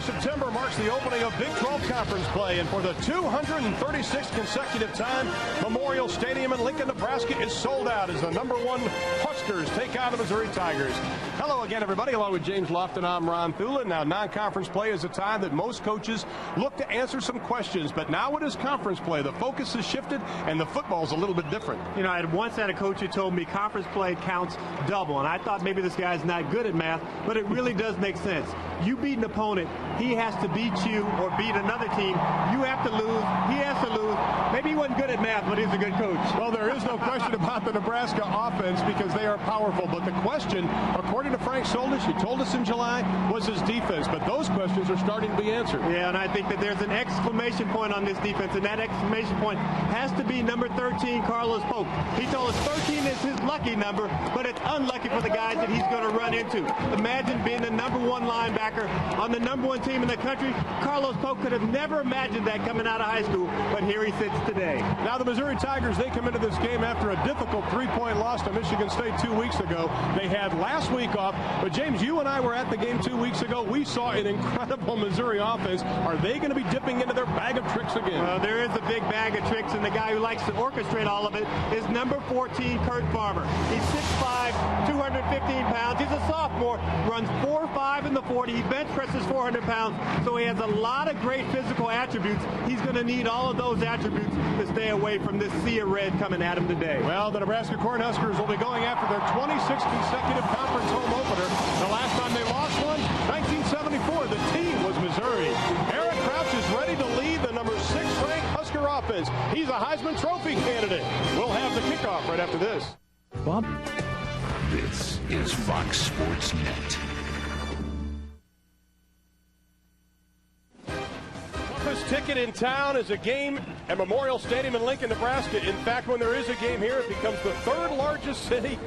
September marks the opening of Big 12 Conference play, and for the 236th consecutive time, Memorial Stadium in Lincoln, Nebraska is sold out as the #1 Huskers take on the Missouri Tigers. Hello again, everybody. Along with James Lofton, I'm Ron Thulin. Now, non-conference play is a time that most coaches look to answer some questions, but now it is conference play. The focus has shifted, and the football's a little bit different. You know, I had once had a coach who told me conference play counts double, and I thought maybe this guy's not good at math, but it really does make sense. You beat an opponent, he has to beat you or beat another team. You have to lose, he has to lose. Maybe he wasn't good at math, but he's a good coach. Well, there is no question about the Nebraska offense because they are powerful. But the question, according to Frank Solich, he told us in July, was his defense. But those questions are starting to be answered. Yeah, and I think that there's an exclamation point on this defense, and that exclamation point has to be number 13, Carlos Polk. He told us 13 is his lucky number, but it's unlucky for the guys that he's going to run into. Imagine being the #1 linebacker on the #1 team in the country. Carlos Polk could have never imagined that coming out of high school, but here he sits today. Now the Missouri Tigers, they come into this game after a difficult 3-point loss to Michigan State 2 weeks ago. They had last week off, but James, you and I were at the game 2 weeks ago. We saw an incredible Missouri offense. Are they going to be dipping into their bag of tricks again? Well, there is a big bag of tricks, and the guy who likes to orchestrate all of it is number 14, Kurt Farmer. He's 6'5", 215 pounds. He's a sophomore, runs 4.5 in the 40. He bench presses 400 pounds, so he has a lot of great physical attributes. He's going to need all of those attributes to stay away from this sea of red coming at him today. Well, the Nebraska Cornhuskers will be going after their 26th consecutive conference home opener. The last time they lost one, 1974. The team was Missouri. Eric Crouch is ready to lead the #6 ranked Husker offense. He's a Heisman Trophy candidate. We'll have the kickoff right after this. Bob? This is Fox Sports Net. Ticket in town is a game at Memorial Stadium in Lincoln, Nebraska. In fact, when there is a game here, it becomes the 3rd largest city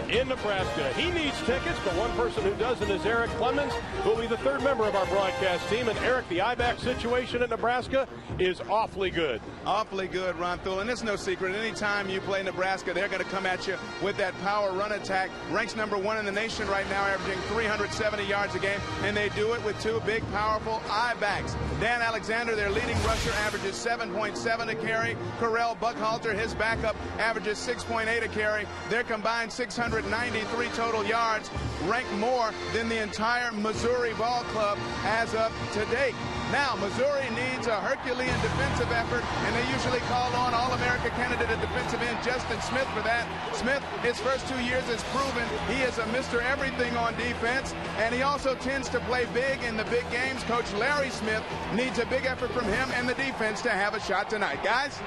in Nebraska. He needs tickets, but one person who doesn't is Eric Clemens, who will be the 3rd member of our broadcast team. And Eric, the IBAC situation in Nebraska is awfully good. Awfully good, Ron Thulin. It's no secret. Anytime you play Nebraska, they're going to come at you with that power run attack. Ranks #1 in the nation right now, averaging 370 yards a game, and they do it with 2 big, powerful I-backs. Dan Alexander, their leading rusher, averages 7.7 a carry. Correll Buckhalter, his backup, averages 6.8 a carry. Their combined 693 total yards, ranked more than the entire Missouri ball club as of to date. Now, Missouri needs a Herculean defensive effort, and they usually call on All-America candidate at defensive end Justin Smith for that. Smith, his first 2 years has proven he is a Mr. Everything on defense, and he also tends to play big in the big games. Coach Larry Smith needs a big effort from him and the defense to have a shot tonight. Guys?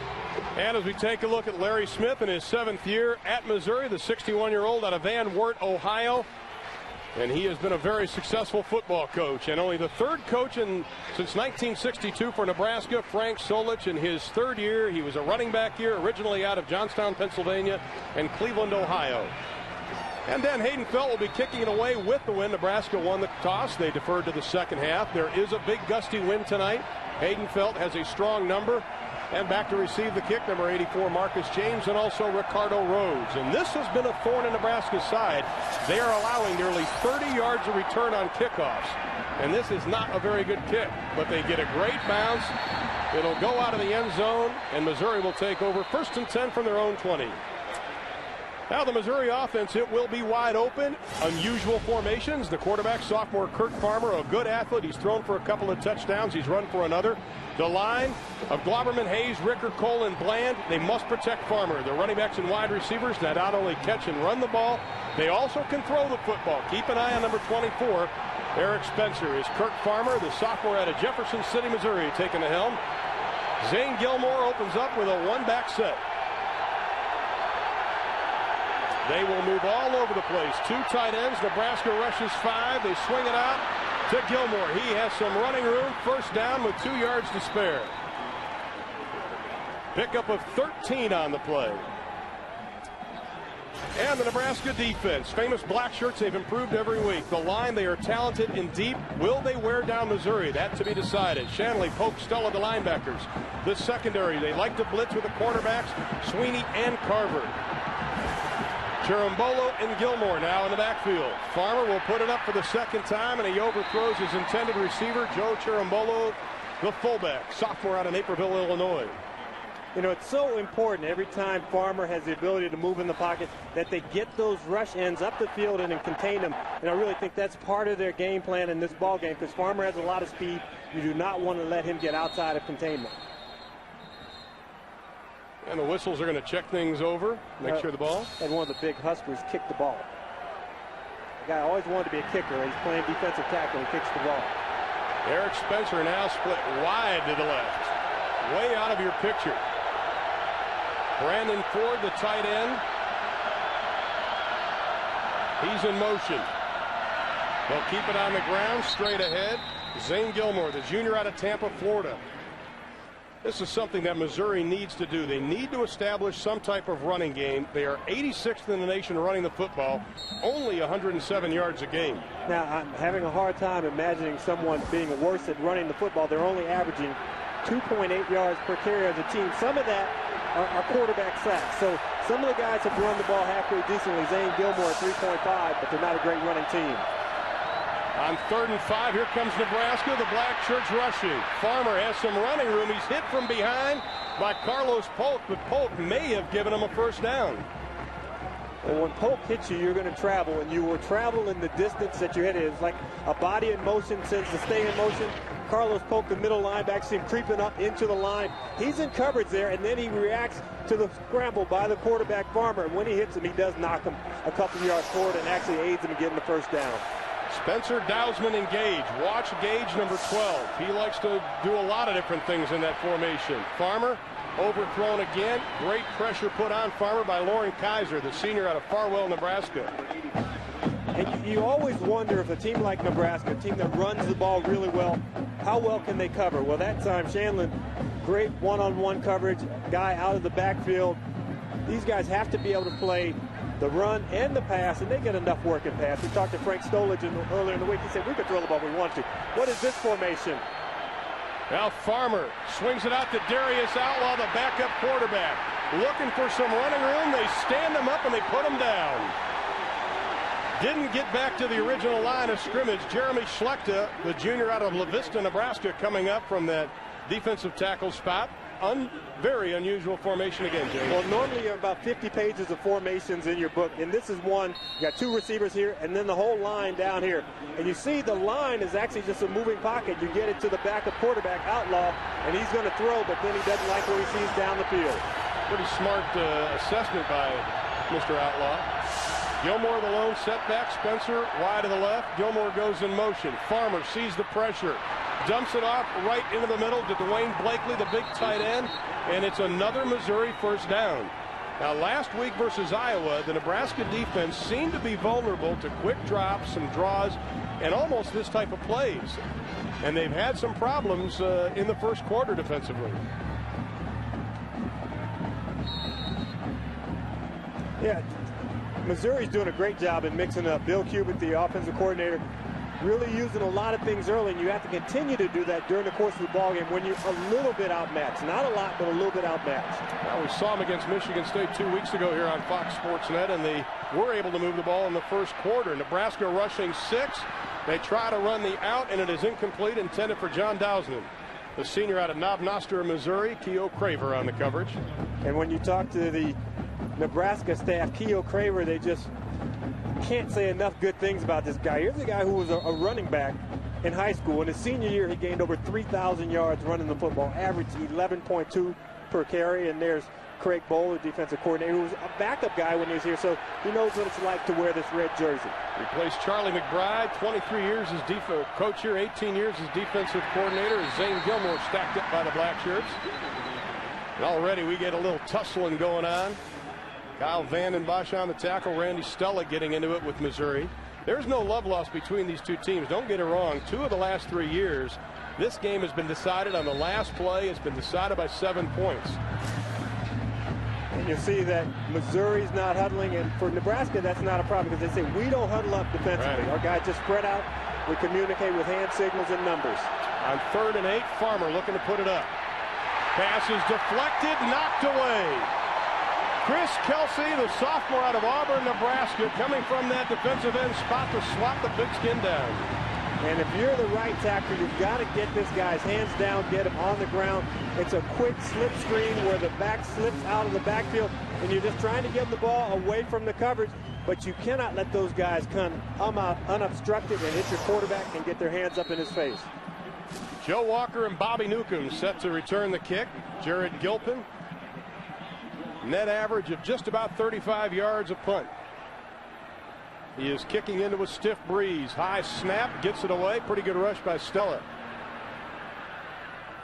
And as we take a look at Larry Smith in his 7th year at Missouri, the 61-year-old out of Van Wert, Ohio. And he has been a very successful football coach, and only the 3rd coach since 1962 for Nebraska. Frank Solich, in his 3rd year, he was a running back here, originally out of Johnstown, Pennsylvania, and Cleveland, Ohio. And then Hayden Felt will be kicking it away with the win. Nebraska won the toss. They deferred to the second half. There is a big gusty wind tonight. Hayden Felt has a strong number. And back to receive the kick, number 84, Marcus James, and also Ricardo Rhodes. And this has been a thorn in Nebraska's side. They are allowing nearly 30 yards of return on kickoffs. And this is not a very good kick, but they get a great bounce. It'll go out of the end zone, and Missouri will take over 1st and 10 from their own 20. Now the Missouri offense, it will be wide open. Unusual formations. The quarterback, sophomore Kurt Farmer, a good athlete. He's thrown for a couple of touchdowns. He's run for another. The line of Glauberman, Hayes, Ricker, Cole, and Bland, they must protect Farmer. The running backs and wide receivers that not only catch and run the ball, they also can throw the football. Keep an eye on number 24, Eric Spencer. Is Kurt Farmer, the sophomore out of Jefferson City, Missouri, taking the helm. Zane Gilmore opens up with a one-back set. They will move all over the place. 2 tight ends. Nebraska rushes 5. They swing it out to Gilmore. He has some running room. First down with 2 yards to spare. Pickup of 13 on the play. And the Nebraska defense, famous black shirts, they've improved every week. The line, they are talented and deep. Will they wear down Missouri? That to be decided. Shanley, Polk, Stella, the linebackers. The secondary, they like to blitz with the quarterbacks, Sweeney and Carver. Chirimbolo and Gilmore now in the backfield. Farmer will put it up for the second time, and he overthrows his intended receiver, Joe Chirimbolo, the fullback, sophomore out of Naperville, Illinois. You know, it's so important every time Farmer has the ability to move in the pocket that they get those rush ends up the field and contain them. And I really think that's part of their game plan in this ball game, because Farmer has a lot of speed. You do not want to let him get outside of containment. And the whistles are going to check things over, make sure the ball. And one of the big Huskers kicked the ball. The guy always wanted to be a kicker. He's playing defensive tackle and kicks the ball. Eric Spencer now split wide to the left. Way out of your picture. Brandon Ford, the tight end. He's in motion. They'll keep it on the ground, straight ahead. Zane Gilmore, the junior out of Tampa, Florida. This is something that Missouri needs to do. They need to establish some type of running game. They are 86th in the nation running the football, only 107 yards a game. Now, I'm having a hard time imagining someone being worse at running the football. They're only averaging 2.8 yards per carry as a team. Some of that are quarterback sacks. So some of the guys have run the ball halfway decently. Zane Gilmore at 3.5, but they're not a great running team. On 3rd and 5, here comes Nebraska, the black shirts rushing. Farmer has some running room. He's hit from behind by Carlos Polk, but Polk may have given him a first down. Well, when Polk hits you, you're going to travel, and you will travel in the distance that you're headed. It's like a body in motion tends to stay in motion. Carlos Polk, the middle linebacker, see him creeping up into the line. He's in coverage there, and then he reacts to the scramble by the quarterback Farmer. And when he hits him, he does knock him a couple yards forward and actually aids him in getting the first down. Spencer Dousman and Gage. Watch Gage, number 12. He likes to do a lot of different things in that formation. Farmer overthrown again. Great pressure put on Farmer by Lauren Kaiser, the senior out of Farwell, Nebraska. And you always wonder if a team like Nebraska, a team that runs the ball really well, how well can they cover? Well, that time, Shanlin, great one-on-one coverage, guy out of the backfield. These guys have to be able to play the run and the pass, and they get enough work in pass. We talked to Frank Stolich earlier in the week. He said, we could throw the ball if we want to. What is this formation? Now Farmer swings it out to Darius Outlaw, the backup quarterback. Looking for some running room. They stand him up and they put him down. Didn't get back to the original line of scrimmage. Jeremy Schlechter, the junior out of La Vista, Nebraska, coming up from that defensive tackle spot. Very unusual formation again, Jay. Well, normally you have about 50 pages of formations in your book, and this is one. You got two receivers here, and then the whole line down here. And you see the line is actually just a moving pocket. You get it to the backup quarterback, Outlaw, and he's going to throw, but then he doesn't like what he sees down the field. Pretty smart assessment by Mr. Outlaw. Gilmore the lone setback. Spencer wide to the left. Gilmore goes in motion. Farmer sees the pressure. Dumps it off right into the middle to Dwayne Blakely, the big tight end, and it's another Missouri first down. Now, last week versus Iowa, the Nebraska defense seemed to be vulnerable to quick drops and draws and almost this type of plays. And they've had some problems in the first quarter defensively. Yeah, Missouri's doing a great job in mixing up. Bill Cubit, the offensive coordinator, really using a lot of things early, and you have to continue to do that during the course of the ballgame when you're a little bit outmatched. Not a lot, but a little bit outmatched. Well, we saw them against Michigan State 2 weeks ago here on Fox Sports Net, and they were able to move the ball in the first quarter. Nebraska rushing 6. They try to run the out, and it is incomplete, intended for John Dousman, the senior out of Knob Noster, Missouri. Keogh Craver on the coverage. And when you talk to the Nebraska staff, Keogh Craver, they just can't say enough good things about this guy. Here's a guy who was a running back in high school. In his senior year, he gained over 3,000 yards running the football, averaged 11.2 per carry. And there's Craig Bowl, the defensive coordinator, who was a backup guy when he was here, so he knows what it's like to wear this red jersey. Replaced Charlie McBride, 23 years as coach here, 18 years as defensive coordinator, as Zane Gilmore stacked up by the black shirts. And already we get a little tussling going on. Kyle Vanden Bosch on the tackle. Randy Stella getting into it with Missouri. There's no love lost between these two teams. Don't get it wrong. 2 of the last 3 years, this game has been decided on the last play. It's been decided by 7 points. you see that Missouri's not huddling, and for Nebraska, that's not a problem because they say we don't huddle up defensively. Right. Our guys just spread out. We communicate with hand signals and numbers. On 3rd and 8, Farmer looking to put it up. Pass is deflected, knocked away. Chris Kelsey, the sophomore out of Auburn, Nebraska, coming from that defensive end spot to swat the pigskin down. And if you're the right tackle, you've got to get this guy's hands down, get him on the ground. It's a quick slip screen where the back slips out of the backfield, and you're just trying to get the ball away from the coverage, but you cannot let those guys come out unobstructed and hit your quarterback and get their hands up in his face. Joe Walker and Bobby Newcomb set to return the kick. Jared Gilpin, net average of just about 35 yards a punt. He is kicking into a stiff breeze. High snap, gets it away. Pretty good rush by Stella.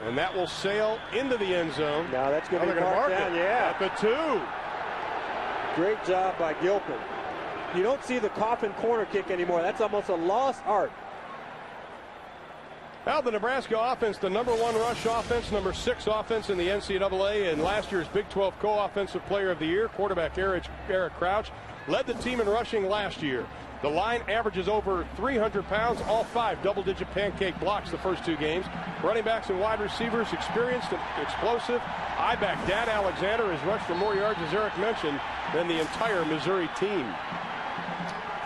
And that will sail into the end zone. Now that's going to be marked down. Yeah. At the 2. Great job by Gilpin. You don't see the coffin corner kick anymore. That's almost a lost art. Well, the Nebraska offense, the #1 rush offense, #6 offense in the NCAA, and last year's Big 12 co-offensive player of the year, quarterback Eric Crouch, led the team in rushing last year. The line averages over 300 pounds, all 5 double-digit pancake blocks the first 2 games. Running backs and wide receivers, experienced and explosive. I-back Dan Alexander has rushed for more yards, as Eric mentioned, than the entire Missouri team.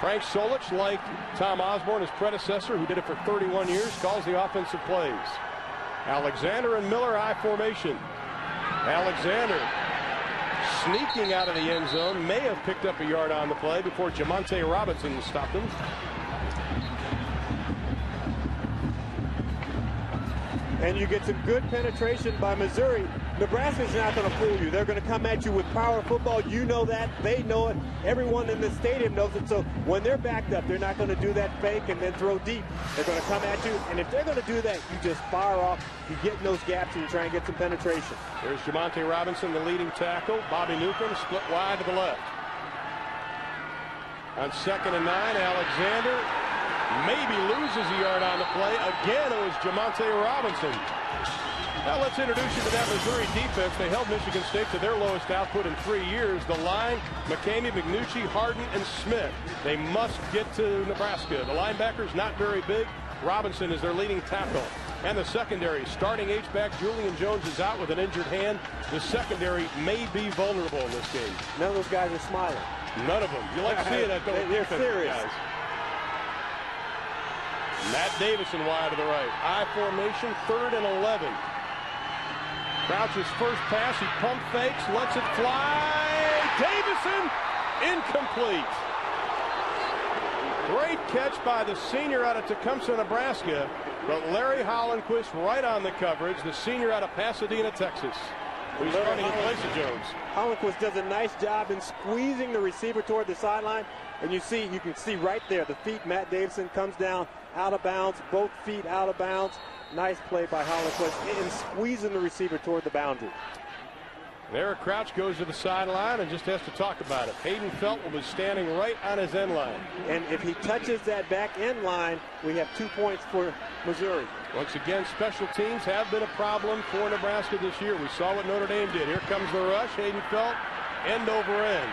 Frank Solich, like Tom Osborne, his predecessor, who did it for 31 years, calls the offensive plays. Alexander and Miller, I formation. Alexander sneaking out of the end zone, may have picked up a yard on the play before Jamonte Robinson stopped him. And you get some good penetration by Missouri. Nebraska's not going to fool you. They're going to come at you with power football. You know that. They know it. Everyone in the stadium knows it. So when they're backed up, they're not going to do that fake and then throw deep. They're going to come at you. And if they're going to do that, you just fire off. You get in those gaps and you try and get some penetration. There's Jamonte Robinson, the leading tackle. Bobby Newcomb split wide to the left. On 2nd and 9, Alexander maybe loses a yard on the play. Again, it was Jamonte Robinson. Now let's introduce you to that Missouri defense. They held Michigan State to their lowest output in 3 years. The line, McCamey, McNucci, Harden, and Smith. They must get to Nebraska. The linebackers not very big. Robinson is their leading tackle. And the secondary, starting H-back Julian Jones is out with an injured hand. The secondary may be vulnerable in this game. None of those guys are smiling. None of them. You like seeing that, though. They're serious. Guys. Matt Davison wide to the right. I formation, 3rd and 11. Crouch's first pass, he pump fakes, lets it fly. Davison, incomplete. Great catch by the senior out of Tecumseh, Nebraska. But Larry Hollenquist right on the coverage, the senior out of Pasadena, Texas. Who's starting in place of Jones. Hollenquist does a nice job in squeezing the receiver toward the sideline. And you can see right there, the feet, Matt Davison comes down out of bounds, both feet out of bounds. Nice play by Hollenquist in squeezing the receiver toward the boundary. And Eric Crouch goes to the sideline and just has to talk about it. Hayden Felton was standing right on his end line. And if he touches that back end line, we have 2 points for Missouri. Once again, special teams have been a problem for Nebraska this year. We saw what Notre Dame did. Here comes the rush. Hayden Felton, end over end.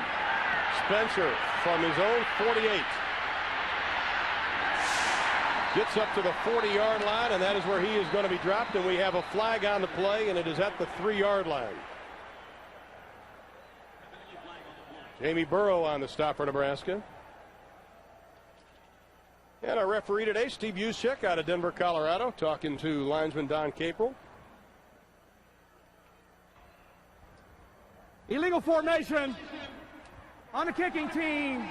Spencer from his own 48. Gets up to the 40-yard line, and that is where he is going to be dropped. And we have a flag on the play, and it is at the 3-yard line. Jamie Burrow on the stop for Nebraska. And our referee today, Steve Juszczyk out of Denver, Colorado, talking to linesman Don Capel. Illegal formation on the kicking team.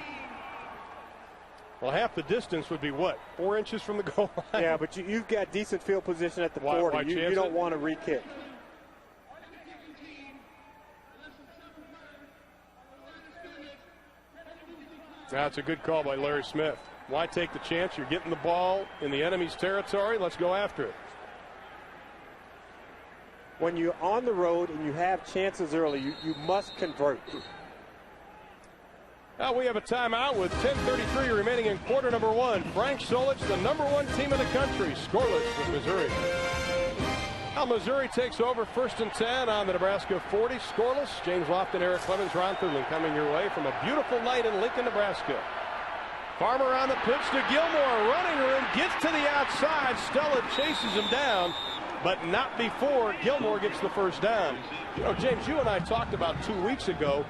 Well, half the distance would be what? 4 inches from the goal line? Yeah, but you've got decent field position at the 40. You don't want to re-kick. That's a good call by Larry Smith. Why take the chance? You're getting the ball in the enemy's territory. Let's go after it. When you're on the road and you have chances early, you must convert. Now we have a timeout with 10:33 remaining in quarter number 1. Frank Solich, the #1 team in the country, scoreless with Missouri. Well, Missouri takes over 1st and 10 on the Nebraska 40. Scoreless. James Lofton, Eric Clemens, Ron Thurman coming your way from a beautiful night in Lincoln, Nebraska. Farmer on the pitch to Gilmore. Running room, gets to the outside. Stella chases him down, but not before Gilmore gets the first down. You know, James, you and I talked about 2 weeks ago,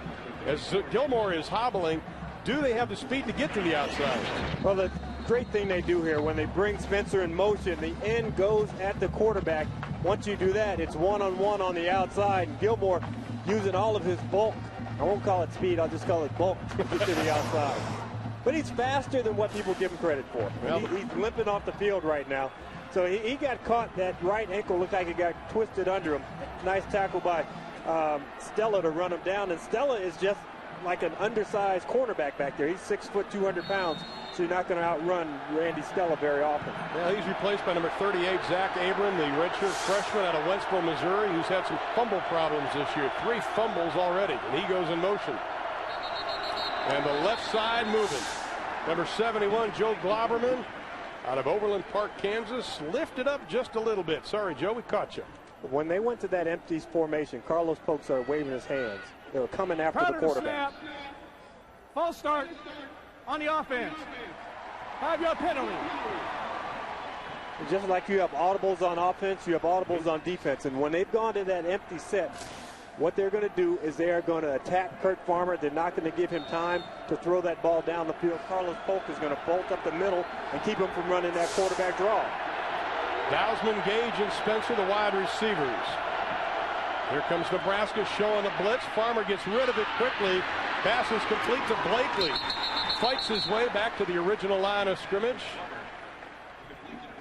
as Gilmore is hobbling, do they have the speed to get to the outside? Well, the great thing they do here, when they bring Spencer in motion, the end goes at the quarterback. Once you do that, it's one-on-one on the outside. And Gilmore using all of his bulk. I won't call it speed, I'll just call it bulk to get to the outside. But he's faster than what people give him credit for. Well, he's limping off the field right now. So he got caught. That right ankle looked like it got twisted under him. Nice tackle by Stella to run him down. And Stella is just like an undersized cornerback back there. He's 6 foot, 200 pounds. So you're not going to outrun Randy Stella very often. Well, he's replaced by number 38, Zach Abram, the redshirt freshman out of Wentzville, Missouri, who's had some fumble problems this year. 3 fumbles already, and he goes in motion. And the left side moving. Number 71, Joe Glauberman, out of Overland Park, Kansas, lifted up just a little bit. Sorry, Joe, we caught you. When they went to that empty formation, Carlos Polk started waving his hands. They were coming after the quarterback. Snap. False start on the offense. 5-yard penalty. Just like you have audibles on offense, you have audibles on defense. And when they've gone to that empty set, what they're going to do is they are going to attack Kurt Farmer. They're not going to give him time to throw that ball down the field. Carlos Polk is going to bolt up the middle and keep him from running that quarterback draw. Dowsman, Gage, and Spencer, the wide receivers. Here comes Nebraska showing a blitz. Farmer gets rid of it quickly. Pass is complete to Blakely. Fights his way back to the original line of scrimmage.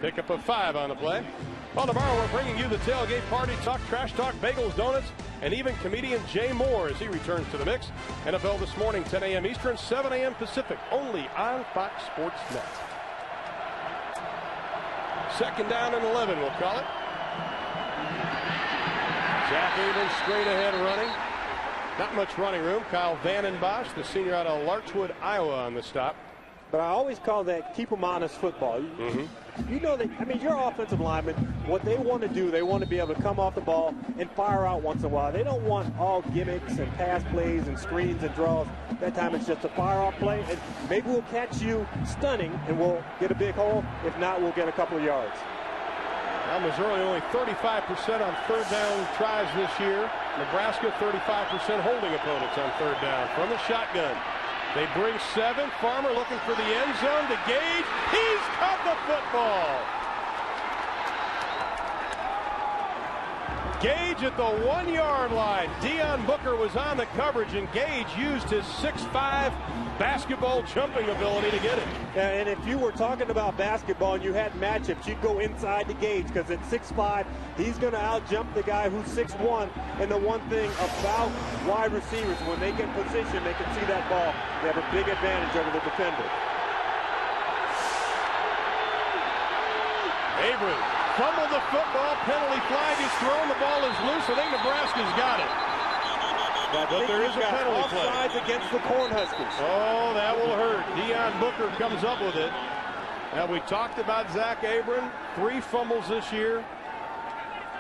Pickup of 5 on the play. Well, tomorrow we're bringing you the tailgate party, talk, trash talk, bagels, donuts, and even comedian Jay Moore as he returns to the mix. NFL This Morning, 10 a.m. Eastern, 7 a.m. Pacific, only on Fox Sports Net. 2nd down and 11, we'll call it. Zach Abrams straight ahead running. Not much running room. Kyle Vandenbosch, the senior out of Larchwood, Iowa, on the stop. But I always call that keep them honest football. You know that, I mean, your offensive linemen, what they want to do, they want to be able to come off the ball and fire out once in a while. They don't want all gimmicks and pass plays and screens and draws. That time it's just a fire-off play, and maybe we'll catch you stunning and we'll get a big hole. If not, we'll get a couple of yards. Now Missouri only 35% on 3rd down tries this year. Nebraska 35% holding opponents on 3rd down from the shotgun. They bring 7. Farmer looking for the end zone to Gage. He's caught the football. Gage at the 1-yard line. Deion Booker was on the coverage, and Gage used his 6'5" basketball jumping ability to get it. And if you were talking about basketball and you had matchups, you'd go inside the Gage, because at 6'5", he's going to out-jump the guy who's 6'1". And the one thing about wide receivers, when they get position, they can see that ball. They have a big advantage over the defender. Abrams fumbled the football. Penalty flag is thrown. The ball is loose. I think Nebraska's got it. But there is a penalty flag. Offsides against the Cornhuskers. Oh, that will hurt. Deion Booker comes up with it. Now, we talked about Zach Abram. 3 fumbles this year.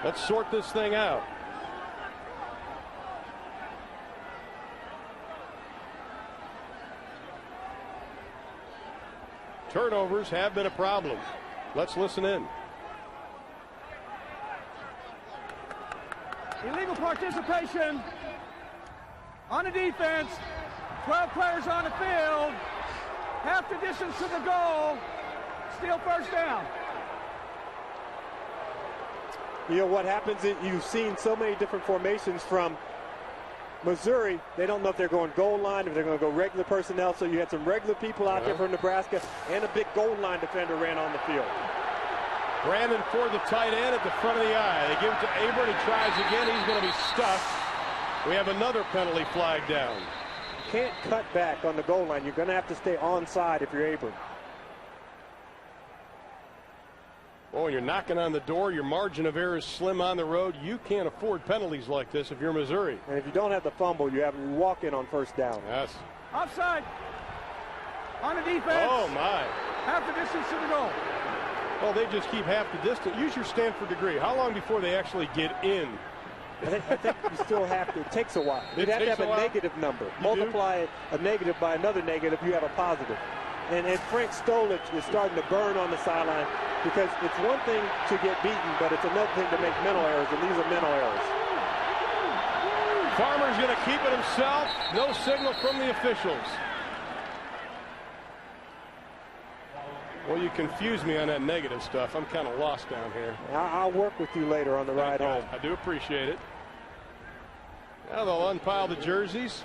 Let's sort this thing out. Turnovers have been a problem. Let's listen in. Illegal participation on the defense. 12 players on the field. Half the distance to the goal. Still 1st down. You know what happens is you've seen so many different formations from Missouri. They don't know if they're going goal line, if they're going to go regular personnel. So you had some regular people out there from Nebraska, and a big goal line defender ran on the field. Brandon Ford, the tight end, at the front of the eye. They give it to Abram. He tries again. He's going to be stuck. We have another penalty flag down. Can't cut back on the goal line. You're going to have to stay onside if you're Abram. Oh, you're knocking on the door. Your margin of error is slim on the road. You can't afford penalties like this if you're Missouri. And if you don't have the fumble, you have a walk-in on 1st down. Yes. Offside on the defense. Oh, my. Half the distance to the goal. Well, they just keep half the distance. Use your Stanford degree. How long before they actually get in? I think you still have to. It takes a while. You'd have to have a negative number. Multiply a negative by another negative, you have a positive. And Frank Stolich is starting to burn on the sideline because it's one thing to get beaten, but it's another thing to make mental errors, and these are mental errors. Farmer's going to keep it himself. No signal from the officials. Well, you confuse me on that negative stuff. I'm kind of lost down here. I'll work with you later on the ride home. I do appreciate it. Now they'll unpile the jerseys.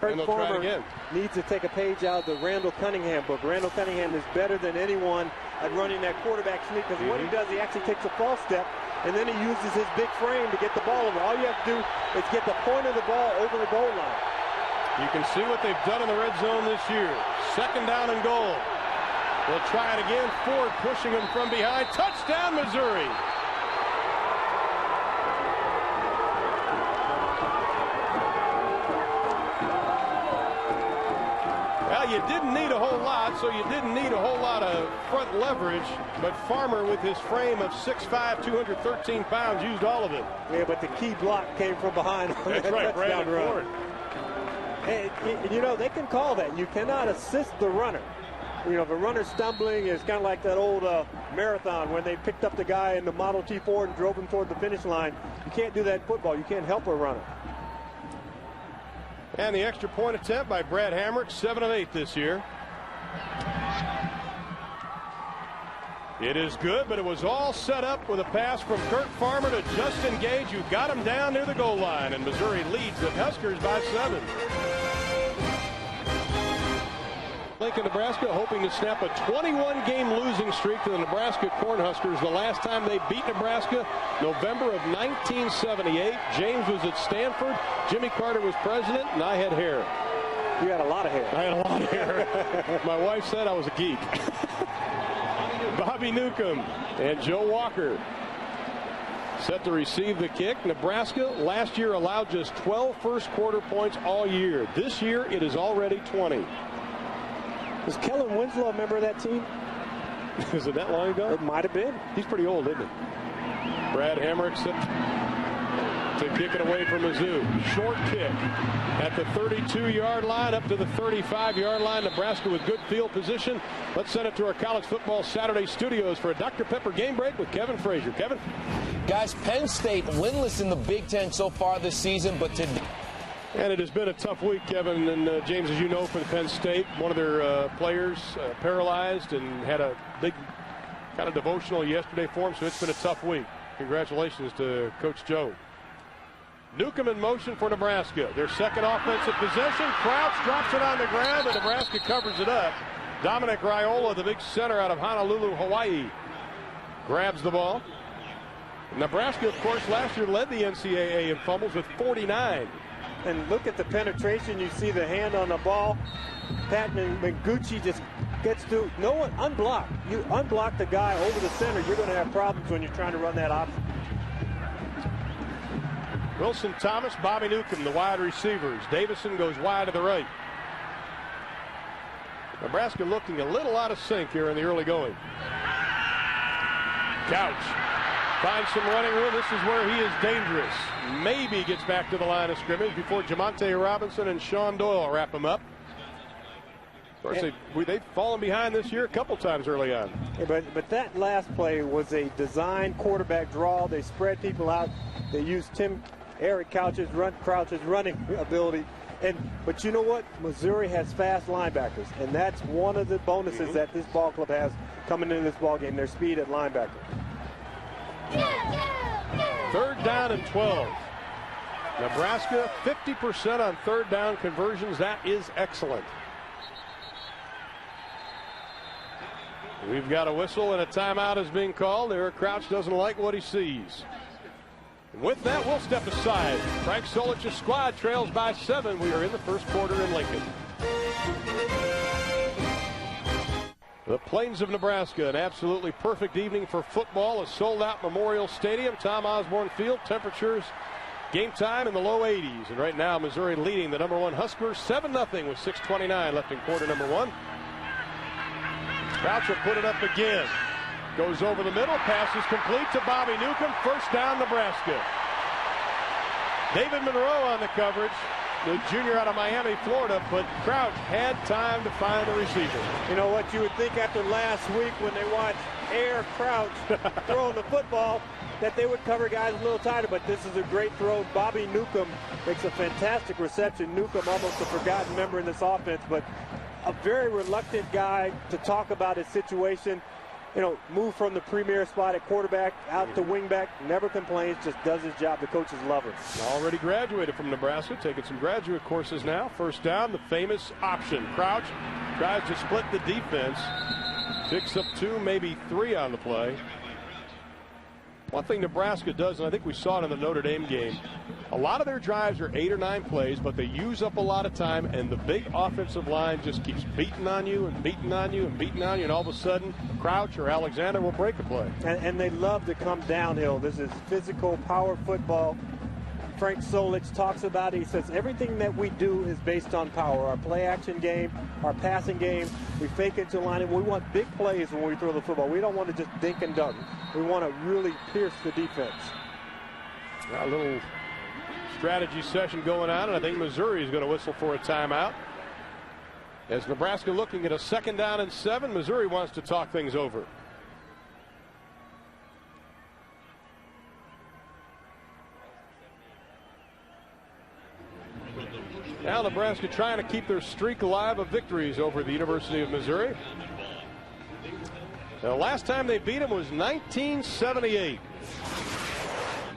Kurt Farmer needs to take a page out of the Randall Cunningham book. Randall Cunningham is better than anyone at running that quarterback sneak because what he does, he actually takes a false step, and then he uses his big frame to get the ball over. All you have to do is get the point of the ball over the goal line. You can see what they've done in the red zone this year. 2nd down and goal. They'll try it again. Ford pushing him from behind. Touchdown, Missouri. Well, you didn't need a whole lot, so you didn't need a whole lot of front leverage. But Farmer, with his frame of 6'5", 213 pounds, used all of it. Yeah, but the key block came from behind. That's right, Brandon Ford. Hey, you know, they can call that. You cannot assist the runner. You know, if a runner's stumbling, it's kind of like that old marathon when they picked up the guy in the Model T Ford and drove him toward the finish line. You can't do that in football. You can't help a runner. And the extra point attempt by Brad Hamrick, 7 of 8 this year. It is good, but it was all set up with a pass from Kurt Farmer to Justin Gage, who got him down near the goal line, and Missouri leads the Huskers by 7. Lincoln, Nebraska, hoping to snap a 21-game losing streak to the Nebraska Cornhuskers. The last time they beat Nebraska, November of 1978. James was at Stanford. Jimmy Carter was president, and I had hair. You had a lot of hair. I had a lot of hair. My wife said I was a geek. Bobby Newcomb and Joe Walker set to receive the kick. Nebraska last year allowed just 12 first-quarter points all year. This year, it is already 20. Was Kellen Winslow a member of that team? Is it that long ago? It might have been. He's pretty old, isn't he? Brad Hamrick set to kick it away from Mizzou. Short kick at the 32-yard line up to the 35-yard line. Nebraska with good field position. Let's send it to our College Football Saturday studios for a Dr. Pepper game break with Kevin Frazier. Kevin? Guys, Penn State winless in the Big Ten so far this season, but today. And it has been a tough week, Kevin, and James, as you know, for the Penn State. One of their players paralyzed and had a big kind of devotional yesterday for him, so it's been a tough week. Congratulations to Coach Joe. Newcomb in motion for Nebraska. Their second offensive possession. Crouch drops it on the ground, and Nebraska covers it up. Dominic Raiola, the big center out of Honolulu, Hawaii, grabs the ball. Nebraska, of course, last year led the NCAA in fumbles with 49. And look at the penetration. You see the hand on the ball. Pat Mengucci just gets through. No one unblocked. You unblock the guy over the center, you're going to have problems when you're trying to run that option. Wilson Thomas, Bobby Newcomb, the wide receivers. Davison goes wide to the right. Nebraska looking a little out of sync here in the early going. Couch finds some running room. This is where he is dangerous. Maybe gets back to the line of scrimmage before Jamonte Robinson and Sean Doyle wrap him up. Of course, they've fallen behind this year a couple times early on. Yeah, but that last play was a design quarterback draw. They spread people out. They used Eric Crouch's running ability. But you know what? Missouri has fast linebackers, and that's one of the bonuses that this ball club has coming into this ball game, their speed at linebacker. 3rd down and 12. Nebraska 50% on 3rd down conversions. That is excellent. We've got a whistle and a timeout is being called. Eric Crouch doesn't like what he sees. And with that, we'll step aside. Frank Solich's squad trails by 7. We are in the first quarter in Lincoln. The Plains of Nebraska, an absolutely perfect evening for football. A sold-out Memorial Stadium, Tom Osborne Field. Temperatures, game time in the low 80s. And right now, Missouri leading the number 1 Huskers 7-0 with 6:29 left in quarter number 1. Crouch will put it up again. Goes over the middle. Pass is complete to Bobby Newcomb. First down, Nebraska. David Monroe on the coverage, the junior out of Miami, Florida, but Crouch had time to find the receiver. You know what you would think after last week when they watched Air Crouch throwing the football that they would cover guys a little tighter, but this is a great throw. Bobby Newcomb makes a fantastic reception. Newcomb almost a forgotten member in this offense, but a very reluctant guy to talk about his situation. You know, move from the premier spot at quarterback out to wingback, never complains, just does his job. The coaches love him. Already graduated from Nebraska, taking some graduate courses now. First down, the famous option. Crouch tries to split the defense, picks up 2, maybe 3 on the play. One thing Nebraska does, and I think we saw it in the Notre Dame game, a lot of their drives are 8 or 9 plays, but they use up a lot of time, and the big offensive line just keeps beating on you and beating on you and beating on you, and all of a sudden, Crouch or Alexander will break a play. And they love to come downhill. This is physical power football. Frank Solich talks about it. He says everything that we do is based on power. Our play action game, our passing game, we fake it to line, and we want big plays when we throw the football. We don't want to just dink and dunk. We want to really pierce the defense. A little strategy session going on, and I think Missouri is going to whistle for a timeout. As Nebraska looking at a 2nd down and 7, Missouri wants to talk things over. Now Nebraska trying to keep their streak alive of victories over the University of Missouri. The last time they beat them was 1978.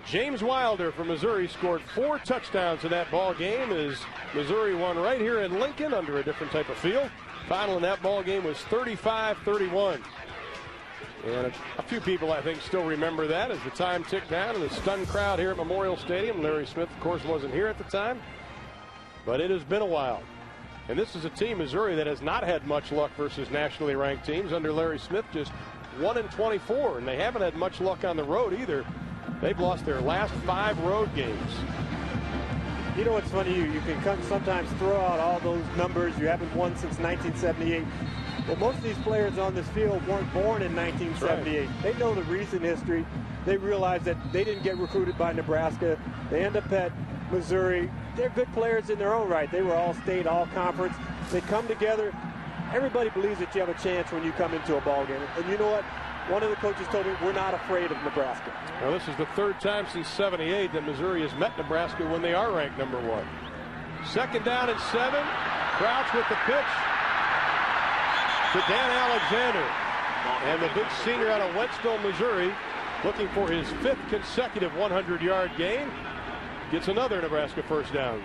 James Wilder from Missouri scored 4 touchdowns in that ball game as Missouri won right here in Lincoln under a different type of field. Final in that ball game was 35-31. And a few people, I think, still remember that as the time ticked down and the stunned crowd here at Memorial Stadium. Larry Smith, of course, wasn't here at the time. But it has been a while. And this is a team, Missouri, that has not had much luck versus nationally ranked teams. Under Larry Smith, just 1-24. And they haven't had much luck on the road either. They've lost their last 5 road games. You know what's funny? You can sometimes throw out all those numbers. You haven't won since 1978. Well, most of these players on this field weren't born in 1978. Right. They know the recent history. They realize that they didn't get recruited by Nebraska. They end up at Missouri. They're good players in their own right. They were all state, all conference. They come together. Everybody believes that you have a chance when you come into a ball game. And you know what? One of the coaches told me we're not afraid of Nebraska. Well, this is the 3rd time since '78 that Missouri has met Nebraska when they are ranked number 1. 2nd down and 7. Crouch with the pitch to Dan Alexander. And the big senior out of Wentzville, Missouri, looking for his 5th consecutive 100-yard game. Gets another Nebraska first down.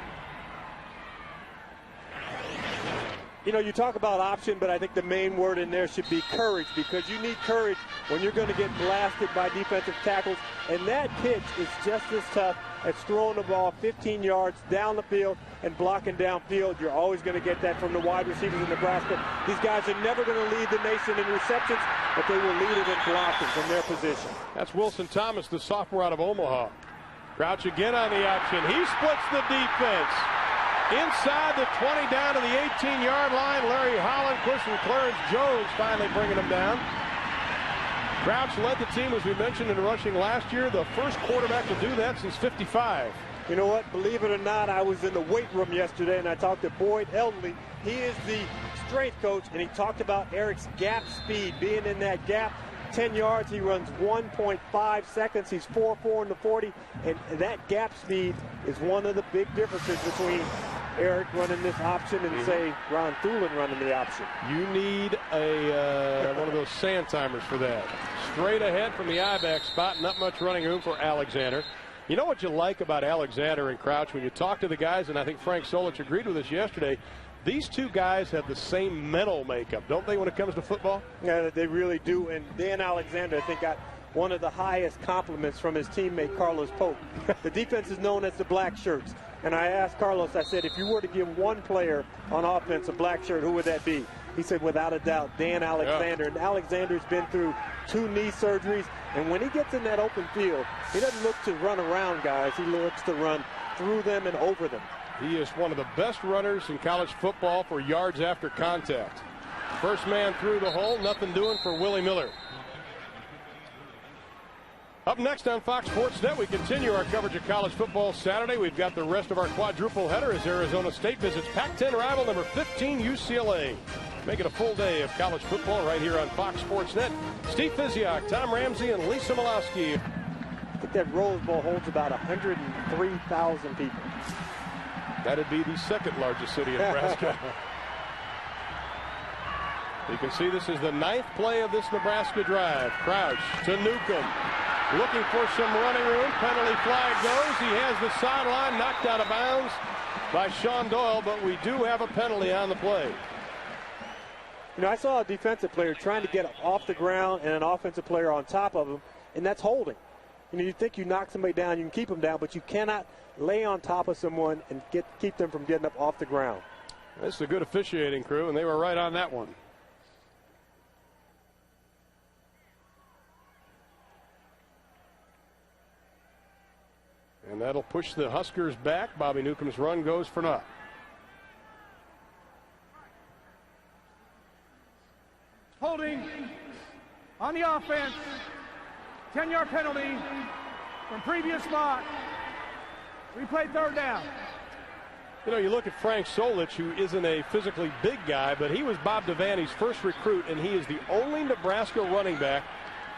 You know, you talk about option, but I think the main word in there should be courage, because you need courage when you're going to get blasted by defensive tackles. And that pitch is just as tough as throwing the ball 15 yards down the field and blocking downfield. You're always going to get that from the wide receivers in Nebraska. These guys are never going to lead the nation in receptions, but they will lead it in blocking from their position. That's Wilson Thomas, the sophomore out of Omaha. Crouch again on the option. He splits the defense. Inside the 20 down to the 18-yard line. Larry Holland pushing Clarence Jones, finally bringing him down. Crouch led the team, as we mentioned, in rushing last year. The first quarterback to do that since '55. You know what? Believe it or not, I was in the weight room yesterday, and I talked to Boyd Elderly. He is the strength coach, and he talked about Eric's gap speed, being in that gap. 10 yards, he runs 1.5 seconds. He's 4.4 in the 40, and that gap speed is one of the big differences between Eric running this option and, say, Ron Thulin running the option. You need a one of those sand timers for that. Straight ahead from the I-back spot, not much running room for Alexander. You know what you like about Alexander and Crouch when you talk to the guys, and I think Frank Solich agreed with us yesterday, these two guys have the same mental makeup, don't they, when it comes to football? Yeah, they really do. And Dan Alexander, I think, got one of the highest compliments from his teammate, Carlos Pope. The defense is known as the black shirts. And I asked Carlos, I said, if you were to give one player on offense a black shirt, who would that be? He said, without a doubt, Dan Alexander. Yeah. And Alexander's been through 2 knee surgeries. And when he gets in that open field, he doesn't look to run around guys. He looks to run through them and over them. He is one of the best runners in college football for yards after contact. First man through the hole, nothing doing for Willie Miller. Up next on Fox Sports Net, we continue our coverage of college football Saturday. We've got the rest of our quadruple header as Arizona State visits Pac-10 rival number 15 UCLA. Make it a full day of college football right here on Fox Sports Net. Steve Fiziak, Tom Ramsey, and Lisa Malowski. I think that Rose Bowl holds about 103,000 people. That'd be the second largest city in Nebraska. You can see this is the 9th play of this Nebraska drive. Crouch to Newcomb. Looking for some running room. Penalty flag goes. He has the sideline knocked out of bounds by Sean Doyle, but we do have a penalty on the play. You know, I saw a defensive player trying to get off the ground and an offensive player on top of him, and that's holding. You know, you think you knock somebody down, you can keep them down, but you cannot lay on top of someone and keep them from getting up off the ground. This is a good officiating crew, and they were right on that one. And that'll push the Huskers back. Bobby Newcomb's run goes for naught. Holding on the offense. 10-yard penalty from previous spot. Replay third down. You know, you look at Frank Solich, who isn't a physically big guy, but he was Bob Devaney's first recruit, and he is the only Nebraska running back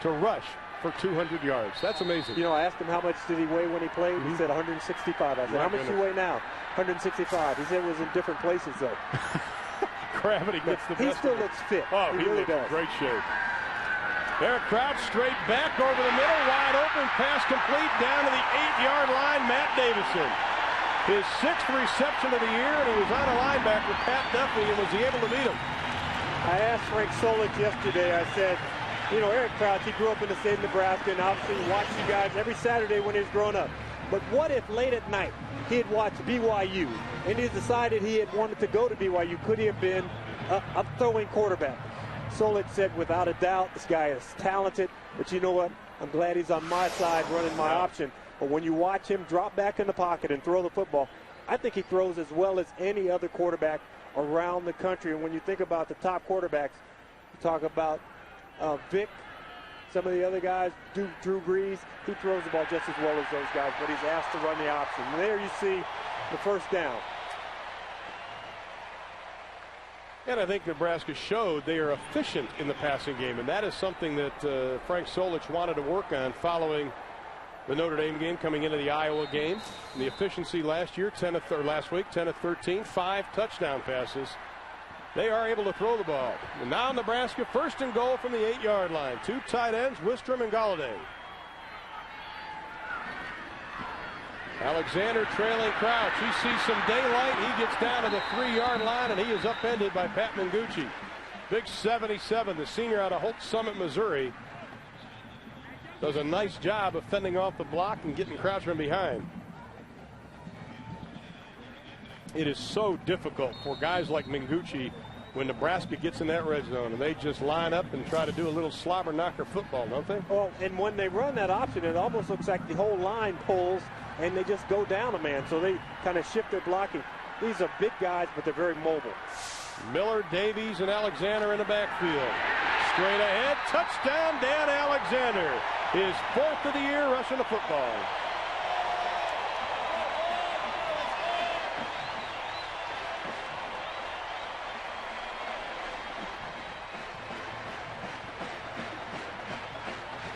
to rush for 200 yards. That's amazing. You know, I asked him how much did he weigh when he played. He said 165. I said, how much do you weigh now? 165. He said it was in different places, though. Gravity gets the best. He still looks fit. Oh, he really looks does. in great shape. Eric Crouch straight back over the middle. Wide open. Pass complete down to the 8-yard line. Matt Davison. His 6th reception of the year, and he was on a linebacker, Pat Duffy, and was he able to beat him? I asked Frank Solich yesterday, I said, you know, Eric Crouch, he grew up in the state of Nebraska, and obviously watched you guys every Saturday when he was growing up. But what if late at night he had watched BYU and he decided he had wanted to go to BYU? Could he have been a throwing quarterback? Solich said, without a doubt, this guy is talented. But you know what? I'm glad he's on my side running my option. But when you watch him drop back in the pocket and throw the football, I think he throws as well as any other quarterback around the country. And when you think about the top quarterbacks, you talk about Vic, some of the other guys, Drew Brees, he throws the ball just as well as those guys, but he's asked to run the option. And there you see the first down. And I think Nebraska showed they are efficient in the passing game, and that is something that Frank Solich wanted to work on following the Notre Dame game, coming into the Iowa game. And the efficiency last year, last week, 10 of 13, 5 touchdown passes. They are able to throw the ball. And now Nebraska first and goal from the 8-yard line. 2 tight ends, Wistrom and Galladay. Alexander trailing Crouch. He sees some daylight. He gets down to the 3-yard line, and he is upended by Pat Mangucci. Big 77, the senior out of Holt Summit, Missouri. Does a nice job of fending off the block and getting Crouch from behind. It is so difficult for guys like Mangucci when Nebraska gets in that red zone, and they just line up and try to do a little slobber knocker football, don't they? Well, and when they run that option, it almost looks like the whole line pulls and they just go down a man, so they kind of shift their blocking. These are big guys, but they're very mobile. Miller, Davies, and Alexander in the backfield. Straight ahead, touchdown, Dan Alexander. His 4th of the year rushing the football.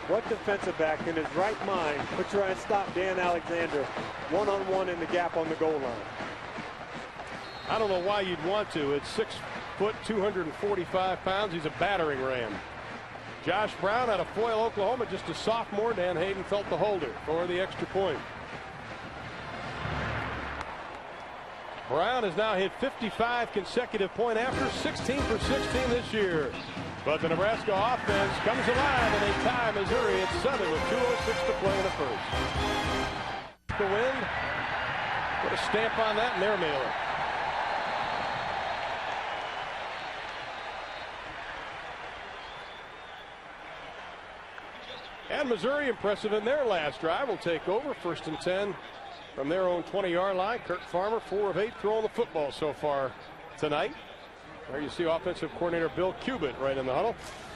What defensive back in his right mind would try and stop Dan Alexander one-on-one in the gap on the goal line? I don't know why you'd want to. It's 6 foot, 245 pounds. He's a battering ram. Josh Brown out of Foyle, Oklahoma, just a sophomore. Dan Hayden felt the holder for the extra point. Brown has now hit 55 consecutive point after 16 for 16 this year. But the Nebraska offense comes alive, and they tie Missouri at 7 with 2:06 to play in the first. The wind, put a stamp on that, and they're mailing. And Missouri, impressive in their last drive, will take over 1st and 10 from their own 20-yard line. Kirk Farmer, 4 of 8 throwing the football so far tonight. There you see offensive coordinator Bill Cubitt right in the huddle.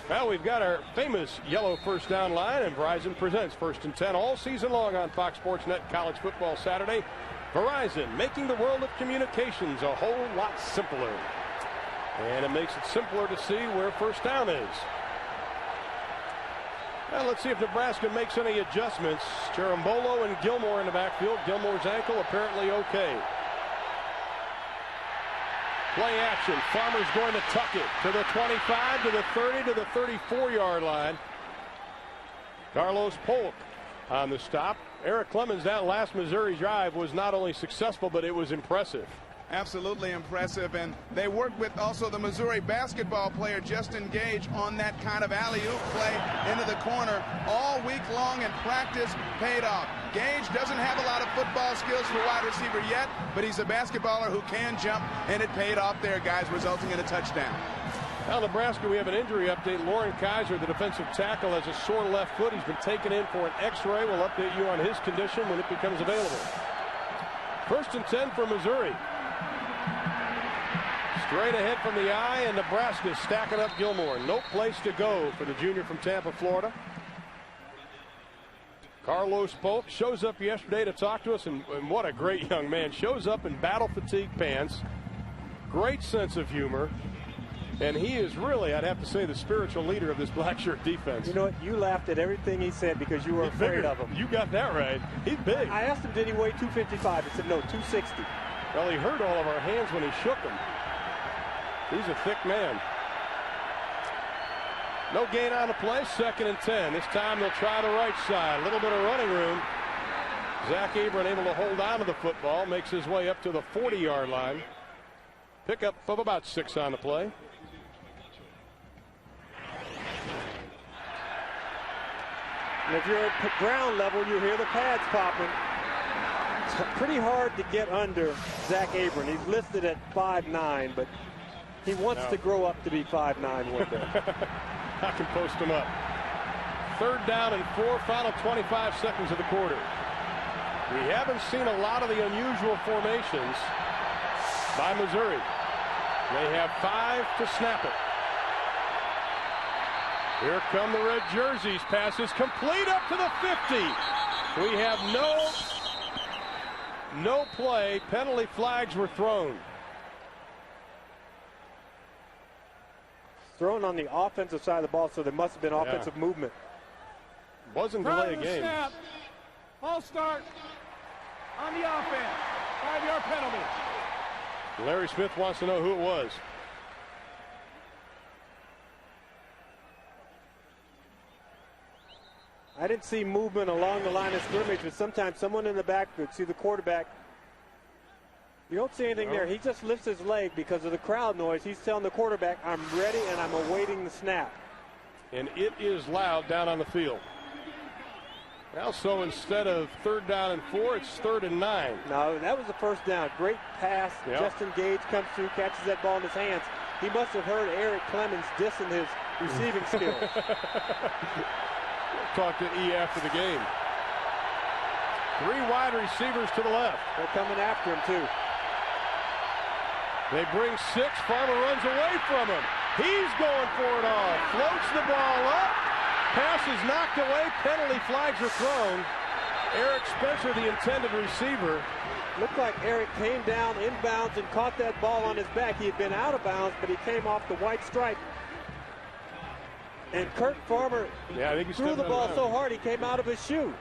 Well, we've got our famous yellow first down line, and Verizon presents First and 10 all season long on Fox Sports Net College Football Saturday. Verizon, making the world of communications a whole lot simpler. And it makes it simpler to see where first down is. Well, let's see if Nebraska makes any adjustments. Cherambolo and Gilmore in the backfield. Gilmore's ankle apparently okay. Play action. Farmer's going to tuck it to the 25, to the 30, to the 34-yard line. Carlos Polk on the stop. Eric Clemens, that last Missouri drive was not only successful, but it was impressive. Absolutely impressive, and they worked with also the Missouri basketball player Justin Gage on that kind of alley-oop play into the corner all week long, and practice paid off. Gage doesn't have a lot of football skills for wide receiver yet, but he's a basketballer who can jump, and it paid off there, guys, resulting in a touchdown. Now, Nebraska, we have an injury update. Lauren Kaiser, the defensive tackle, has a sore left foot. He's been taken in for an x-ray. We'll update you on his condition when it becomes available. First and 10 for Missouri. Straight ahead from the eye, and Nebraska stacking up Gilmore. No place to go for the junior from Tampa, Florida. Carlos Polk shows up yesterday to talk to us, and what a great young man. Shows up in battle fatigue pants. Great sense of humor. And he is really, I'd have to say, the spiritual leader of this black shirt defense. You know what? You laughed at everything he said because you were afraid of him. You got that right. He's big. I asked him, did he weigh 255? He said, no, 260. Well, he hurt all of our hands when he shook them. He's a thick man. No gain on the play. Second and 10. This time they'll try the right side. A little bit of running room. Zach Abram able to hold on to the football. Makes his way up to the 40-yard line. Pickup of about 6 on the play. And if you're at ground level, you hear the pads popping. It's pretty hard to get under Zach Abram. He's listed at 5'9", but he wants to grow up to be 5'9" one day. I can post him up. Third down and 4, final 25 seconds of the quarter. We haven't seen a lot of the unusual formations by Missouri. They have 5 to snap it. Here come the red jerseys. Passes complete up to the 50. We have no play. Penalty flags were thrown. Thrown on the offensive side of the ball, so there must have been offensive movement. Wasn't delay a game. Snap. False start on the offense. 5-yard penalty. Larry Smith wants to know who it was. I didn't see movement along the line of scrimmage, but sometimes someone in the backfield, see the quarterback, you don't see anything there. He just lifts his leg because of the crowd noise. He's telling the quarterback, I'm ready and I'm awaiting the snap. And it is loud down on the field. Now, so instead of third down and 4, it's 3rd and 9. No, that was the first down. Great pass. Yep. Justin Gage comes through, catches that ball in his hands. He must have heard Eric Clemens dissing his receiving skills. Talked to E after the game. 3 wide receivers to the left. They're coming after him, too. They bring 6. Farmer runs away from him. He's going for it all. Floats the ball up. Pass is knocked away. Penalty flags are thrown. Eric Spencer, the intended receiver. Looked like Eric came down inbounds and caught that ball on his back. He had been out of bounds, but he came off the white stripe. And Kurt Farmer threw the ball so hard he came out of his shoe.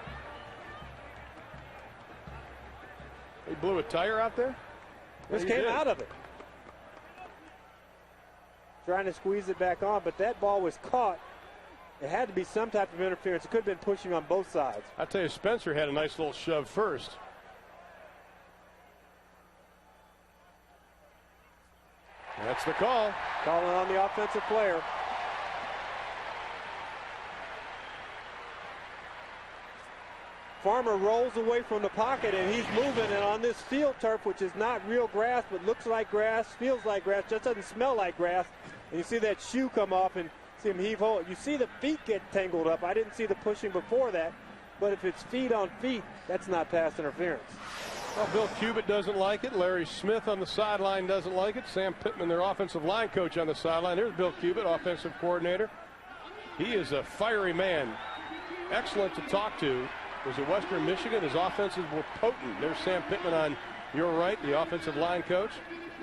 He blew a tire out there? Just came out of it. Trying to squeeze it back on, but that ball was caught. It had to be some type of interference. It could have been pushing on both sides. I tell you, Spencer had a nice little shove first. That's the call. Calling on the offensive player. Farmer rolls away from the pocket, and he's moving, and on this field turf, which is not real grass, but looks like grass, feels like grass, just doesn't smell like grass, and you see that shoe come off and see him heave ho. You see the feet get tangled up. I didn't see the pushing before that, but if it's feet on feet, that's not pass interference. Well, Bill Cubitt doesn't like it. Larry Smith on the sideline doesn't like it. Sam Pittman, their offensive line coach, on the sideline. Here's Bill Cubitt, offensive coordinator. He is a fiery man. Excellent to talk to. Was at Western Michigan. His offenses were potent. There's Sam Pittman on your right, the offensive line coach.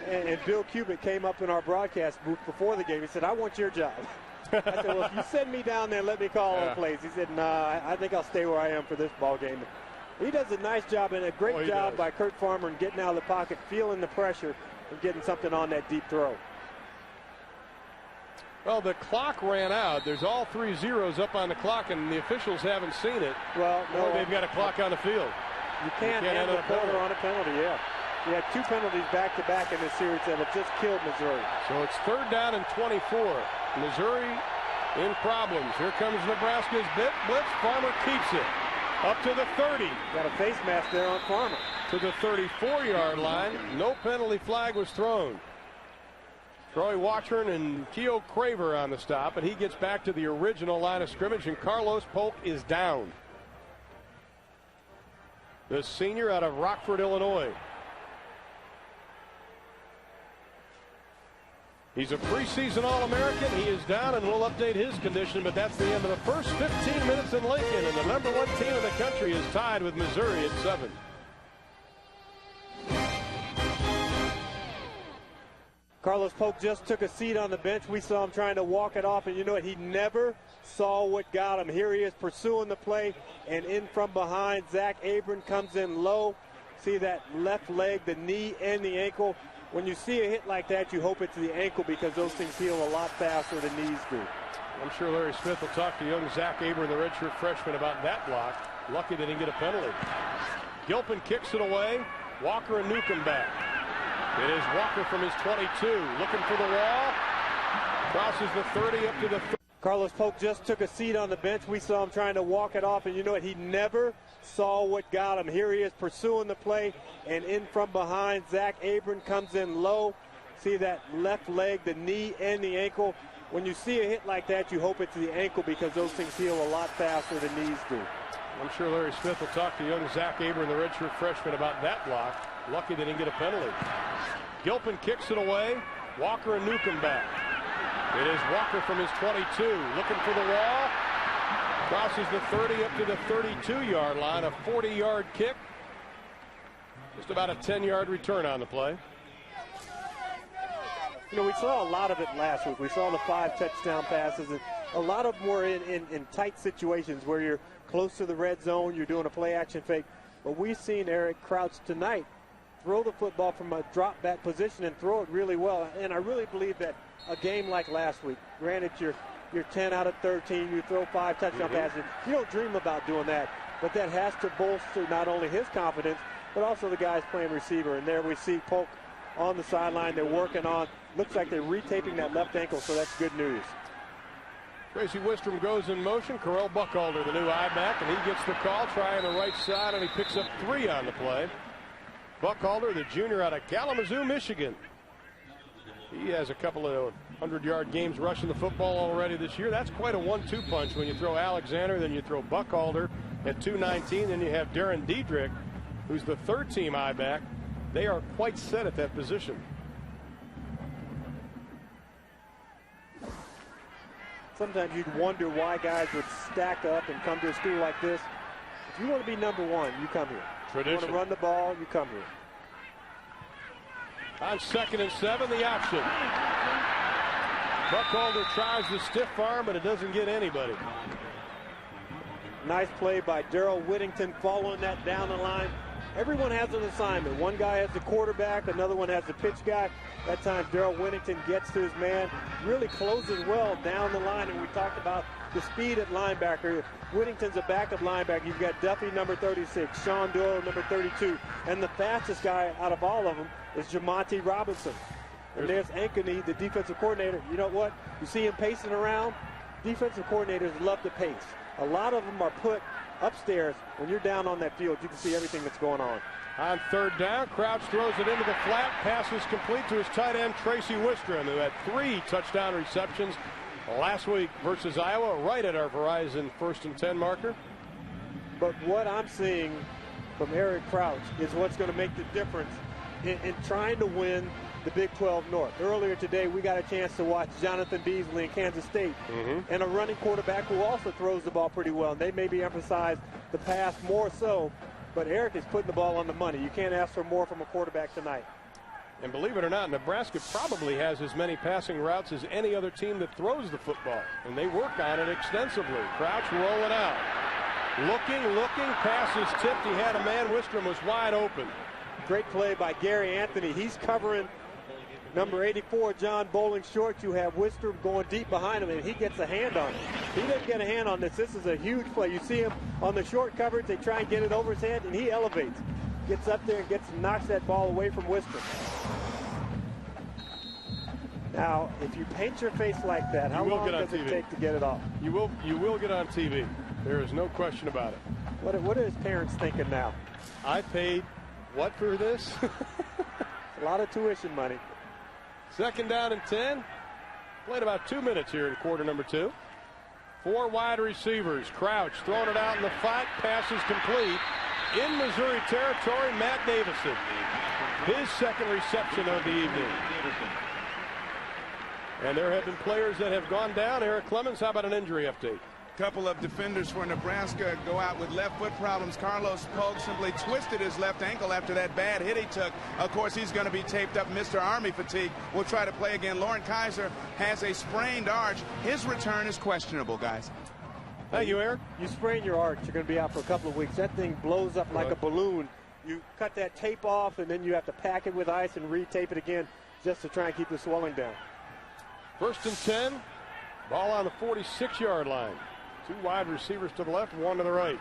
And Bill Cubitt came up in our broadcast booth before the game. He said, "I want your job." I said, "Well, if you send me down there, let me call all the plays." He said, "Nah, I think I'll stay where I am for this ball game." He does a nice job and a great job by Kurt Farmer in getting out of the pocket, feeling the pressure, and getting something on that deep throw. Well, the clock ran out. There's all 3 zeros up on the clock, and the officials haven't seen it. Well, no, they've got a clock on the field. You can't handle a quarter on a penalty, yeah. We had 2 penalties back-to-back in this series that have just killed Missouri. So it's 3rd down and 24. Missouri in problems. Here comes Nebraska's blitz. Farmer keeps it. Up to the 30. Got a face mask there on Farmer. To the 34-yard line. No penalty flag was thrown. Troy Watchern and Keo Craver on the stop, and he gets back to the original line of scrimmage, and Carlos Polk is down. The senior out of Rockford, Illinois. He's a preseason All-American. He is down, and we'll update his condition, but that's the end of the first 15 minutes in Lincoln, and the #1 team in the country is tied with Missouri at 7. Carlos Polk just took a seat on the bench. We saw him trying to walk it off, and you know what? He never saw what got him. Here he is pursuing the play, and in from behind, Zach Abram comes in low. See that left leg, the knee, and the ankle. When you see a hit like that, you hope it's the ankle because those things heal a lot faster than knees do. I'm sure Larry Smith will talk to young Zach Abram, the redshirt freshman, about that block. Lucky they didn't get a penalty. Gilpin kicks it away. Walker and Newcomb back. It is Walker from his 22, looking for the wall. Crosses the 30 up to the 30. Carlos Polk just took a seat on the bench. We saw him trying to walk it off, and you know what? He never saw what got him. Here he is pursuing the play, and in from behind, Zach Abram comes in low. See that left leg, the knee, and the ankle. When you see a hit like that, you hope it's the ankle because those things heal a lot faster than knees do. I'm sure Larry Smith will talk to young Zach Abram, the redshirt freshman, about that block. Lucky they didn't get a penalty. Gilpin kicks it away. Walker and Newcomb back. It is Walker from his 22, looking for the wall. Crosses the 30 up to the 32-yard line, a 40-yard kick. Just about a 10-yard return on the play. You know, we saw a lot of it last week. We saw the 5 touchdown passes, and a lot of them were in tight situations where you're close to the red zone, you're doing a play-action fake. But we've seen Eric Crouch tonight throw the football from a drop-back position and throw it really well. And I really believe that a game like last week, granted you're 10 out of 13, you throw 5 touchdown passes, you don't dream about doing that. But that has to bolster not only his confidence, but also the guys playing receiver. And there we see Polk on the sideline. They're working on, looks like they're retaping that left ankle, so that's good news. Tracy Wistrom goes in motion. Correll Buckalder, the new I-back, and he gets the call, trying the right side, and he picks up 3 on the play. Buckalder, the junior out of Kalamazoo, Michigan. He has a couple of 100-yard games rushing the football already this year. That's quite a 1-2 punch when you throw Alexander, then you throw Buckalder at 219, then you have Darren Diedrich, who's the 3rd-team I-back. They are quite set at that position. Sometimes you'd wonder why guys would stack up and come to a school like this. If you want to be #1, you come here. Tradition. You want to run the ball, you come here. On 2nd and 7, the option. Buckalder tries the stiff arm, but it doesn't get anybody. Nice play by Darrell Whittington following that down the line. Everyone has an assignment. One guy has the quarterback, another one has the pitch guy. That time Darrell Whittington gets to his man, really closes well down the line, and we talked about the speed at linebacker. Whittington's a backup linebacker. You've got Duffy, number 36, Sean Doyle, number 32, and the fastest guy out of all of them is Jamonte Robinson. And there's Ankeny, the defensive coordinator. You know what? You see him pacing around. Defensive coordinators love to pace. A lot of them are put upstairs. When you're down on that field, you can see everything that's going on. On 3rd down, Crouch throws it into the flat. Pass is complete to his tight end, Tracy Wistrom, who had 3 touchdown receptions last week versus Iowa, right at our Verizon 1st and 10 marker. But what I'm seeing from Eric Crouch is what's going to make the difference in trying to win the Big 12 North. Earlier today, we got a chance to watch Jonathan Beasley in Kansas State, and a running quarterback who also throws the ball pretty well. And they maybe emphasize the pass more so, but Eric is putting the ball on the money. You can't ask for more from a quarterback tonight. And believe it or not, Nebraska probably has as many passing routes as any other team that throws the football, and they work on it extensively. Crouch rolling out. Looking, pass is tipped. He had a man. Wistrom was wide open. Great play by Gary Anthony. He's covering number 84, John Bowling short. You have Wistrom going deep behind him, and he gets a hand on it. He didn't get a hand on this. This is a huge play. You see him on the short coverage. They try and get it over his head, and he elevates. Gets up there and knocks that ball away from Wistrom. Now, if you paint your face like that, how long does it take to get it off? You will get on TV. There is no question about it. What are his parents thinking now? I paid what for this? A lot of tuition money. Second down and 10. Played about 2 minutes here in quarter number 2. 4 wide receivers. Crouch throwing it out in the flat. Pass is complete. In Missouri territory, Matt Davison. His second reception of the evening. And there have been players that have gone down. Eric Clemens, how about an injury update? Couple of defenders for Nebraska go out with left foot problems. Carlos Polk simply twisted his left ankle after that bad hit he took. Of course, he's going to be taped up. Mr. Army fatigue will try to play again. Lauren Kaiser has a sprained arch. His return is questionable, guys. Thank you, Eric. You sprain your arch, you're going to be out for a couple of weeks. That thing blows up like a balloon. You cut that tape off, and then you have to pack it with ice and re-tape it again just to try and keep the swelling down. First and 10. Ball on the 46-yard line. 2 wide receivers to the left, 1 to the right.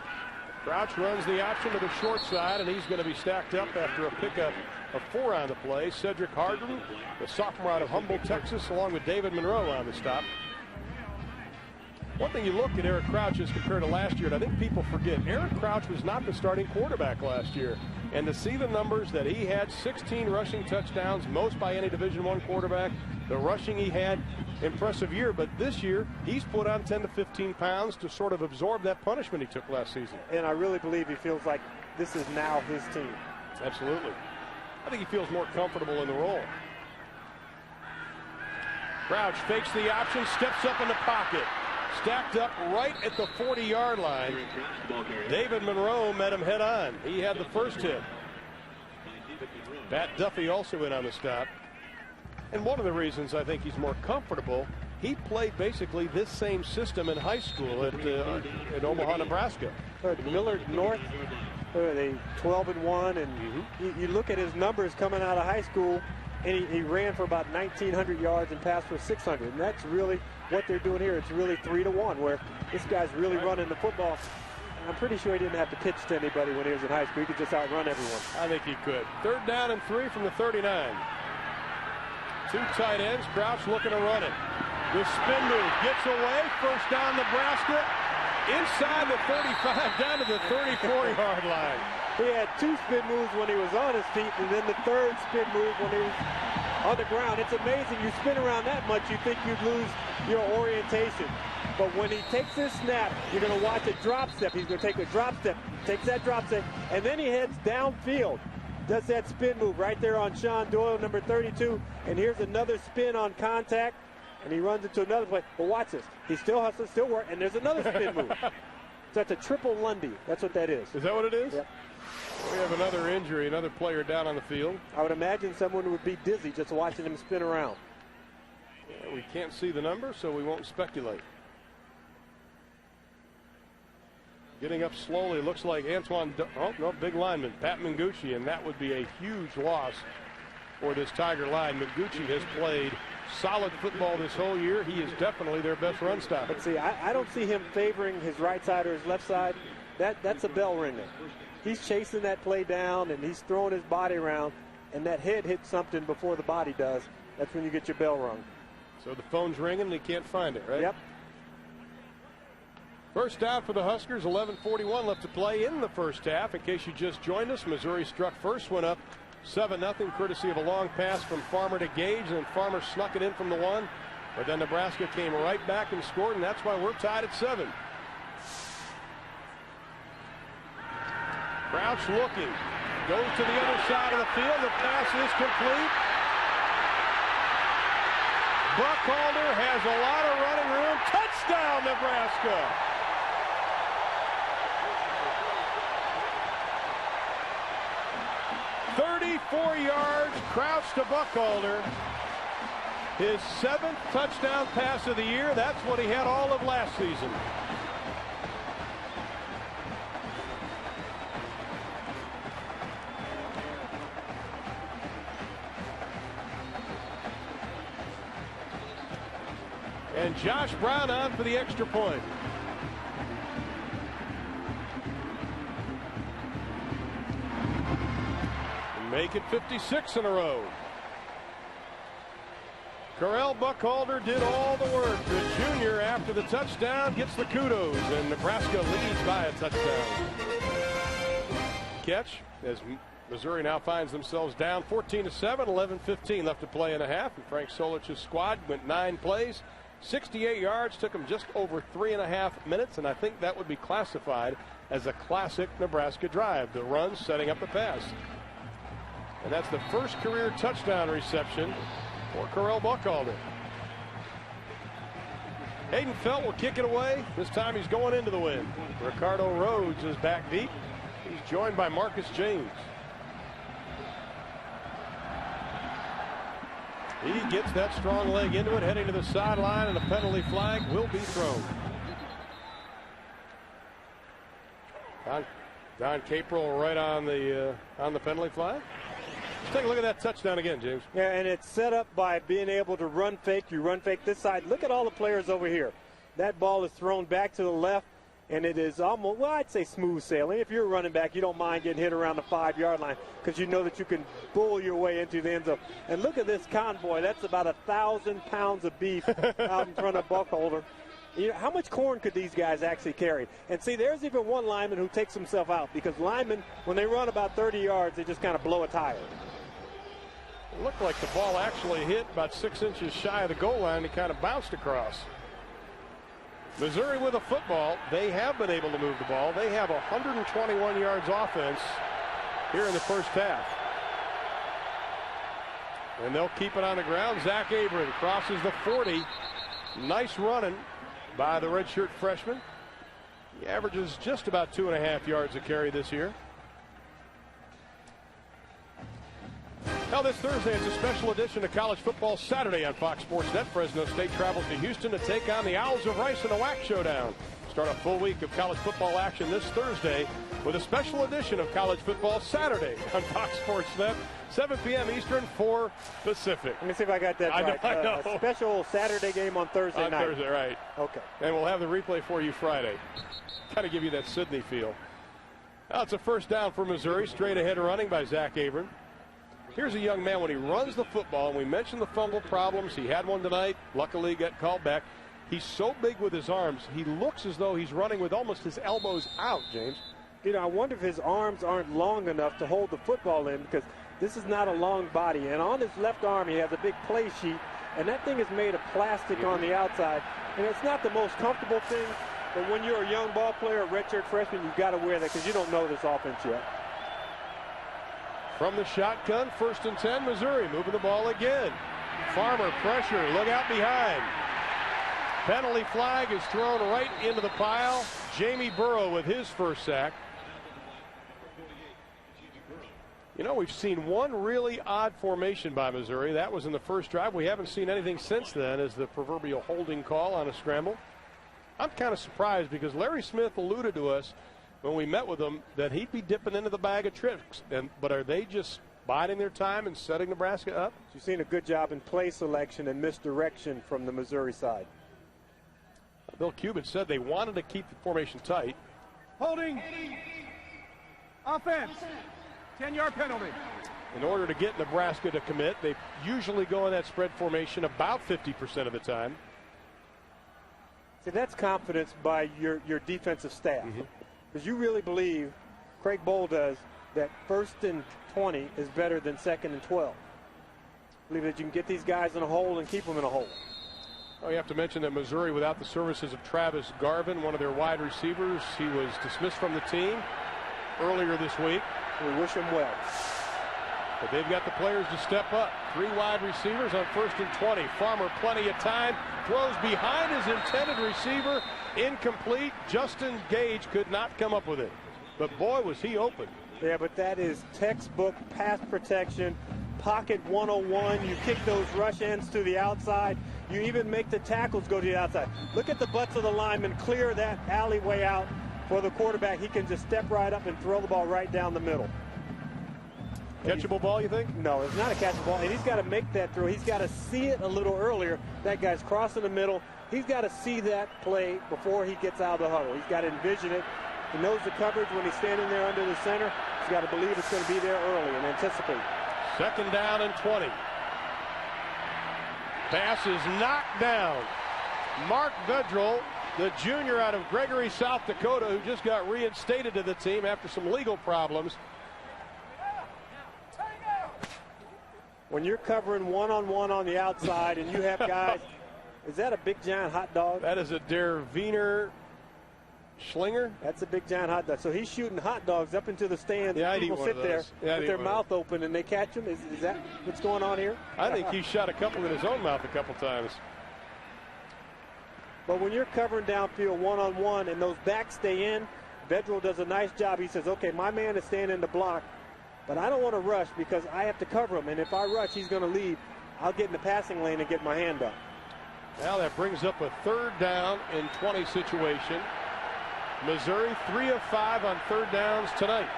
Crouch runs the option to the short side, and he's going to be stacked up after a pickup of 4 on the play. Cedric Hardin, the sophomore out of Humboldt, Texas, along with David Monroe on the stop. One thing you look at Eric Crouch as compared to last year, and I think people forget, Eric Crouch was not the starting quarterback last year. And to see the numbers that he had, 16 rushing touchdowns, most by any Division I quarterback, the rushing he had, impressive year. But this year, he's put on 10 to 15 pounds to sort of absorb that punishment he took last season. And I really believe he feels like this is now his team. Absolutely. I think he feels more comfortable in the role. Crouch fakes the option, steps up in the pocket. Stacked up right at the 40-yard line. David Monroe met him head on. He had the first hit. Pat Duffy also in on the stop. And one of the reasons I think he's more comfortable, he played basically this same system in high school at Omaha, Nebraska. Millard North, they 12-1, and you look at his numbers coming out of high school, and he ran for about 1,900 yards and passed for 600. And that's really what they're doing here. It's really 3-1, where this guy's really running the football. And I'm pretty sure he didn't have to pitch to anybody when he was in high school. He could just outrun everyone. I think he could. 3rd down and 3 from the 39. 2 tight ends. Crouch looking to run it. The spin move gets away. First down, Nebraska. Inside the 35, down to the 34-yard line. He had 2 spin moves when he was on his feet, and then the 3rd spin move when he was on the ground. It's amazing. You spin around that much, you think you'd lose your orientation. But when he takes his snap, you're going to watch a drop step. He's going to take a drop step, takes that drop step, and then he heads downfield. Does that spin move right there on Sean Doyle, number 32. And here's another spin on contact, and he runs into another play. But watch this. He still has to still work, and there's another spin move. So that's a triple Lundy. That's what that is. Is that what it is? Yep. We have another injury, another player down on the field. I would imagine someone would be dizzy just watching him spin around. Yeah, we can't see the number, so we won't speculate. Getting up slowly, looks like Antoine, big lineman, Pat Mangucci, and that would be a huge loss for this Tiger line. Mangucci has played solid football this whole year. He is definitely their best run stopper. But see, I don't see him favoring his right side or his left side. That's a bell ringer. He's chasing that play down, and he's throwing his body around, and that head hits something before the body does. That's when you get your bell rung. So the phone's ringing, and he can't find it, right? Yep. First down for the Huskers, 11:41 left to play in the first half. In case you just joined us, Missouri struck first, went up 7-0, courtesy of a long pass from Farmer to Gage, and then Farmer snuck it in from the 1. But then Nebraska came right back and scored, and that's why we're tied at 7. Crouch looking. Goes to the other side of the field. The pass is complete. Buckhalter has a lot of running room. Touchdown, Nebraska. "34 yards, Crouch to Buckhalter. His 7th touchdown pass of the year. That's what he had all of last season. And Josh Brown on for the extra point. Make it 56 in a row. Correll Buckhalter did all the work. The junior, after the touchdown, gets the kudos, and Nebraska leads by a touchdown. Catch as Missouri now finds themselves down 14-7, 11:15 left to play in a half. And Frank Solich's squad went 9 plays, 68 yards, took them just over 3.5 minutes, and I think that would be classified as a classic Nebraska drive. The run setting up the pass. And that's the first career touchdown reception for Correll Buckhalter. Hayden Felt will kick it away. This time he's going into the wind. Ricardo Rhodes is back deep. He's joined by Marcus James. He gets that strong leg into it, heading to the sideline, and a penalty flag will be thrown. Don Caprell right on the penalty flag. Let's take a look at that touchdown again, James. Yeah, and it's set up by being able to run fake. You run fake this side. Look at all the players over here. That ball is thrown back to the left, and it is almost, well, I'd say smooth sailing. If you're a running back, you don't mind getting hit around the 5-yard line because you know that you can bull your way into the end zone. And look at this convoy. That's about 1,000 pounds of beef out in front of Buckhalter. You know, how much corn could these guys actually carry? And see, there's even one lineman who takes himself out because linemen, when they run about 30 yards, they just kind of blow a tire. It looked like the ball actually hit about 6 inches shy of the goal line. He kind of bounced across. Missouri with a football. They have been able to move the ball. They have 121 yards offense here in the first half. And they'll keep it on the ground. Zach Abram crosses the 40. Nice running by the redshirt freshman. He averages just about 2.5 yards a carry this year. Now this Thursday, it's a special edition of College Football Saturday on Fox Sports Net. Fresno State travels to Houston to take on the Owls of Rice in a WAC showdown. Start a full week of college football action this Thursday with a special edition of College Football Saturday on Fox Sports Net, 7 p.m. Eastern, 4 Pacific. Let me see if I got that right. I know. A special Saturday game on Thursday night. On Thursday, right. Okay. And we'll have the replay for you Friday. Kind of give you that Sydney feel. Now it's a first down for Missouri. Straight ahead running by Zach Abram. Here's a young man when he runs the football, and we mentioned the fumble problems. He had one tonight. Luckily, got called back. He's so big with his arms, he looks as though he's running with almost his elbows out, James. You know, I wonder if his arms aren't long enough to hold the football in because this is not a long body. And on his left arm, he has a big play sheet, and that thing is made of plastic on the outside. And it's not the most comfortable thing, but when you're a young ball player, a redshirt freshman, you've got to wear that because you don't know this offense yet. From the shotgun, 1st and 10, Missouri moving the ball again. Farmer pressure, look out behind. Penalty flag is thrown right into the pile. Jamie Burrow with his first sack. You know, we've seen one really odd formation by Missouri. That was in the first drive. We haven't seen anything since then as the proverbial holding call on a scramble. I'm kind of surprised because Larry Smith alluded to us when we met with him that he'd be dipping into the bag of tricks. But are they just biding their time and setting Nebraska up? You've seen a good job in play selection and misdirection from the Missouri side. Bill Cuban said they wanted to keep the formation tight. Holding. Offense. 10-yard penalty. In order to get Nebraska to commit, they usually go in that spread formation about 50% of the time. See, that's confidence by your defensive staff. Because you really believe, Craig Bowl does, that 1st and 20 is better than 2nd and 12. Believe that you can get these guys in a hole and keep them in a hole. Oh, you have to mention that Missouri, without the services of Travis Garvin, one of their wide receivers, he was dismissed from the team. earlier this week. We wish him well. But they've got the players to step up. 3 wide receivers on 1st and 20. Farmer plenty of time. Throws behind his intended receiver. Incomplete. Justin Gage could not come up with it. But boy, was he open. Yeah, but that is textbook pass protection. Pocket 101. You kick those rush ends to the outside. You even make the tackles go to the outside. Look at the butts of the linemen clear that alleyway out for the quarterback. He can just step right up and throw the ball right down the middle. Catchable ball, you think? No, it's not a catchable ball, and he's got to make that throw. He's got to see it a little earlier. That guy's crossing the middle. He's got to see that play before he gets out of the huddle. He's got to envision it. He knows the coverage when he's standing there under the center. He's got to believe it's going to be there early and anticipate. 2nd down and 20. Pass is knocked down. Mark Vedral, the junior out of Gregory, South Dakota, who just got reinstated to the team after some legal problems. When you're covering one-on-one on the outside and you have guys, is that a big giant hot dog? That is a Der Wiener Schlinger. That's a big giant hot dog. So he's shooting hot dogs up into the stands. Yeah, people sit there with their mouth open and they catch them. Is that what's going on here? I think he shot a couple in his own mouth a couple times. But when you're covering downfield one-on-one and those backs stay in, Vedral does a nice job. He says, okay, my man is staying in the block, but I don't want to rush because I have to cover him. And if I rush, he's going to leave. I'll get in the passing lane and get my hand up. Now that brings up a 3rd down and 20 situation. Missouri 3 of 5 on 3rd downs tonight.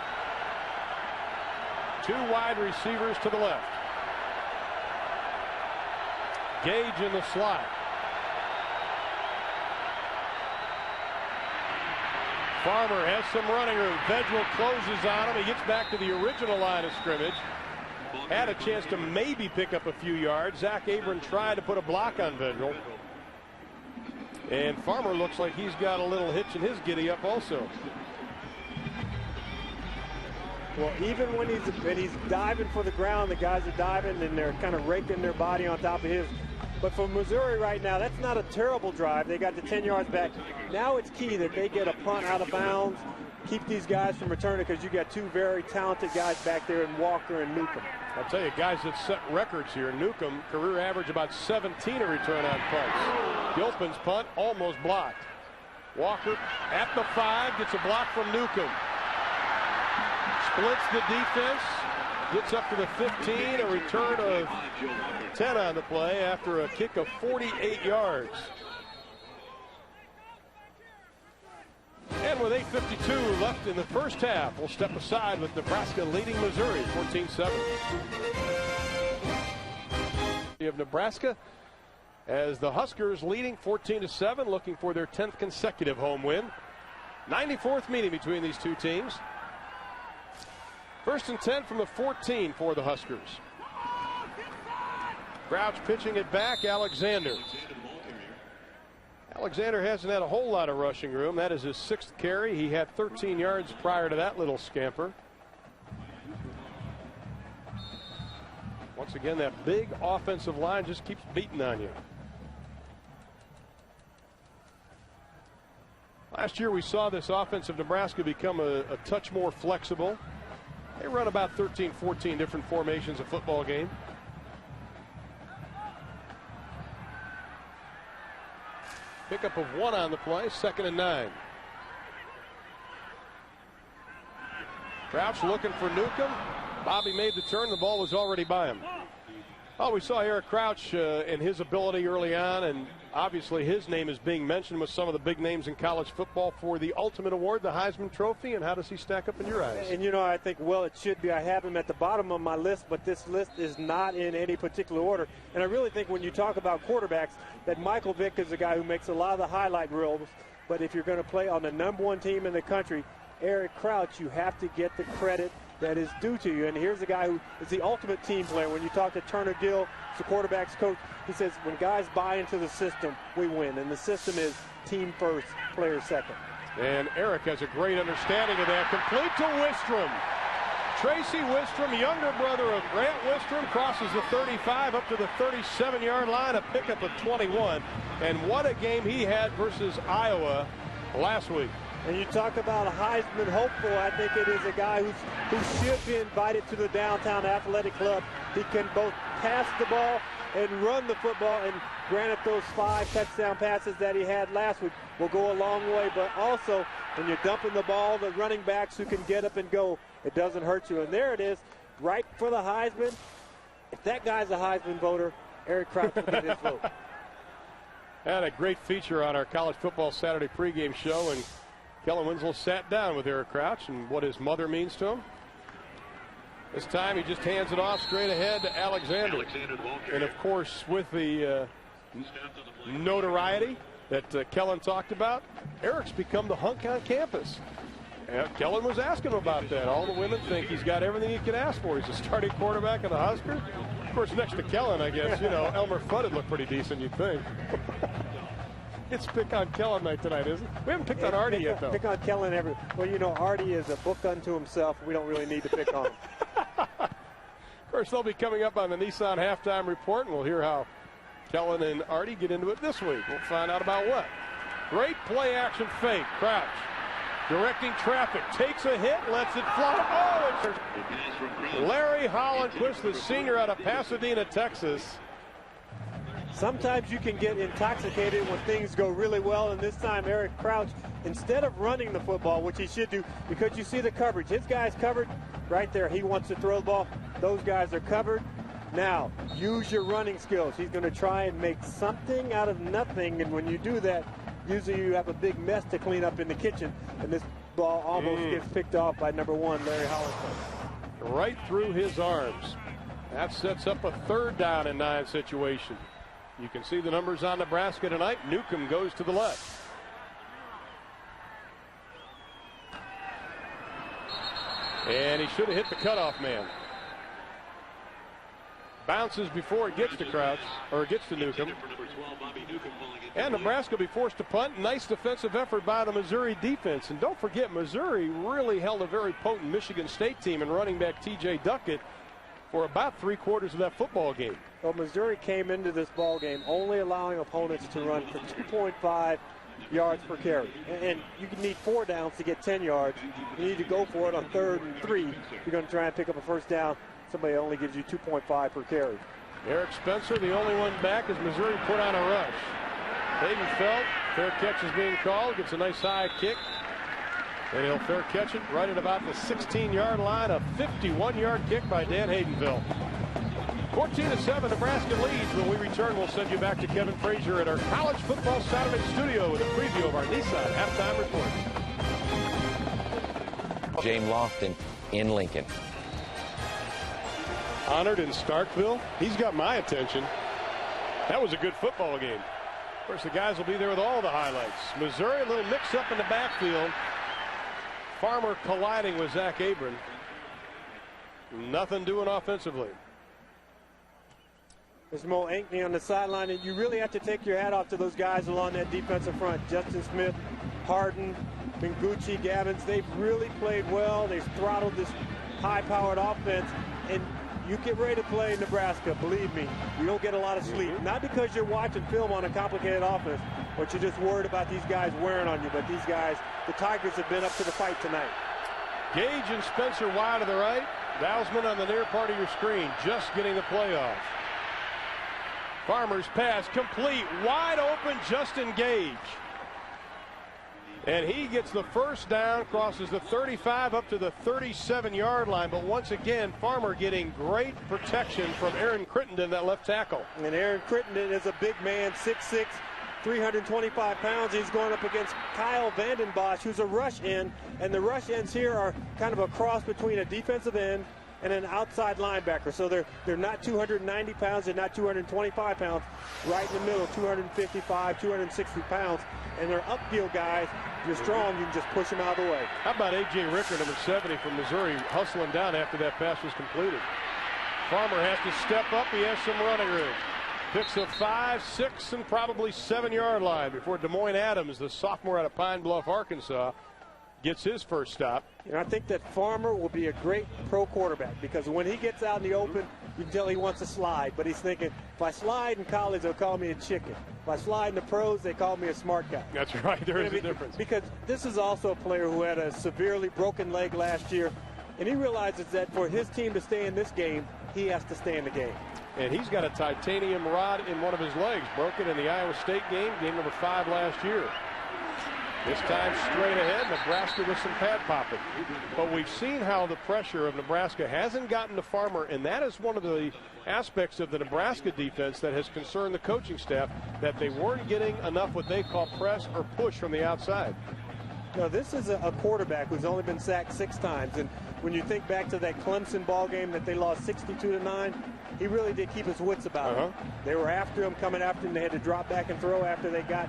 2 wide receivers to the left. Gage in the slot. Farmer has some running room. Vedral closes on him. He gets back to the original line of scrimmage. Had a chance to maybe pick up a few yards. Zach Abram tried to put a block on Vedral. And Farmer looks like he's got a little hitch in his giddy up also. Well, even when he's diving for the ground, the guys are diving and they're kind of raking their body on top of his. But for Missouri right now, that's not a terrible drive. They got the 10 yards back. Now it's key that they get a punt out of bounds, keep these guys from returning, because you got 2 very talented guys back there in Walker and Newcomb. I'll tell you, guys that set records here. Newcomb, career average about 17 a return on punts. Gilpin's punt almost blocked. Walker at the 5, gets a block from Newcomb. Splits the defense, gets up to the 15, a return of 10 on the play after a kick of 48 yards. And with 8:52 left in the first half, we'll step aside with Nebraska leading Missouri 14-7. Of Nebraska as the Huskers leading 14-7, looking for their 10th consecutive home win. 94th meeting between these two teams. 1st and 10 from the 14 for the Huskers. Crouch pitching it back. Alexander hasn't had a whole lot of rushing room. That is his 6th carry. He had 13 yards prior to that little scamper. Once again, that big offensive line just keeps beating on you. Last year we saw this offense of Nebraska become a touch more flexible. They run about 13, 14 different formations a football game. Pickup of 1 on the play, 2nd and 9. Crouch looking for Newcomb. Bobby made the turn. The ball was already by him. Oh, we saw Eric Crouch and his ability early on, and obviously his name is being mentioned with some of the big names in college football for the ultimate award, the Heisman Trophy. And how does he stack up in your eyes? And, you know, I think, well, it should be. I have him at the bottom of my list, but this list is not in any particular order. And I really think when you talk about quarterbacks, that Michael Vick is a guy who makes a lot of the highlight reels. But if you're going to play on the #1 team in the country, Eric Crouch, you have to get the credit that is due to you. And here's a guy who is the ultimate team player. When you talk to Turner Gill, the quarterback's coach, he says when guys buy into the system, we win. And the system is team first, player second. And Eric has a great understanding of that. Complete to Wistrom. Tracy Wistrom, younger brother of Grant Wistrom, crosses the 35 up to the 37-yard line, a pickup of 21. And what a game he had versus Iowa last week. And you talk about a Heisman hopeful. I think it is a guy who should be invited to the downtown athletic club. He can both pass the ball and run the football. And granted, those 5 touchdown passes that he had last week will go a long way. But also, when you're dumping the ball, the running backs who can get up and go, it doesn't hurt you. And there it is, right for the Heisman. If that guy's a Heisman voter, Eric Crouch will get his vote. Had a great feature on our College Football Saturday pregame show, and Kellen Winslow sat down with Eric Crouch and what his mother means to him. This time he just hands it off straight ahead to Alexander. And of course, with the notoriety that Kellen talked about, Eric's become the hunk on campus. Kellen was asking him about that. All the women think he's got everything he can ask for. He's a starting quarterback of the Huskers. Of course, next to Kellen, I guess, Elmer Fudd would look pretty decent, you'd think. It's pick on Kellen night tonight, isn't it? We haven't picked on Artie yet, though. Pick on Kellen every. Well, Artie is a book unto himself. We don't really need to pick on him. Of course, they'll be coming up on the Nissan halftime report, and we'll hear how Kellen and Artie get into it this week. We'll find out about what. Great play action fake. Crouch directing traffic, takes a hit, lets it fly. Oh, it's Larry Hollandquist, the senior out of Pasadena, Texas. Sometimes you can get intoxicated when things go really well, and this time Eric Crouch, instead of running the football, which he should do, because you see the coverage. His guy's covered right there. He wants to throw the ball. Those guys are covered. Now, use your running skills. He's going to try and make something out of nothing, and when you do that, usually you have a big mess to clean up in the kitchen, and this ball almost gets picked off by number 1, Larry Hollandquist. Right through his arms. That sets up a 3rd down and 9 situation. You can see the numbers on Nebraska tonight. Newcomb goes to the left. And he should have hit the cutoff man. Bounces before it gets to Crouch, or it gets to Newcomb. And Nebraska will be forced to punt. Nice defensive effort by the Missouri defense. And don't forget, Missouri really held a very potent Michigan State team in running back T.J. Duckett for about 3/4 of that football game. Well, Missouri came into this ball game only allowing opponents to run for 2.5 yards per carry. And you need 4 downs to get 10 yards. You need to go for it on 3rd and 3. You're going to try and pick up a 1st down. Somebody only gives you 2.5 per carry. Eric Spencer, the only one back as Missouri put on a rush. Hayden Felt, fair catch is being called, gets a nice high kick. And he'll fair catch it right at about the 16-yard line. A 51-yard kick by Dan Haydenville. 14-7, Nebraska leads. When we return, we'll send you back to Kevin Frazier at our College Football Saturday studio with a preview of our Nissan halftime report. James Lofton in Lincoln. Honored in Starkville. He's got my attention. That was a good football game. Of course, the guys will be there with all the highlights. Missouri, a little mix-up in the backfield. Farmer colliding with Zach Abram. Nothing doing offensively. There's Mo Ankney on the sideline, and you really have to take your hat off to those guys along that defensive front. Justin Smith, Harden, Bengucci, Gabbins, they've really played well. They've throttled this high-powered offense, and you get ready to play Nebraska. Believe me, you don't get a lot of sleep. Not because you're watching film on a complicated offense, but you're just worried about these guys wearing on you. But these guys, the Tigers, have been up to the fight tonight. Gage and Spencer wide to the right. Dousman on the near part of your screen, just getting the play off. Farmer's pass complete, wide open, Justin Gage. And he gets the 1st down, crosses the 35 up to the 37-yard line. But once again, Farmer getting great protection from Aaron Crittenden, that left tackle. And Aaron Crittenden is a big man, 6'6", 325 pounds. He's going up against Kyle Vandenbosch, who's a rush end. And the rush ends here are kind of a cross between a defensive end and an outside linebacker. So they're not 290 pounds, they're not 225 pounds. Right in the middle, 255, 260 pounds. And they're upfield guys. If you're strong, you can just push them out of the way. How about A.J. Ricker, number 70 from Missouri, hustling down after that pass was completed. Farmer has to step up. He has some running room. Picks a 5, 6, and probably 7-yard line before Des Moines Adams, the sophomore out of Pine Bluff, Arkansas, gets his first stop. And I think that Farmer will be a great pro quarterback because when he gets out in the open, you can tell he wants to slide. But he's thinking, if I slide in college, they'll call me a chicken. If I slide in the pros, they call me a smart guy. That's right. There is a difference. Because this is also a player who had a severely broken leg last year, and he realizes that for his team to stay in this game, he has to stay in the game. And he's got a titanium rod in one of his legs, broken in the Iowa State game number 5 last year. This time straight ahead, Nebraska with some pad popping. But we've seen how the pressure of Nebraska hasn't gotten to Farmer, and that is one of the aspects of the Nebraska defense that has concerned the coaching staff, that they weren't getting enough what they call press or push from the outside. No, this is a quarterback who's only been sacked 6 times, and when you think back to that Clemson ball game that they lost 62-9, he really did keep his wits about him. They were after him, coming after him. They had to drop back and throw after they got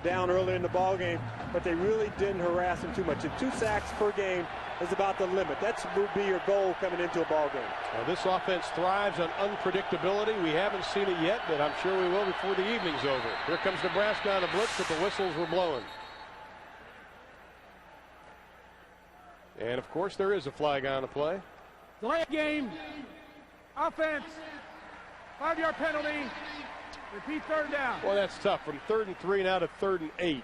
down early in the ball game, but they really didn't harass him too much. And 2 sacks per game is about the limit. That would be your goal coming into a ball game. Well, this offense thrives on unpredictability. We haven't seen it yet, but I'm sure we will before the evening's over. Here comes Nebraska on the blitz, but the whistles were blowing. And, of course, there is a flag on the play. Delay game. Offense. 5-yard penalty. Repeat 3rd down. Well, that's tough. From 3rd and 3 now to 3rd and 8.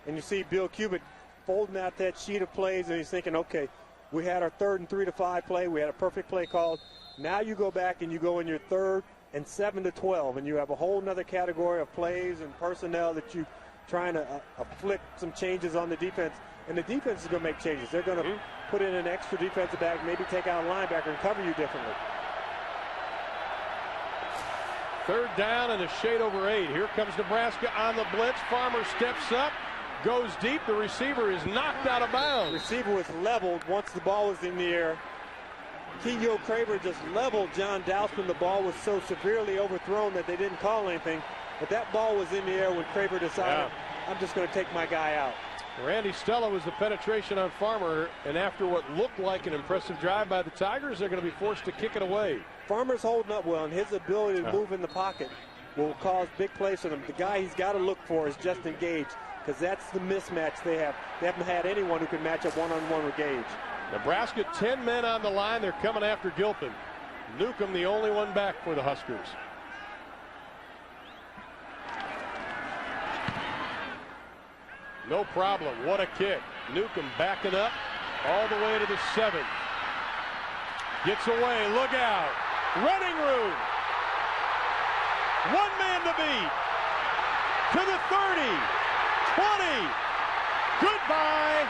And you see Bill Cubitt folding out that sheet of plays, and he's thinking, okay, we had our 3rd and 3 to 5 play. We had a perfect play called. Now you go back and you go in your 3rd and 7 to 12, and you have a whole nother category of plays and personnel that you trying to afflict some changes on the defense. And the defense is going to make changes. They're going to put in an extra defensive back, maybe take out a linebacker and cover you differently. 3rd down and a shade over 8. Here comes Nebraska on the blitz. Farmer steps up, goes deep. The receiver is knocked out of bounds. The receiver was leveled once the ball was in the air. Keyo Craver just leveled John Dousman. The ball was so severely overthrown that they didn't call anything. But that ball was in the air when Craver decided, I'm just going to take my guy out. Randy Stella was the penetration on Farmer, and after what looked like an impressive drive by the Tigers, they're going to be forced to kick it away. Farmer's holding up well, and his ability to move in the pocket will cause big plays for them. The guy he's got to look for is Justin Gage, because that's the mismatch they have. They haven't had anyone who can match up one-on-one with Gage. Nebraska, 10 men on the line. They're coming after Gilpin. Newcomb, the only one back for the Huskers. No problem. What a kick. Newcomb backing up all the way to the 7. Gets away. Look out. Running room. 1 man to beat. To the 30. 20. Goodbye.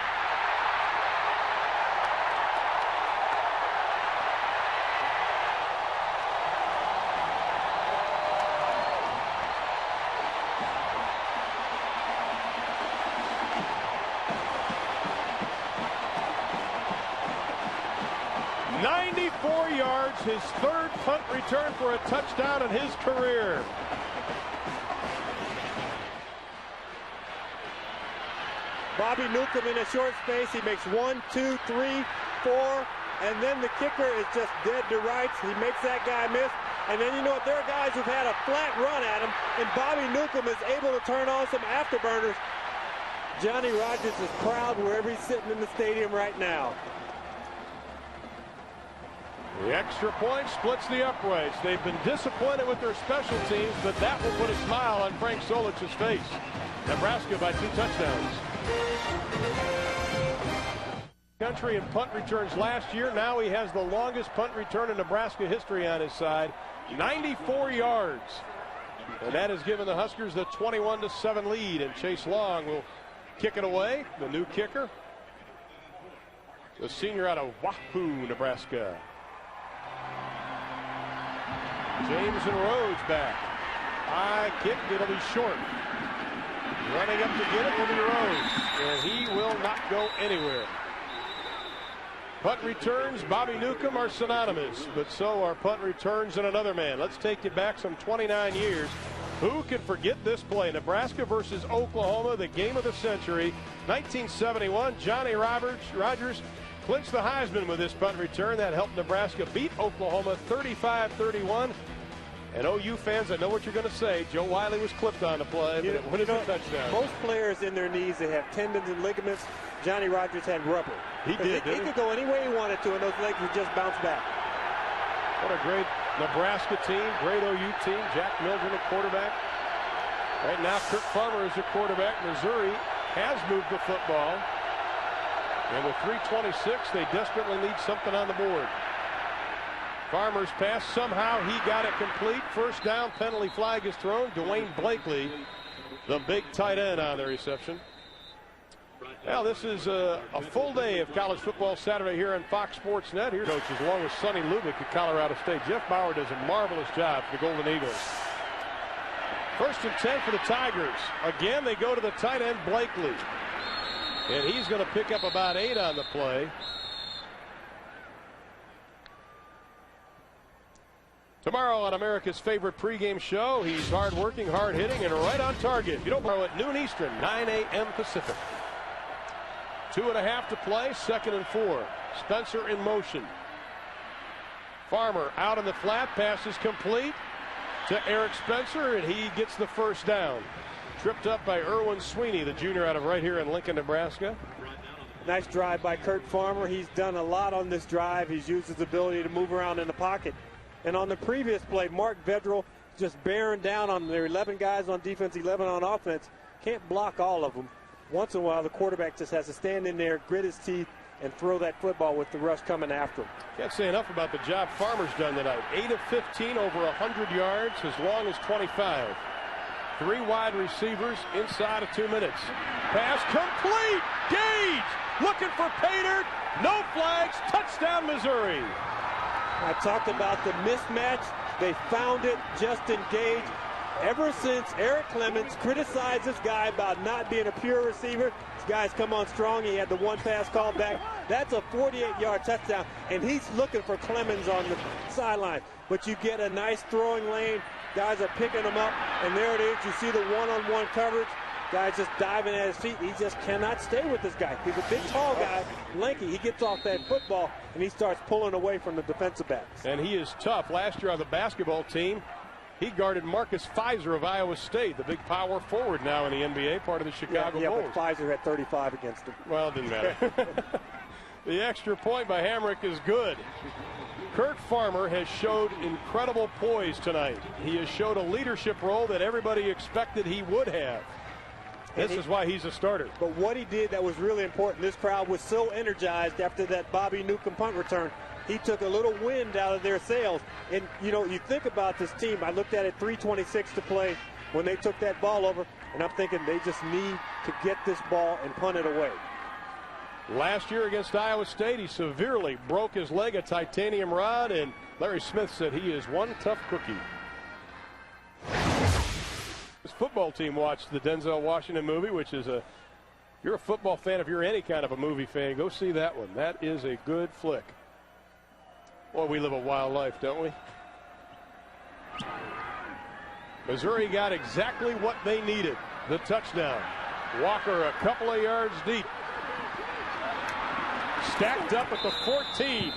Yards, his 3rd punt return for a touchdown in his career. Bobby Newcomb in a short space. He makes 1, 2, 3, 4, and then the kicker is just dead to rights. He makes that guy miss. And then you know what? There are guys who've had a flat run at him, and Bobby Newcomb is able to turn on some afterburners. Johnny Rodgers is proud wherever he's sitting in the stadium right now. The extra point splits the uprights. They've been disappointed with their special teams, but that will put a smile on Frank Solich's face. Nebraska by 2 touchdowns. Country in punt returns last year. Now he has the longest punt return in Nebraska history on his side. 94 yards. And that has given the Huskers the 21-7 lead. And Chase Long will kick it away. The new kicker. The senior out of Wahoo, Nebraska. James and Rhodes back. High kick, it'll be short. Running up to get it will be Rhodes. And he will not go anywhere. Punt returns, Bobby Newcomb are synonymous, but so are punt returns and another man. Let's take you back some 29 years. Who can forget this play? Nebraska versus Oklahoma, the game of the century. 1971, Johnny Rodgers clinched the Heisman with this punt return. That helped Nebraska beat Oklahoma 35-31. And OU fans, I know what you're going to say. Joe Wiley was clipped on the play, but it went as a touchdown. Most players in their knees, they have tendons and ligaments. Johnny Rodgers had rubber. He did, He could go any way he wanted to, and those legs would just bounce back. What a great Nebraska team, great OU team. Jack Mildren at quarterback. Right now, Kurt Farmer is the quarterback. Missouri has moved the football. And with 3:26, they desperately need something on the board. Farmer's pass, somehow he got it complete. First down, penalty flag is thrown. Dwayne Blakely, the big tight end, on the reception. Well, this is a full day of college football Saturday here on Fox Sports Net. Here, coaches, along with Sonny Lubick at Colorado State. Jeff Bauer does a marvelous job for the Golden Eagles. 1st and 10 for the Tigers. Again, they go to the tight end, Blakely. And he's going to pick up about 8 on the play. Tomorrow on America's favorite pregame show, he's hard-working, hard-hitting, and right on target. You don't borrow at noon Eastern, 9 a.m. Pacific. 2.5 to play, 2nd and 4. Spencer in motion. Farmer out in the flat, pass is complete to Eric Spencer, and he gets the first down. Tripped up by Erwin Sweeney, the junior out of right here in Lincoln, Nebraska. Nice drive by Kurt Farmer. He's done a lot on this drive. He's used his ability to move around in the pocket. And on the previous play, Mark Vedral just bearing down on their 11 guys on defense, 11 on offense. Can't block all of them. Once in a while, the quarterback just has to stand in there, grit his teeth, and throw that football with the rush coming after him. Can't say enough about the job Farmer's done tonight. 8 of 15, over 100 yards, as long as 25. 3 wide receivers inside of 2 minutes. Pass complete. Gage looking for Pater. No flags. Touchdown, Missouri. I talked about the mismatch. They found it just in Gage. Ever since Eric Clemens criticized this guy about not being a pure receiver, this guy's come on strong. He had the one pass called back. That's a 48-yard touchdown, and he's looking for Clemens on the sideline. But you get a nice throwing lane. Guys are picking him up, and there it is. You see the one-on-one coverage. Guy's just diving at his feet. He just cannot stay with this guy. He's a big, tall guy, lanky. He gets off that football, and he starts pulling away from the defensive backs. And he is tough. Last year on the basketball team, he guarded Marcus Fizer of Iowa State, the big power forward now in the NBA, part of the Chicago Bulls. But Fizer had 35 against him. Well, it didn't matter. The extra point by Hamrick is good. Kurt Farmer has showed incredible poise tonight. He has showed a leadership role that everybody expected he would have. This is why he's a starter. But what he did that was really important, this crowd was so energized after that Bobby Newcomb punt return. He took a little wind out of their sails. And, you know, you think about this team. I looked at it, 3:26 to play when they took that ball over, and I'm thinking they just need to get this ball and punt it away. Last year against Iowa State, he severely broke his leg, a titanium rod, and Larry Smith said he is one tough cookie. This football team watched the Denzel Washington movie, which is you're a football fan, if you're any kind of a movie fan, go see that one. That is a good flick. Boy, we live a wild life, don't we? Missouri got exactly what they needed, the touchdown. Walker a couple of yards deep. Stacked up at the 14.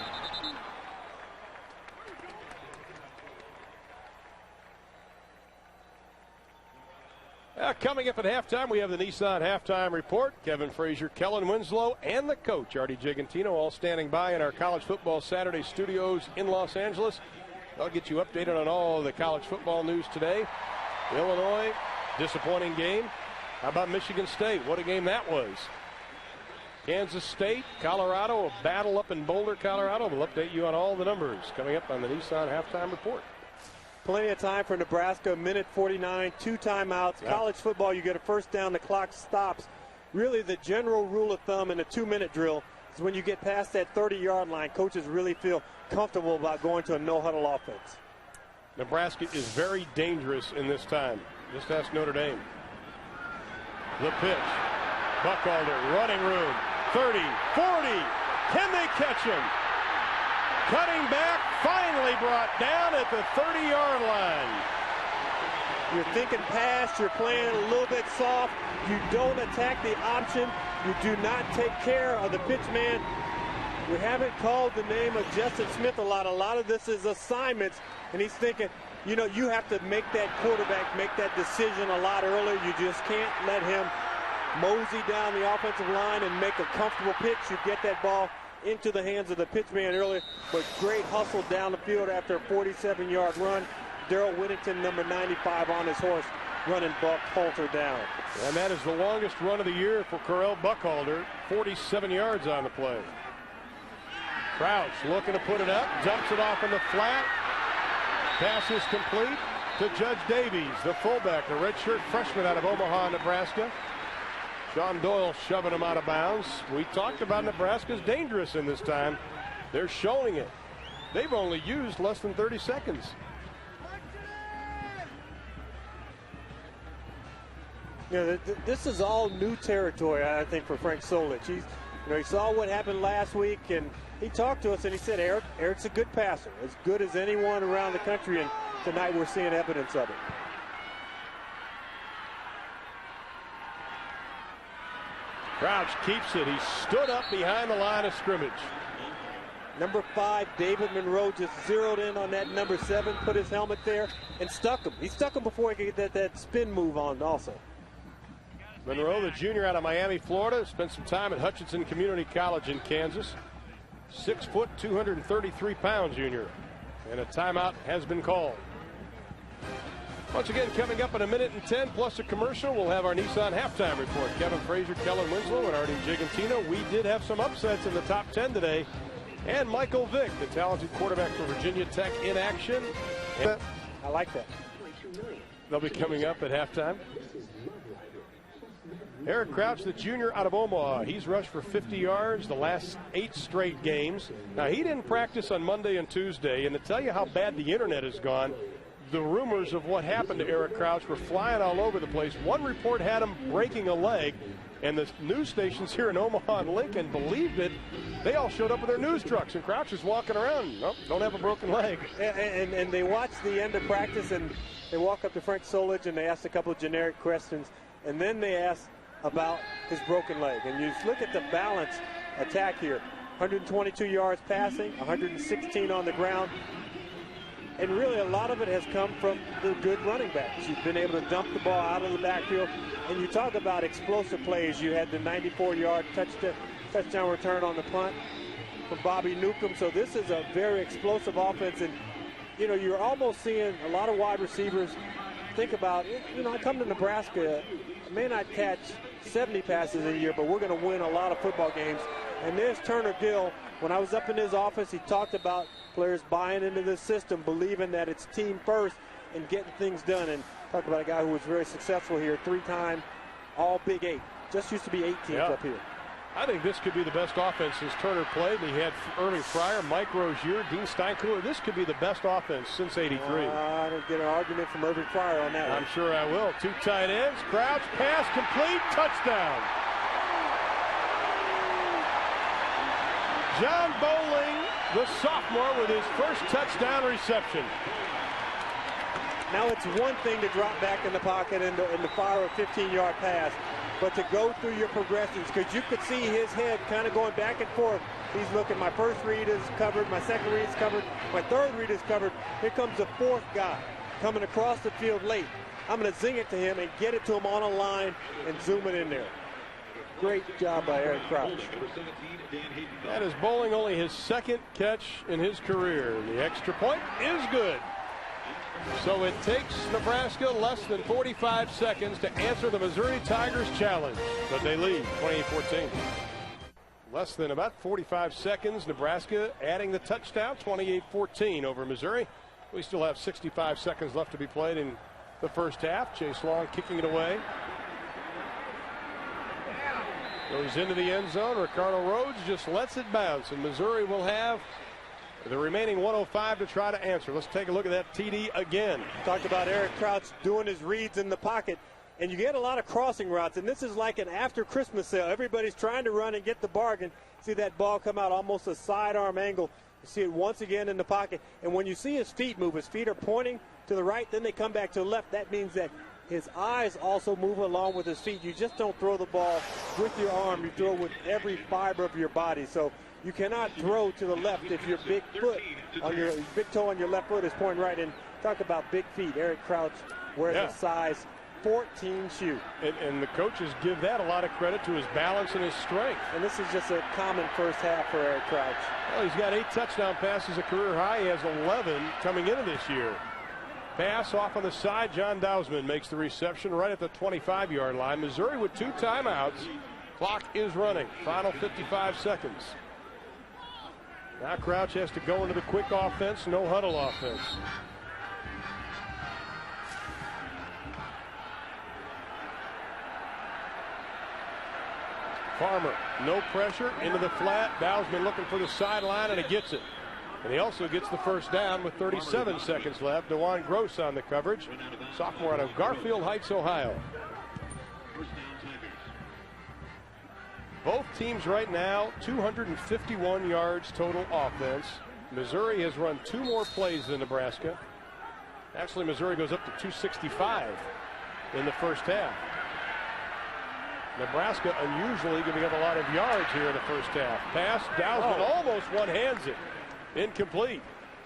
Coming up at halftime, we have the Nissan Halftime Report. Kevin Frazier, Kellen Winslow, and the coach, Artie Gigantino, all standing by in our College Football Saturday studios in Los Angeles. I'll get you updated on all the college football news today. Illinois, disappointing game. How about Michigan State? What a game that was. Kansas State, Colorado, a battle up in Boulder, Colorado. We'll update you on all the numbers coming up on the Nissan Halftime Report. Plenty of time for Nebraska, minute 49, 2 timeouts. Yeah. College football, you get a first down, the clock stops. Really the general rule of thumb in a 2-minute drill is when you get past that 30-yard line, coaches really feel comfortable about going to a no-huddle offense. Nebraska is very dangerous in this time. Just ask Notre Dame. The pitch. Buckalder, running room. 30, 40. Can they catch him? Cutting back, finally brought down at the 30-yard line. You're thinking pass, you're playing a little bit soft. You don't attack the option. You do not take care of the pitch man. We haven't called the name of Justin Smith a lot. A lot of this is assignments, and he's thinking, you know, you have to make that quarterback make that decision a lot earlier. You just can't let him mosey down the offensive line and make a comfortable pitch. You get that ball into the hands of the pitchman earlier, but great hustle down the field after a 47-yard run. Darrell Whittington, number 95, on his horse, running Buckhalter down. And that is the longest run of the year for Correll Buckhalter, 47 yards on the play. Crouch looking to put it up, dumps it off in the flat. Pass is complete to Judge Davies, the fullback, the redshirt freshman out of Omaha, Nebraska. Sean Doyle shoving him out of bounds. We talked about Nebraska's dangerous in this time. They're showing it. They've only used less than 30 seconds. Yeah, this is all new territory, I think, for Frank Solich. He saw what happened last week, and he talked to us, and he said, Eric's a good passer, as good as anyone around the country, and tonight we're seeing evidence of it. Crouch keeps it. He stood up behind the line of scrimmage. Number 5, David Monroe, just zeroed in on that number 7, put his helmet there, and stuck him. He stuck him before he could get that spin move on also. Monroe, the junior out of Miami, Florida, spent some time at Hutchinson Community College in Kansas. 6 foot, 233 pounds junior. And a timeout has been called. Once again, coming up in a minute and 10 plus a commercial, we'll have our Nissan halftime report. Kevin Frazier, Kellen Winslow, and Artie Gigantino. We did have some upsets in the top 10 today. And Michael Vick, the talented quarterback for Virginia Tech, in action. And I like that. they'll be coming up at halftime. Eric Crouch, the junior out of Omaha. He's rushed for 50 yards the last 8 straight games. Now, he didn't practice on Monday and Tuesday, and to tell you how bad the internet has gone, the rumors of what happened to Eric Crouch were flying all over the place. One report had him breaking a leg, and the news stations here in Omaha and Lincoln believed it. They all showed up with their news trucks, and Crouch is walking around. Nope, don't have a broken leg. And they watched the end of practice, and they walk up to Frank Solich, and they asked a couple of generic questions, and then they asked about his broken leg. And you look at the balance attack here. 122 yards passing, 116 on the ground. And really, a lot of it has come from the good running backs. He's been able to dump the ball out of the backfield. And you talk about explosive plays. You had the 94-yard touchdown return on the punt from Bobby Newcomb. So this is a very explosive offense. And, you're almost seeing a lot of wide receivers think about, I come to Nebraska, I may not catch 70 passes a year, but we're going to win a lot of football games. And there's Turner Gill. When I was up in his office, he talked about players buying into this system, believing that it's team first and getting things done. And talked about a guy who was very successful here, 3-time all Big 8. Just used to be 8 teams up here. I think this could be the best offense since Turner played. He had Irving Fryer, Mike Rozier, Dean Steinkuhler. This could be the best offense since '83. I don't get an argument from Irving Fryer on that one. I'm sure I will. 2 tight ends. Crouch, pass complete, touchdown. John Bowling, the sophomore, with his first touchdown reception. Now it's one thing to drop back in the pocket and to fire a 15-yard pass, but to go through your progressions, because you could see his head kind of going back and forth. He's looking, my first read is covered, my second read is covered, my third read is covered. Here comes the 4th guy coming across the field late. I'm going to zing it to him and get it to him on a line and zoom it in there. Great job by Eric Crouch. That is Bowling, only his 2nd catch in his career. The extra point is good. So it takes Nebraska less than 45 seconds to answer the Missouri Tigers challenge, but they lead 28-14. Less than about 45 seconds, Nebraska adding the touchdown, 28-14 over Missouri. We still have 65 seconds left to be played in the first half. Chase Long kicking it away. Goes into the end zone. Ricardo Rhodes just lets it bounce, and Missouri will have the remaining 105 to try to answer. Let's take a look at that TD again. Talked about Eric Crouch doing his reads in the pocket, and you get a lot of crossing routes, and this is like an after Christmas sale. Everybody's trying to run and get the bargain. See that ball come out almost a sidearm angle. You see it once again in the pocket, and when you see his feet move, his feet are pointing to the right, then they come back to the left. That means that his eyes also move along with his feet. You just don't throw the ball with your arm. You throw with every fiber of your body. So you cannot throw to the left if your big toe on your left foot is pointing right. And talk about big feet. Eric Crouch wears a size 14 shoot. And the coaches give that a lot of credit to his balance and his strength. And this is just a common first half for Eric Crouch. Well, he's got 8 touchdown passes, a career high. He has 11 coming into this year. Pass off on the side. John Dousman makes the reception right at the 25-yard line. Missouri with 2 timeouts. Clock is running. Final 55 seconds. Now Crouch has to go into the quick offense, no huddle offense. Farmer, no pressure, into the flat. Dousman looking for the sideline, and he gets it. And he also gets the first down with 37 seconds left. DeJuan Gross on the coverage. Sophomore out of Garfield Heights, Ohio. Both teams right now, 251 yards total offense. Missouri has run 2 more plays than Nebraska. Actually, Missouri goes up to 265 in the first half. Nebraska unusually giving up a lot of yards here in the first half. Pass, Dousman almost one-hands it. Incomplete.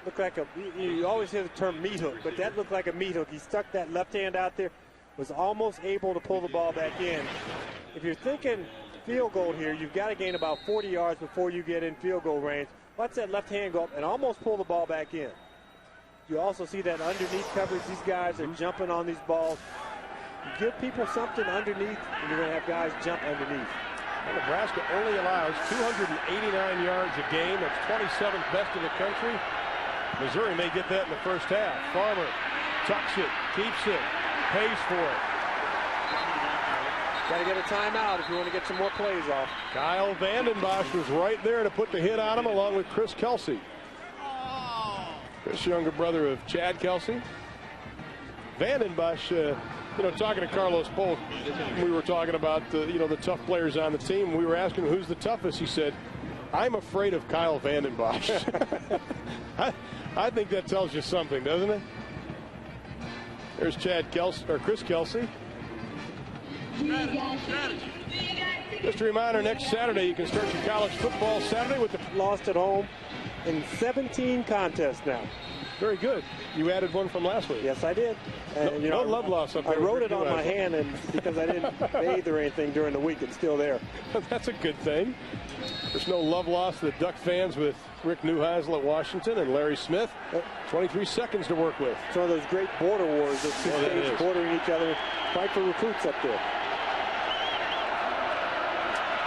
Looked like you always hear the term meat hook, but that looked like a meat hook. He stuck that left hand out there, was almost able to pull the ball back in. If you're thinking field goal here, you've got to gain about 40 yards before you get in field goal range. Watch that left hand go up and almost pull the ball back in. You also see that underneath coverage. These guys are jumping on these balls. You give people something underneath, and you're going to have guys jump underneath. Well, Nebraska only allows 289 yards a game. That's 27th best in the country. Missouri may get that in the first half. Farmer tucks it, keeps it, pays for it. Got to get a timeout if you want to get some more plays off. Kyle Vandenbosch was right there to put the hit on him, along with Chris Kelsey. Chris, younger brother of Chad Kelsey. Vandenbosch, talking to Carlos Polk, we were talking about the tough players on the team. We were asking him who's the toughest. He said, "I'm afraid of Kyle Vandenbosch." I think that tells you something, doesn't it? There's Chris Kelsey. Just a reminder, next Saturday you can start your college football Saturday with the lost at home in 17 contests now. Very good. You added one from last week. Yes, I did. And, no love loss up there. I wrote it on my hand, and because I didn't bathe or anything during the week, it's still there. That's a good thing. There's no love loss to the Duck fans with Rick Neuheisel at Washington and Larry Smith. 23 seconds to work with. It's one of those great border wars, those two states bordering each other, fight for recruits up there.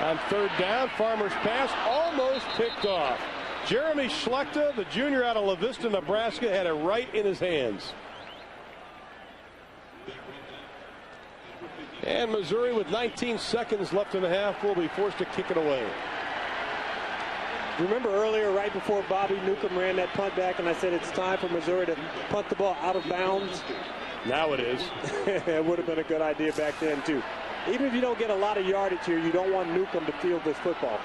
On third down, Farmer's pass almost picked off. Jeremy Schlechter, the junior out of La Vista, Nebraska, had it right in his hands. And Missouri, with 19 seconds left in the half, will be forced to kick it away. Remember earlier, right before Bobby Newcomb ran that punt back, and I said it's time for Missouri to punt the ball out of bounds? Now it is. It would have been a good idea back then, too. Even if you don't get a lot of yardage here, you don't want Newcomb to field this football.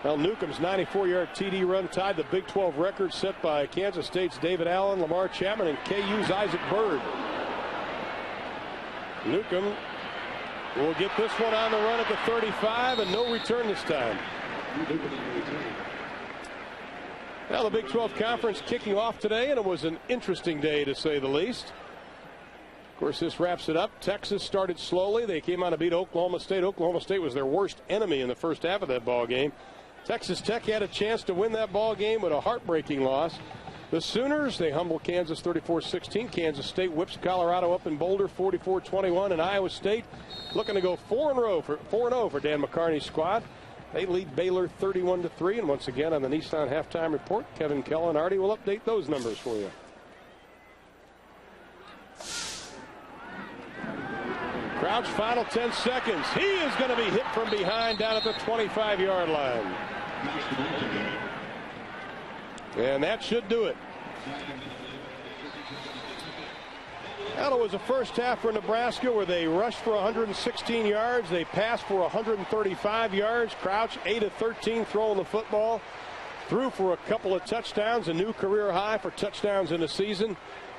Well, Newcomb's 94-yard TD run tied the Big 12 record set by Kansas State's David Allen, Lamar Chapman, and KU's Isaac Byrd. Newcomb will get this one on the run at the 35, and no return this time. Now the Big 12 Conference kicking off today, and it was an interesting day to say the least. Of course, this wraps it up. Texas started slowly. They came on to beat Oklahoma State. Oklahoma State was their worst enemy in the first half of that ball game. Texas Tech had a chance to win that ball game with a heartbreaking loss. The Sooners, they humble Kansas 34-16. Kansas State whips Colorado up in Boulder 44-21. And Iowa State looking to go 4-0 for Dan McCarney's squad. They lead Baylor 31-3. And once again on the Nissan halftime report, Kevin Kellenardi will update those numbers for you. Crouch, final 10 seconds. He is going to be hit from behind down at the 25-yard line. And that should do it. Well, it was the first half for Nebraska where they rushed for 116 yards. They passed for 135 yards. Crouch 8 of 13 throwing the football. Threw for a couple of touchdowns, a new career high for touchdowns in the season.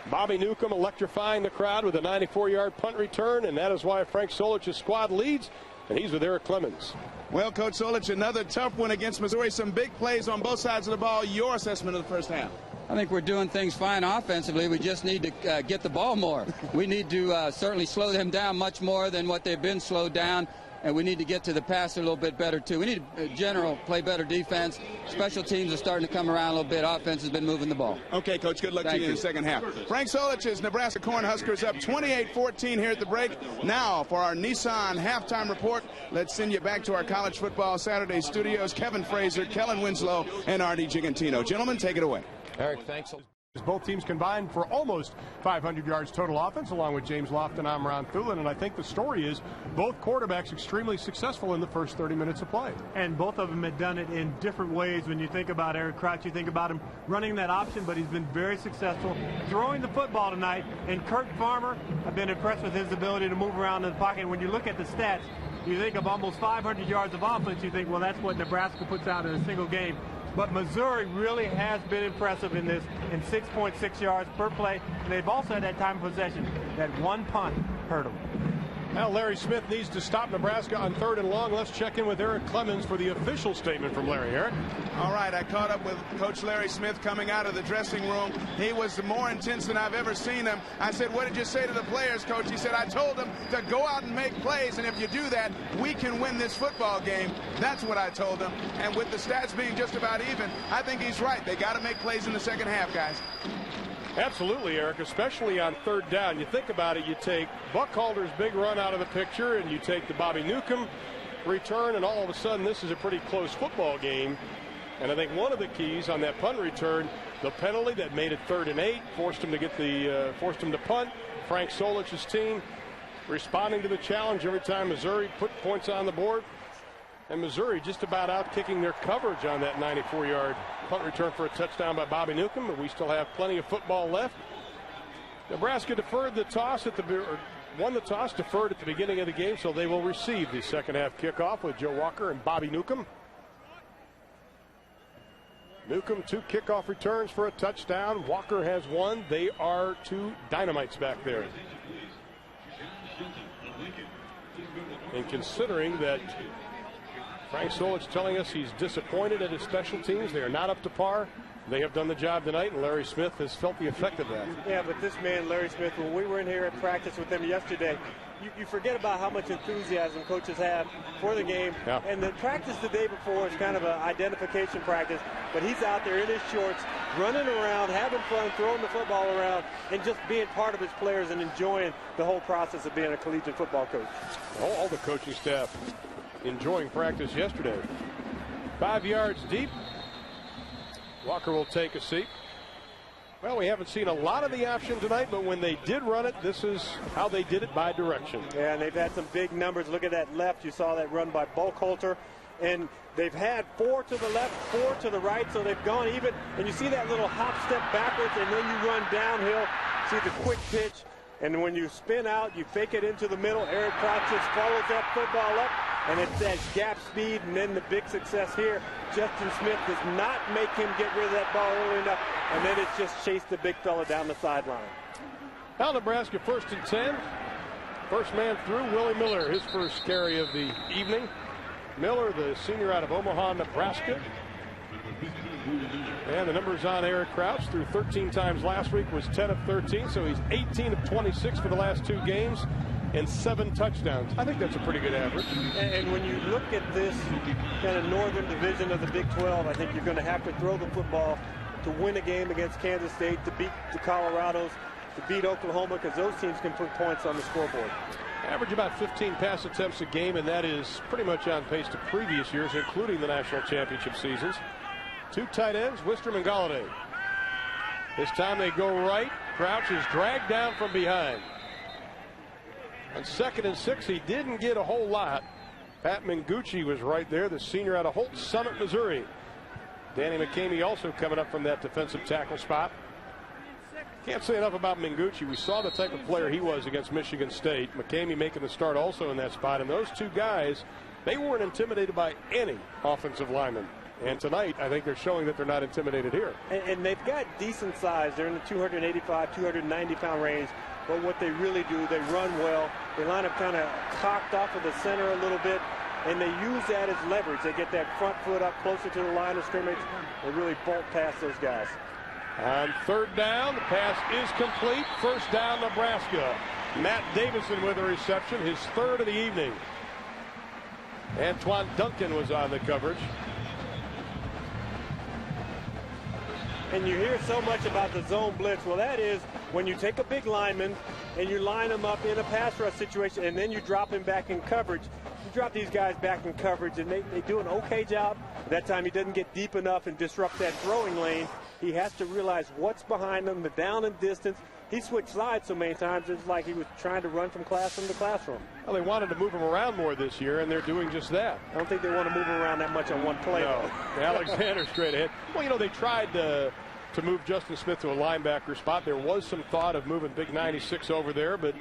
Bobby Newcomb electrifying the crowd with a 94-yard punt return, and that is why Frank Solich's squad leads And he's with Eric Clemens. Well, Coach Solich, another tough one against Missouri. Some big plays on both sides of the ball. Your assessment of the first half? I think we're doing things fine offensively. We just need to get the ball more. We need to certainly slow them down much more than what they've been slowed down. And we need to get to the pass a little bit better, too. We need to, in general, play better defense. Special teams are starting to come around a little bit. Offense has been moving the ball. Okay, Coach, good luck to you in the second half. Frank Solich's Nebraska Cornhuskers up 28-14 here at the break. Now, for our Nissan halftime report, let's send you back to our College Football Saturday studios. Kevin Frazier, Kellen Winslow, and Artie Gigantino. Gentlemen, take it away. Eric, thanks. Both teams combined for almost 500 yards total offense, along with James Lofton and Amron Thulin. And I think the story is both quarterbacks extremely successful in the first 30 minutes of play. And both of them had done it in different ways. When you think about Eric Crouch, you think about him running that option, but he's been very successful throwing the football tonight. And Kurt Farmer, I've been impressed with his ability to move around in the pocket. And when you look at the stats, you think of almost 500 yards of offense, you think, well, that's what Nebraska puts out in a single game. But Missouri really has been impressive in this, in 6.6 yards per play. And they've also had that time of possession. That one punt hurt them. Now Larry Smith needs to stop Nebraska on 3rd and long. Let's check in with Eric Clemens for the official statement from Larry. Eric? All right, I caught up with Coach Larry Smith coming out of the dressing room. He was more intense than I've ever seen him. I said, what did you say to the players, Coach? He said, I told them to go out and make plays, and if you do that, we can win this football game. That's what I told them. And with the stats being just about even, I think he's right. They got to make plays in the second half, guys. Absolutely, Eric, especially on 3rd down. You think about it, you take Buckhalter's big run out of the picture, and you take the Bobby Newcomb return, and all of a sudden this is a pretty close football game. And I think one of the keys on that punt return, the penalty that made it 3rd and 8, forced him to punt. Frank Solich's team responding to the challenge every time Missouri put points on the board. And Missouri just about out kicking their coverage on that 94-yard punt return for a touchdown by Bobby Newcomb, but we still have plenty of football left. Nebraska deferred the toss won the toss, deferred at the beginning of the game, so they will receive the second half kickoff with Joe Walker and Bobby Newcomb. Newcomb 2 kickoff returns for a touchdown. Walker has 1. They are 2 dynamites back there. And considering that Frank Solich telling us he's disappointed at his special teams, they are not up to par. They have done the job tonight, and Larry Smith has felt the effect of that. Yeah, but this man, Larry Smith, when we were in here at practice with him yesterday, you forget about how much enthusiasm coaches have for the game. Yeah. And the practice the day before is kind of an identification practice, but he's out there in his shorts, running around, having fun, throwing the football around, and just being part of his players and enjoying the whole process of being a collegiate football coach. All the coaching staff enjoying practice yesterday. 5 yards deep. Walker will take a seat. Well, we haven't seen a lot of the option tonight, but when they did run it, this is how they did it, by direction. Yeah, and they've had some big numbers. Look at that left. You saw that run by Buckhalter. And they've had 4 to the left, 4 to the right, so they've gone even. And you see that little hop step backwards, and then you run downhill. See the quick pitch. And when you spin out, you fake it into the middle. Eric Crouch just follows that football up, and it's that gap speed. And then the big success here, Justin Smith does not make him get rid of that ball early enough, and then it's just chased the big fella down the sideline. Now Nebraska 1st and 10. First man through, Willie Miller, his first carry of the evening. Miller, the senior out of Omaha, Nebraska. And the numbers on Eric Crouch, through 13 times last week, was 10 of 13, so he's 18 of 26 for the last 2 games and 7 touchdowns. I think that's a pretty good average. And when you look at this kind of northern division of the Big 12, I think you're going to have to throw the football to win a game against Kansas State, to beat the Colorados, to beat Oklahoma, because those teams can put points on the scoreboard. Average about 15 pass attempts a game, and that is pretty much on pace to previous years, including the national championship seasons. 2 tight ends, Wistrom and Galladay. This time they go right. Crouch is dragged down from behind. On 2nd and 6, he didn't get a whole lot. Pat Mingucci was right there, the senior out of Holt Summit, Missouri. Danny McCamey also coming up from that defensive tackle spot. Can't say enough about Mingucci. We saw the type of player he was against Michigan State. McCamey making the start also in that spot. And those 2 guys, they weren't intimidated by any offensive lineman. And tonight, I think they're showing that they're not intimidated here. And they've got decent size. They're in the 285, 290-pound range. but what they really do, they run well. They line up kind of cocked off of the center a little bit, and they use that as leverage. They get that front foot up closer to the line of scrimmage. They really bolt past those guys. On third down, the pass is complete. First down, Nebraska. Matt Davison with a reception, his third of the evening. Antoine Duncan was on the coverage. And you hear so much about the zone blitz. Well, that is when you take a big lineman and you line him up in a pass rush situation, and then you drop him back in coverage. You drop these guys back in coverage, and they do an okay job. That time he doesn't get deep enough and disrupt that throwing lane. He has to realize what's behind him, the down and distance. He switched sides so many times, it's like he was trying to run from classroom to classroom. Well, they wanted to move him around more this year, and they're doing just that. I don't think they want to move him around that much on one play. No. Alexander straight ahead. Well, you know, they tried to move Justin Smith to a linebacker spot. There was some thought of moving Big 96 over there, but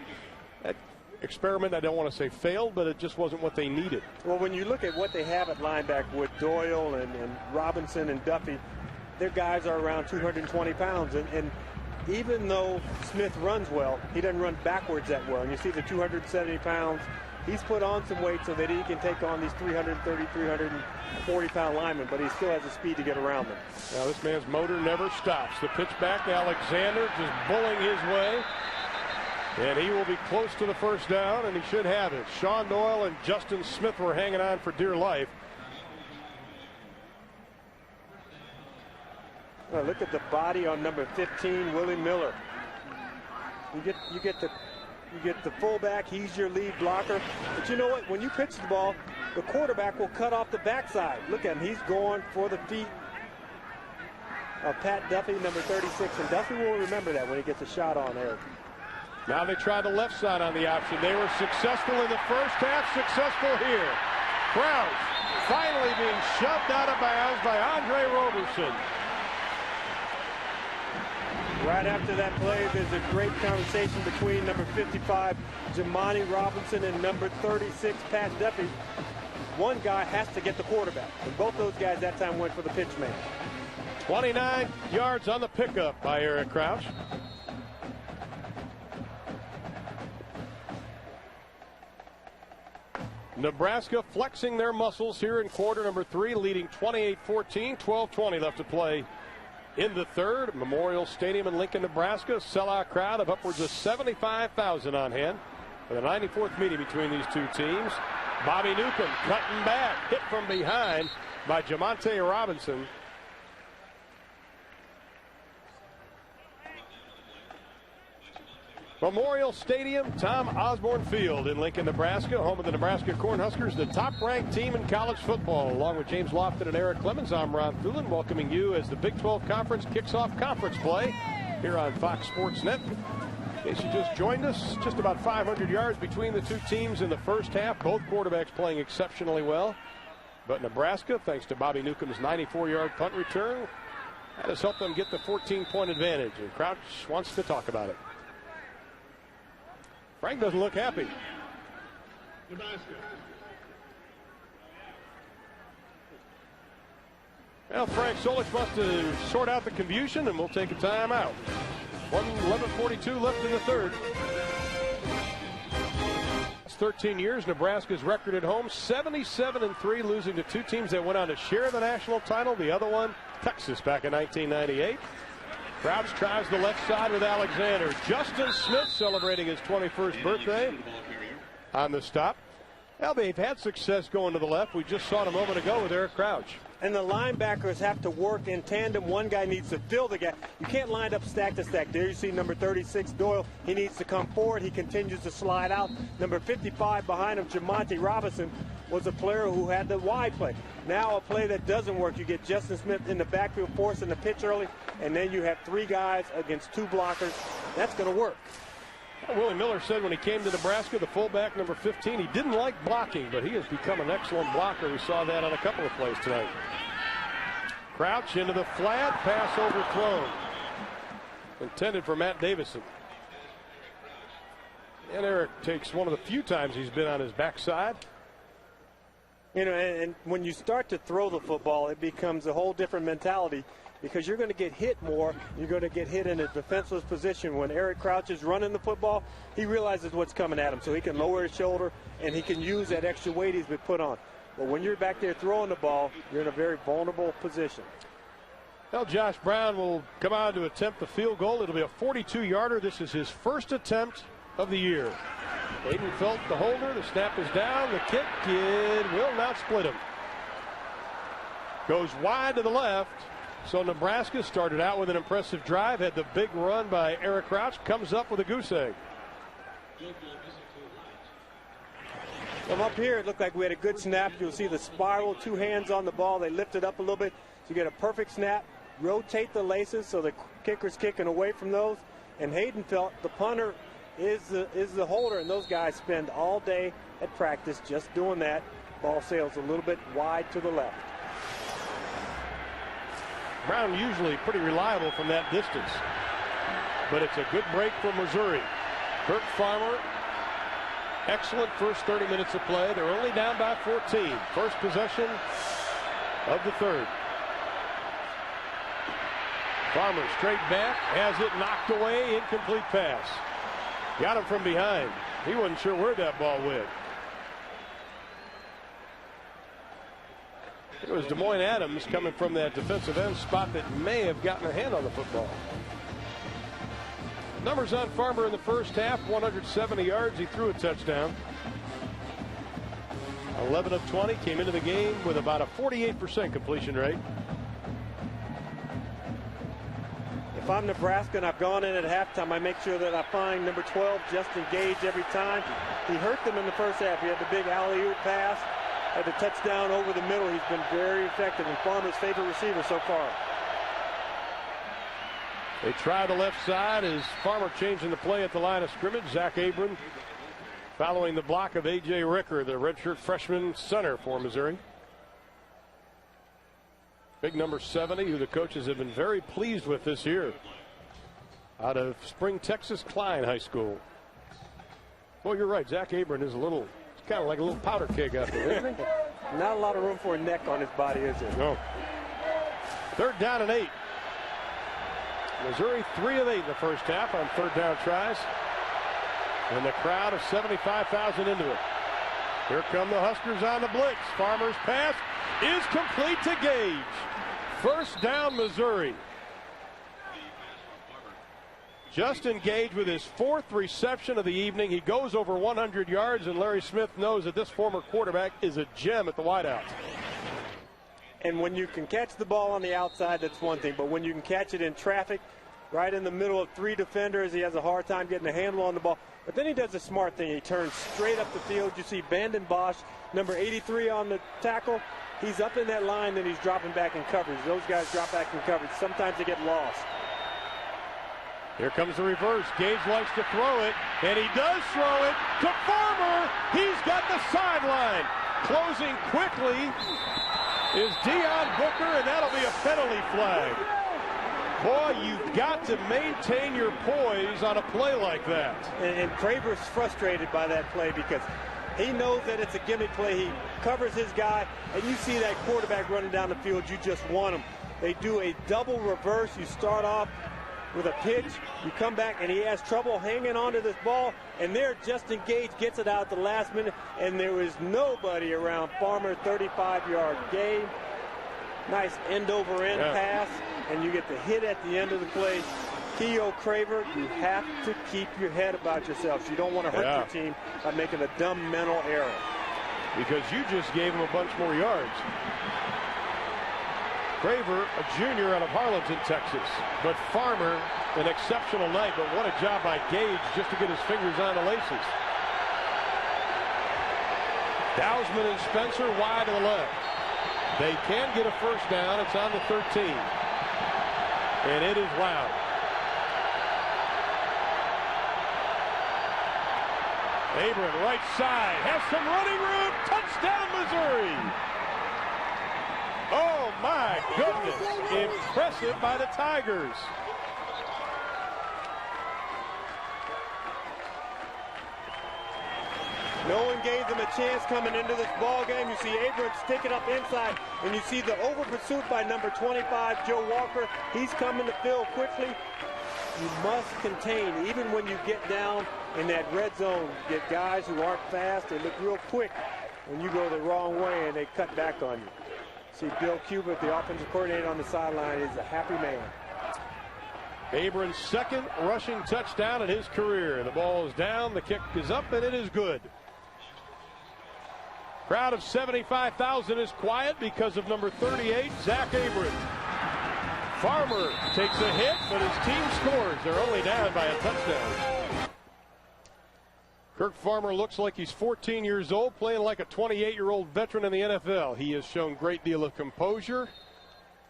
that experiment, I don't want to say failed, but it just wasn't what they needed. Well, when you look at what they have at linebacker with Doyle and Robinson and Duffy, their guys are around 220 pounds, and even though Smith runs well, he doesn't run backwards that well. And you see the 270 pounds, he's put on some weight so that he can take on these 330, 340-pound linemen, but he still has the speed to get around them. Now this man's motor never stops. The pitch back to Alexander, just bullying his way. And he will be close to the first down, and he should have it. Sean Doyle and Justin Smith were hanging on for dear life. Well, look at the body on number 15, Willie Miller. You get the fullback. He's your lead blocker. But you know what? When you pitch the ball, the quarterback will cut off the backside. Look at him. He's going for the feet of Pat Duffy, number 36. And Duffy will remember that when he gets a shot on there. Now they try the left side on the option. They were successful in the first half, successful here. Crouch finally being shoved out of bounds by Andre Roberson. Right after that play, there's a great conversation between number 55, Jamani Robinson, and number 36, Pat Duffy. One guy has to get the quarterback. And both those guys that time went for the pitch man. 29 yards on the pickup by Eric Crouch. Nebraska flexing their muscles here in quarter number 3, leading 28-14, 12-20 left to play in the third. Memorial Stadium in Lincoln, Nebraska. Sellout crowd of upwards of 75,000 on hand for the 94th meeting between these two teams. Bobby Newcomb cutting back, hit from behind by Jamonte Robinson. Memorial Stadium, Tom Osborne Field in Lincoln, Nebraska, home of the Nebraska Cornhuskers, the top-ranked team in college football. Along with James Lofton and Eric Clemens, I'm Ron Thulin, welcoming you as the Big 12 Conference kicks off conference play here on Fox Sports Net. In case you just joined us, just about 500 yards between the two teams in the first half. Both quarterbacks playing exceptionally well. But Nebraska, thanks to Bobby Newcomb's 94-yard punt return, that has helped them get the 14-point advantage. And Crouch wants to talk about it. Frank doesn't look happy. Nebraska. Well, Frank Solich wants to sort out the confusion, and we'll take a timeout. 11:42 left in the third. It's 13 years. Nebraska's record at home, 77-3, losing to two teams that went on to share the national title. The other one, Texas, back in 1998. Crouch tries the left side with Alexander. Justin Smith celebrating his 21st birthday on the stop. Well, they've had success going to the left. We just saw it a moment ago with Eric Crouch. And the linebackers have to work in tandem. One guy needs to fill the gap. You can't line up stack to stack. There you see number 36, Doyle. He needs to come forward. He continues to slide out. Number 55 behind him, Jamonte Robinson, was a player who had the wide play. Now a play that doesn't work. You get Justin Smith in the backfield forcing the pitch early, and then you have three guys against two blockers. That's going to work. Willie Miller said when he came to Nebraska, the fullback, number 15, he didn't like blocking, but he has become an excellent blocker. We saw that on a couple of plays tonight. Crouch into the flat, pass overthrown. Intended for Matt Davison. And Eric takes one of the few times he's been on his backside. You know, and when you start to throw the football, it becomes a whole different mentality because you're going to get hit more. You're going to get hit in a defenseless position. When Eric Crouch is running the football, he realizes what's coming at him, so he can lower his shoulder and he can use that extra weight he's been put on. But when you're back there throwing the ball, you're in a very vulnerable position. Well, Josh Brown will come on to attempt the field goal. It'll be a 42-yarder. This is his first attempt of the year. Hayden Felt the holder. The snap is down. The kick will not split him. Goes wide to the left. So Nebraska started out with an impressive drive. Had the big run by Eric Crouch. Comes up with a goose egg. From up here, it looked like we had a good snap. You'll see the spiral, 2 hands on the ball. They lift it up a little bit. So you get a perfect snap. Rotate the laces so the kicker's kicking away from those. And Hayden Felt, the punter, is the holder, and those guys spend all day at practice just doing that. Ball sails a little bit wide to the left. Brown usually pretty reliable from that distance, but it's a good break for Missouri. Kirk Farmer, excellent first 30 minutes of play. They're only down by 14. First possession of the third. Farmer straight back, has it knocked away, incomplete pass. Got him from behind. He wasn't sure where that ball went. It was Des Moines Adams coming from that defensive end spot that may have gotten a hand on the football. Numbers on Farmer in the first half, 170 yards. He threw a touchdown. 11 of 20, came into the game with about a 48% completion rate. If I'm Nebraska and I've gone in at halftime, I make sure that I find number 12, Justin Gage, every time. He hurt them in the first half. He had the big alley-oop pass, had the touchdown over the middle. He's been very effective and Farmer's favorite receiver so far. They try the left side as Farmer changing the play at the line of scrimmage. Zach Abram following the block of A.J. Ricker, the redshirt freshman center for Missouri. Big number 70, who the coaches have been very pleased with this year. Out of Spring, Texas, Klein High School. Well, you're right. Zach Abram is it's kind of like a little powder keg out there, isn't he? Not a lot of room for a neck on his body, is there? No. Third down and 8. Missouri 3 of 8 in the first half on third down tries. And the crowd of 75,000 into it. Here come the Huskers on the blitz. Farmer's pass is complete to Gage. First down, Missouri. Justin Gage with his 4th reception of the evening. He goes over 100 yards, and Larry Smith knows that this former quarterback is a gem at the wideout. And when you can catch the ball on the outside, that's one thing. But when you can catch it in traffic, right in the middle of 3 defenders, he has a hard time getting a handle on the ball. But then he does a smart thing. He turns straight up the field. You see Bandon Bosch, number 83 on the tackle. He's up in that line, then he's dropping back in coverage. Those guys drop back in coverage. Sometimes they get lost. Here comes the reverse. Gage likes to throw it, and he does throw it to Farmer. He's got the sideline. Closing quickly is Deion Booker, and that'll be a penalty flag. Boy, you've got to maintain your poise on a play like that. And Craver's frustrated by that play because he knows that it's a gimmick play. He covers his guy, and you see that quarterback running down the field. You just want him. They do a double reverse. You start off with a pitch. You come back, and he has trouble hanging onto this ball. And there, Justin Gage gets it out at the last minute, and there is nobody around Farmer. 35-yard gain. Nice end-over-end pass, and you get the hit at the end of the play. Keough Craver, you have to keep your head about yourself. You don't want to hurt your team by making a dumb mental error. Because you just gave him a bunch more yards. Craver, a junior out of Harlingen, Texas. But Farmer, an exceptional night. But what a job by Gage just to get his fingers on the laces. Dousman and Spencer wide to the left. They can get a first down. It's on the 13. And it is loud. Abram, right side, has some running room. Touchdown, Missouri. Oh, my goodness. Impressive by the Tigers. No one gave them a chance coming into this ball game. You see Abrams stick it up inside, and you see the over pursuit by number 25, Joe Walker. He's coming to field quickly. You must contain, even when you get down in that red zone, you get guys who aren't fast. They look real quick when you go the wrong way and they cut back on you. See Bill Cubitt, the offensive coordinator on the sideline, is a happy man. Abrams' second rushing touchdown in his career. The ball is down, the kick is up, and it is good. Crowd of 75,000 is quiet because of number 38, Zach Abrams. Farmer takes a hit, but his team scores. They're only down by a touchdown. Kirk Farmer looks like he's 14 years old, playing like a 28-year-old veteran in the NFL. He has shown a great deal of composure,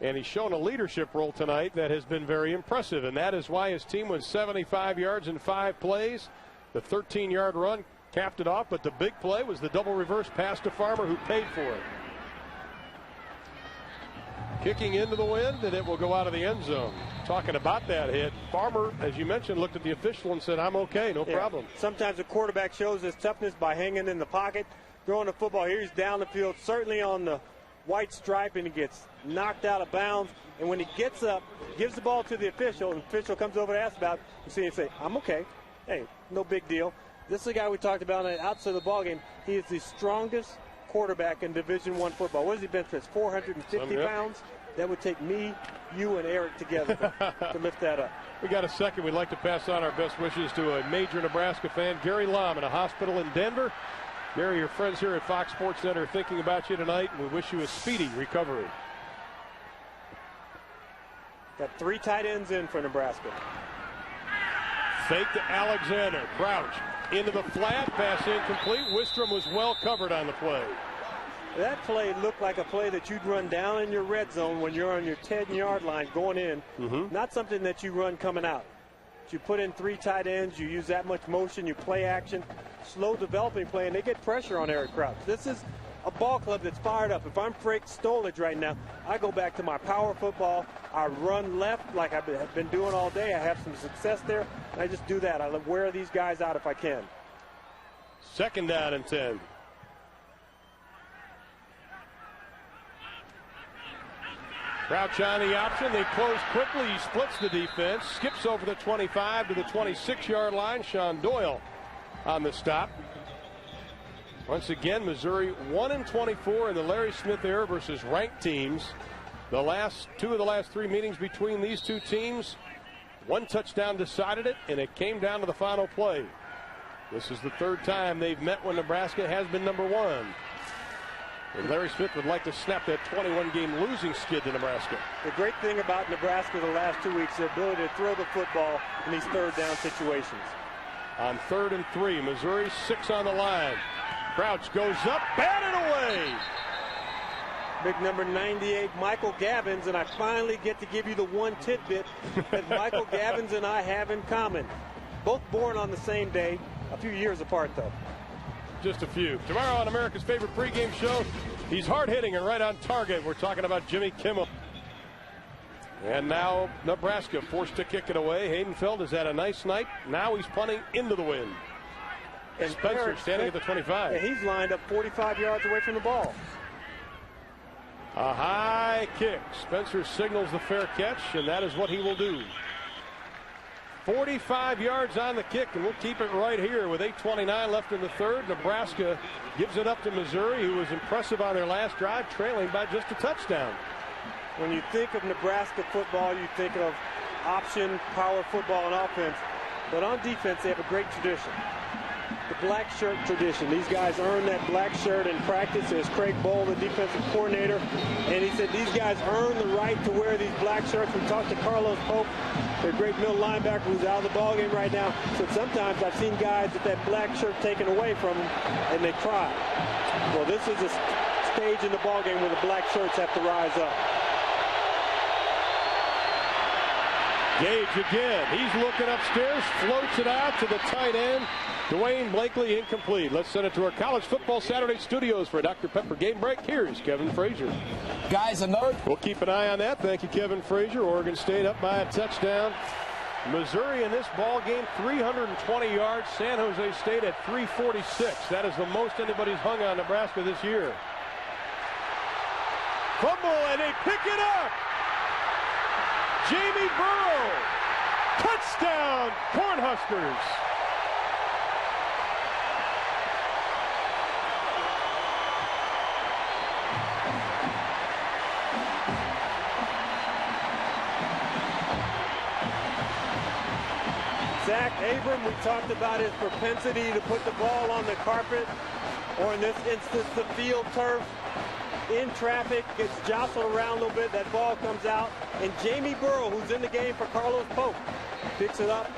and he's shown a leadership role tonight that has been very impressive, and that is why his team was 75 yards in 5 plays. The 13-yard run capped it off, but the big play was the double reverse pass to Farmer, who paid for it. Kicking into the wind, and it will go out of the end zone. Talking about that hit, Farmer, as you mentioned, looked at the official and said, I'm okay, no problem. Sometimes a quarterback shows his toughness by hanging in the pocket, throwing the football. Here he's down the field, certainly on the white stripe, and he gets knocked out of bounds. And when he gets up, gives the ball to the official, and the official comes over to ask about it, you see him say, I'm okay. Hey, no big deal. This is the guy we talked about outside the ball game. He is the strongest quarterback in Division I football. What does he bench press? 450 pounds? That would take me, you, and Eric together to lift that up. We got a second. We'd like to pass on our best wishes to a major Nebraska fan, Gary Lom, in a hospital in Denver. Gary, your friends here at Fox Sports Net are thinking about you tonight, and we wish you a speedy recovery. Got 3 tight ends in for Nebraska. Fake to Alexander. Crouch into the flat. Pass incomplete. Wistrom was well covered on the play. That play looked like a play that you'd run down in your red zone when you're on your 10-yard line going in. Not something that you run coming out. You put in 3 tight ends. You use that much motion. You play action. Slow developing play, and they get pressure on Eric Crouch. This is a ball club that's fired up. If I'm Frank Stolich right now, I go back to my power football. I run left like I've been doing all day. I have some success there, and I just do that. I wear these guys out if I can. Second down and 10. Crouch on the option. They close quickly. He splits the defense. Skips over the 25 to the 26-yard line. Sean Doyle on the stop. Once again, Missouri 1-24 in the Larry Smith era versus ranked teams. The last 2 of the last 3 meetings between these 2 teams, 1 touchdown decided it, and it came down to the final play. This is the 3rd time they've met when Nebraska has been number 1. And Larry Smith would like to snap that 21-game losing skid to Nebraska. The great thing about Nebraska the last 2 weeks, their ability to throw the football in these 3rd down situations. On 3rd and 3, Missouri 6 on the line. Crouch goes up, batted away. Big number 98, Michael Gavins, and I finally get to give you the one tidbit that Michael Gavins and I have in common. Both born on the same day, a few years apart though. Just a few. Tomorrow on America's favorite pregame show, he's hard-hitting and right on target. We're talking about Jimmy Kimmel. And now Nebraska forced to kick it away. Haydenfeld has had a nice night. Now he's punting into the wind. And Spencer standing at the 25. And he's lined up 45 yards away from the ball. A high kick. Spencer signals the fair catch, and that is what he will do. 45 yards on the kick, and we'll keep it right here with 8:29 left in the 3rd. Nebraska gives it up to Missouri, who was impressive on their last drive, trailing by just a touchdown. When you think of Nebraska football, you think of option, power football, and offense. But on defense, they have a great tradition. The black shirt tradition. These guys earn that black shirt in practice. There's Craig Bohl, the defensive coordinator, and he said these guys earn the right to wear these black shirts. We talked to Carlos Pope, their great middle linebacker who's out of the ballgame right now. So sometimes I've seen guys with that black shirt taken away from them, and they cry. Well, this is a stage in the ballgame where the black shirts have to rise up. Gage again. He's looking upstairs, floats it out to the tight end. Dwayne Blakely incomplete. Let's send it to our College Football Saturday studios for Dr. Pepper Game Break. Here's Kevin Frazier. Guys, another. We'll keep an eye on that. Thank you, Kevin Frazier. Oregon State up by a touchdown Missouri in this ball game, 320 yards. San Jose State at 346. That is the most anybody's hung on Nebraska this year. Fumble, and they pick it up. Jamie Burrow. Touchdown, Cornhuskers. Zach Abram, we talked about his propensity to put the ball on the carpet, or in this instance, the field turf. In traffic, gets jostled around a little bit, that ball comes out, and Jamie Burrow, who's in the game for Carlos Polk, picks it up,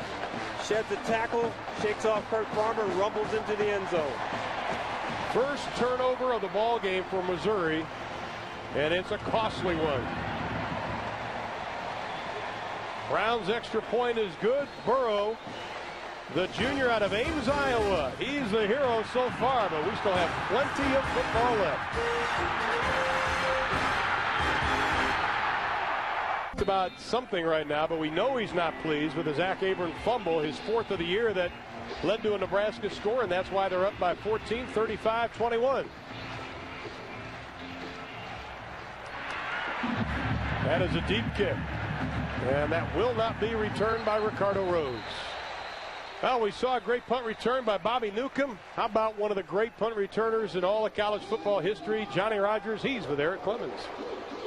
sheds a tackle, shakes off Kirk Farmer, and rumbles into the end zone. First turnover of the ball game for Missouri, and it's a costly one. Brown's extra point is good. Burrow, the junior out of Ames, Iowa. He's the hero so far, but we still have plenty of football left. It's about something right now, but we know he's not pleased with the Zach Abram fumble, his fourth of the year that led to a Nebraska score, and that's why they're up by 14, 35-21. That is a deep kick, and that will not be returned by Ricardo Rose. Well, we saw a great punt return by Bobby Newcomb. How about one of the great punt returners in all of college football history, Johnny Rodgers? He's with Eric Clemens.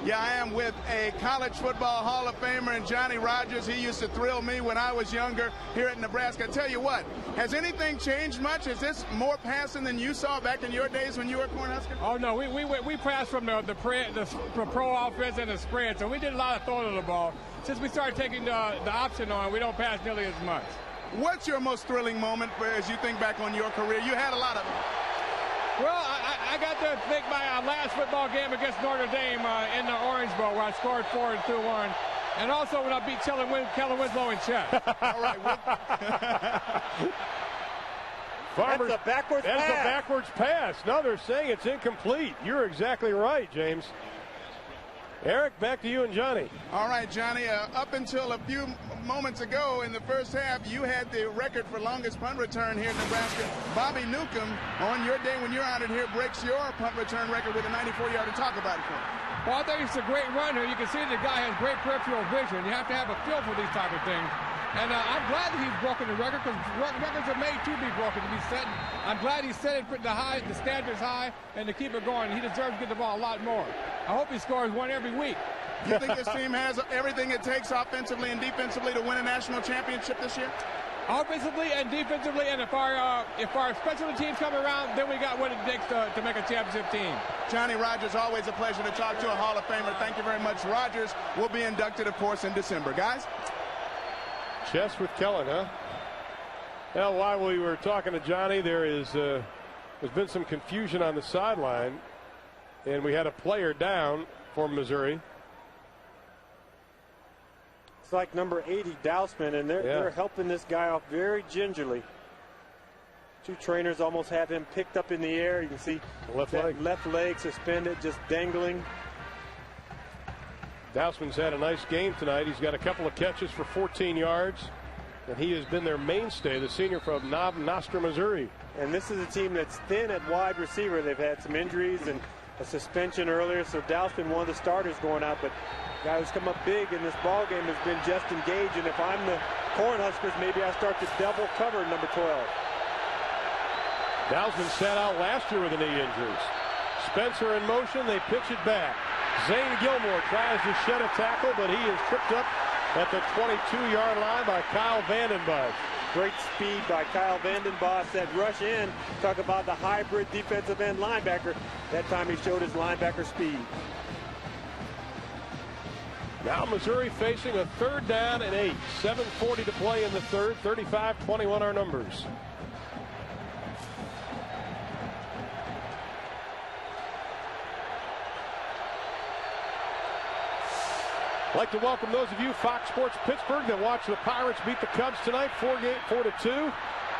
Yeah, I am with a college football Hall of Famer, and Johnny Rodgers. He used to thrill me when I was younger here at Nebraska. I tell you what, has anything changed much? Is this more passing than you saw back in your days when you were a Cornhusker? Oh, no, we passed from the pro offense and the spread, so we did a lot of throwing of the ball. Since we started taking the option on, we don't pass nearly as much. What's your most thrilling moment as you think back on your career? You had a lot of them. Well, I got to think my last football game against Notre Dame in the Orange Bowl, where I scored 4 and 2-1. And also when I beat Kellen Winslow in chess. All right. Farmers, that's a backwards pass. That's a backwards pass. No, they're saying it's incomplete. You're exactly right, James. Eric, back to you and Johnny. All right, Johnny, up until a few moments ago in the first half, you had the record for longest punt return here in Nebraska. Bobby Newcomb, on your day when you're honored here, breaks your punt return record with a 94-yarder. Talk about it for me. Well, I think it's a great runner. You can see the guy has great peripheral vision. You have to have a feel for these type of things. And I'm glad that he's broken the record, because records are made to be broken, to be set. I'm glad he set it for the standards high, and to keep it going. He deserves to get the ball a lot more. I hope he scores one every week. You think this team has everything it takes offensively and defensively to win a national championship this year? Offensively and defensively, and if our special teams come around, then we got what it takes to make a championship team. Johnny Rodgers, always a pleasure to talk to, a Hall of Famer. Thank you very much. Rodgers will be inducted, of course, in December. Guys? Chess with Kellen, huh? Well, while we were talking to Johnny, there's been some confusion on the sideline, and we had a player down for Missouri. It's like number 80, Dousman, and they're helping this guy off very gingerly. Two trainers almost have him picked up in the air. You can see left leg suspended, just dangling. Dousman's had a nice game tonight. He's got a couple of catches for 14 yards, and he has been their mainstay, the senior from Knob Nostra, Missouri. And this is a team that's thin at wide receiver. They've had some injuries and a suspension earlier, so Dousman, one of the starters, going out. But the guy who's come up big in this ball game has been Justin Gage, and if I'm the Cornhuskers, maybe I start to double cover number 12. Dousman sat out last year with the knee injuries. Spencer in motion, they pitch it back. Zane Gilmore tries to shed a tackle, but he is tripped up at the 22-yard line by Kyle Vandenbosch. Great speed by Kyle Vandenbosch. That rush in, talk about the hybrid defensive end linebacker. That time he showed his linebacker speed. Now Missouri facing a 3rd down and 8. 7:40 to play in the third. 35-21 our numbers. I'd like to welcome those of you, Fox Sports Pittsburgh, that watch the Pirates beat the Cubs tonight, 4-2.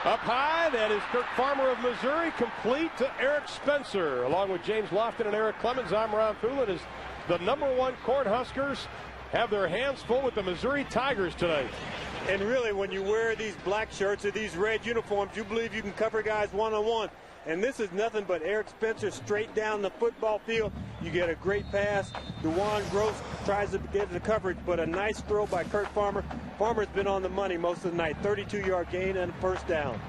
Up high, that is Kirk Farmer of Missouri, complete to Eric Spencer. Along with James Lofton and Eric Clemens, I'm Ron Thulin, as the #1 Cornhuskers have their hands full with the Missouri Tigers tonight. And really, when you wear these black shirts or these red uniforms, you believe you can cover guys one-on-one. And this is nothing but Eric Spencer straight down the football field. You get a great pass. DeJuan Gross tries to get the coverage, but a nice throw by Kurt Farmer. Farmer's been on the money most of the night. 32-yard gain and a first down.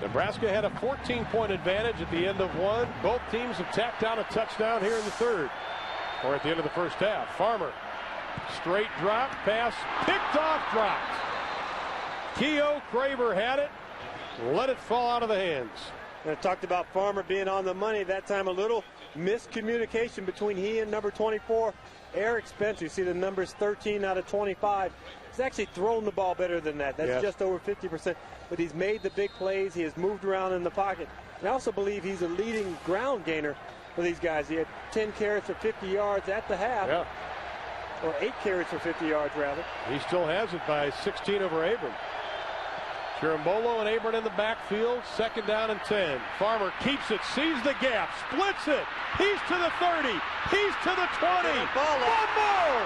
Nebraska had a 14-point advantage at the end of one. Both teams have tacked down a touchdown here in the third, or at the end of the first half. Farmer, straight drop, pass, picked off, dropped. Keough Craver had it, let it fall out of the hands. And I talked about Farmer being on the money. That time a little miscommunication between he and number 24, Eric Spencer. You see the numbers 13 out of 25. He's actually thrown the ball better than that. That's just over 50%. But he's made the big plays. He has moved around in the pocket. And I also believe he's a leading ground gainer for these guys. He had 10 carries for 50 yards at the half. Yeah. Or 8 carries for 50 yards, rather. He still has it by 16 over Abram. Chirimbolo and Abram in the backfield. Second down and 10. Farmer keeps it, sees the gap, splits it. He's to the 30. He's to the 20. One more.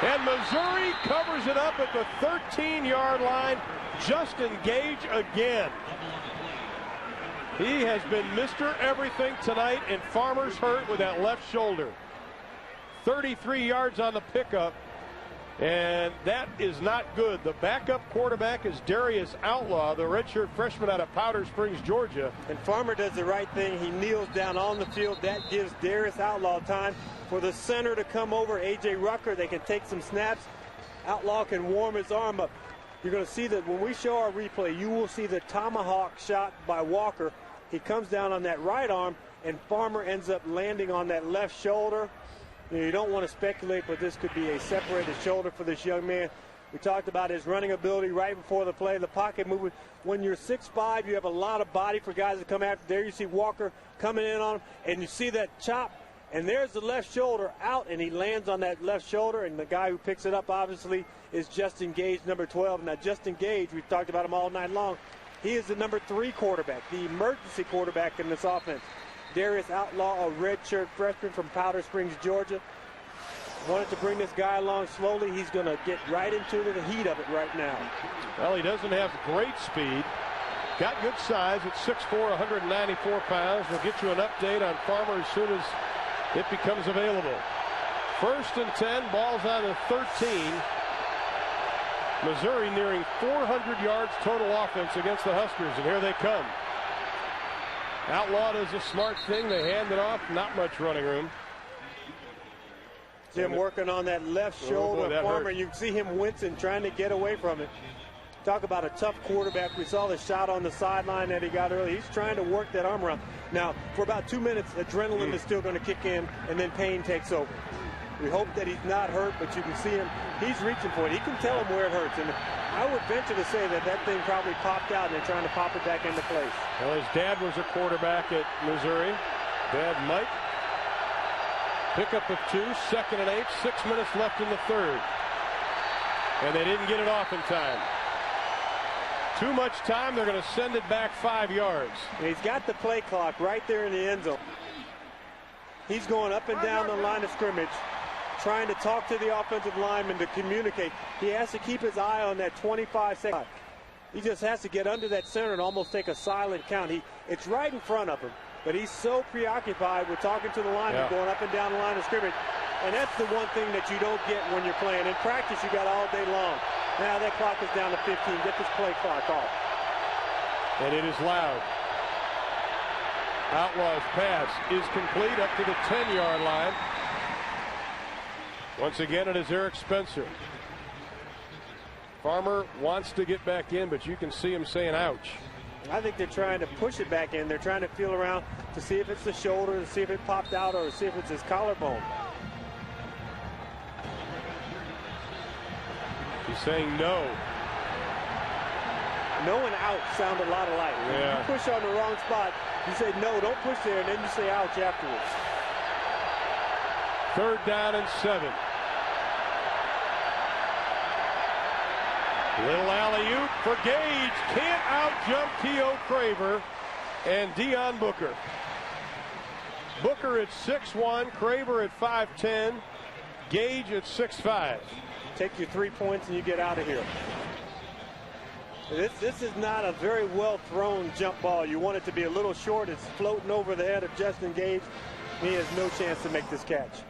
And Missouri covers it up at the 13-yard line. Justin Gage again. He has been Mr. Everything tonight, and Farmer's hurt with that left shoulder. 33 yards on the pickup, and that is not good. The backup quarterback is Darius Outlaw, the redshirt freshman out of Powder Springs, Georgia. And Farmer does the right thing. He kneels down on the field. That gives Darius Outlaw time for the center to come over, A.J. Rucker. They can take some snaps. Outlaw can warm his arm up. You're going to see that when we show our replay, you will see the tomahawk shot by Walker. He comes down on that right arm, and Farmer ends up landing on that left shoulder. You don't want to speculate, but this could be a separated shoulder for this young man. We talked about his running ability right before the play, the pocket movement. When you're 6'5", you have a lot of body for guys to come after. There you see Walker coming in on him, and you see that chop, and there's the left shoulder out, and he lands on that left shoulder, and the guy who picks it up, obviously, is Justin Gage, number 12. Now, Justin Gage, we've talked about him all night long. He is the number 3 quarterback, the emergency quarterback in this offense. Darius Outlaw, a redshirt freshman from Powder Springs, Georgia. Wanted to bring this guy along slowly. He's going to get right into the heat of it right now. Well, he doesn't have great speed. Got good size at 6'4", 194 pounds. We'll get you an update on Farmer as soon as it becomes available. First and 10, ball's on the 13. Missouri nearing 400 yards total offense against the Huskers, and here they come. Outlaw does a smart thing. They hand it off. Not much running room. Jim working on that left shoulder of Farmer. You can see him wincing, trying to get away from it. Talk about a tough quarterback. We saw the shot on the sideline that he got early. He's trying to work that arm around. Now, for about 2 minutes, adrenaline is still going to kick in, and then pain takes over. We hope that he's not hurt, but you can see him. He's reaching for it. He can tell him where it hurts. And I would venture to say that that thing probably popped out, and they're trying to pop it back into place. Well, his dad was a quarterback at Missouri. Dad Mike. Pickup of 2, 2nd and 8, 6 minutes left in the third. And they didn't get it off in time. Too much time. They're going to send it back 5 yards. And he's got the play clock right there in the end zone. He's going up and down the line of scrimmage, trying to talk to the offensive lineman to communicate. He has to keep his eye on that 25-second. He just has to get under that center and almost take a silent count. It's right in front of him, but he's so preoccupied with talking to the lineman, going up and down the line of scrimmage. And that's the one thing that you don't get when you're playing. In practice, you got all day long. Now that clock is down to 15. Get this play clock off. And it is loud. Outlaw's pass is complete up to the 10-yard line. Once again, it is Eric Spencer. Farmer wants to get back in, but you can see him saying, ouch. I think they're trying to push it back in. They're trying to feel around to see if it's the shoulder, to see if it popped out, or see if it's his collarbone. He's saying no. No and out sound a lot alike. Yeah. If you push on the wrong spot, you say no, don't push there, and then you say ouch afterwards. 3rd down and 7. Little alley-oop for Gage. Can't out-jump Keough Craver and Deion Booker. Booker at 6'1", Craver at 5'10", Gage at 6'5". take your 3 points, and you get out of here. This is not a very well thrown jump ball. You want it to be a little short. It's floating over the head of Justin Gage. He has no chance to make this catch.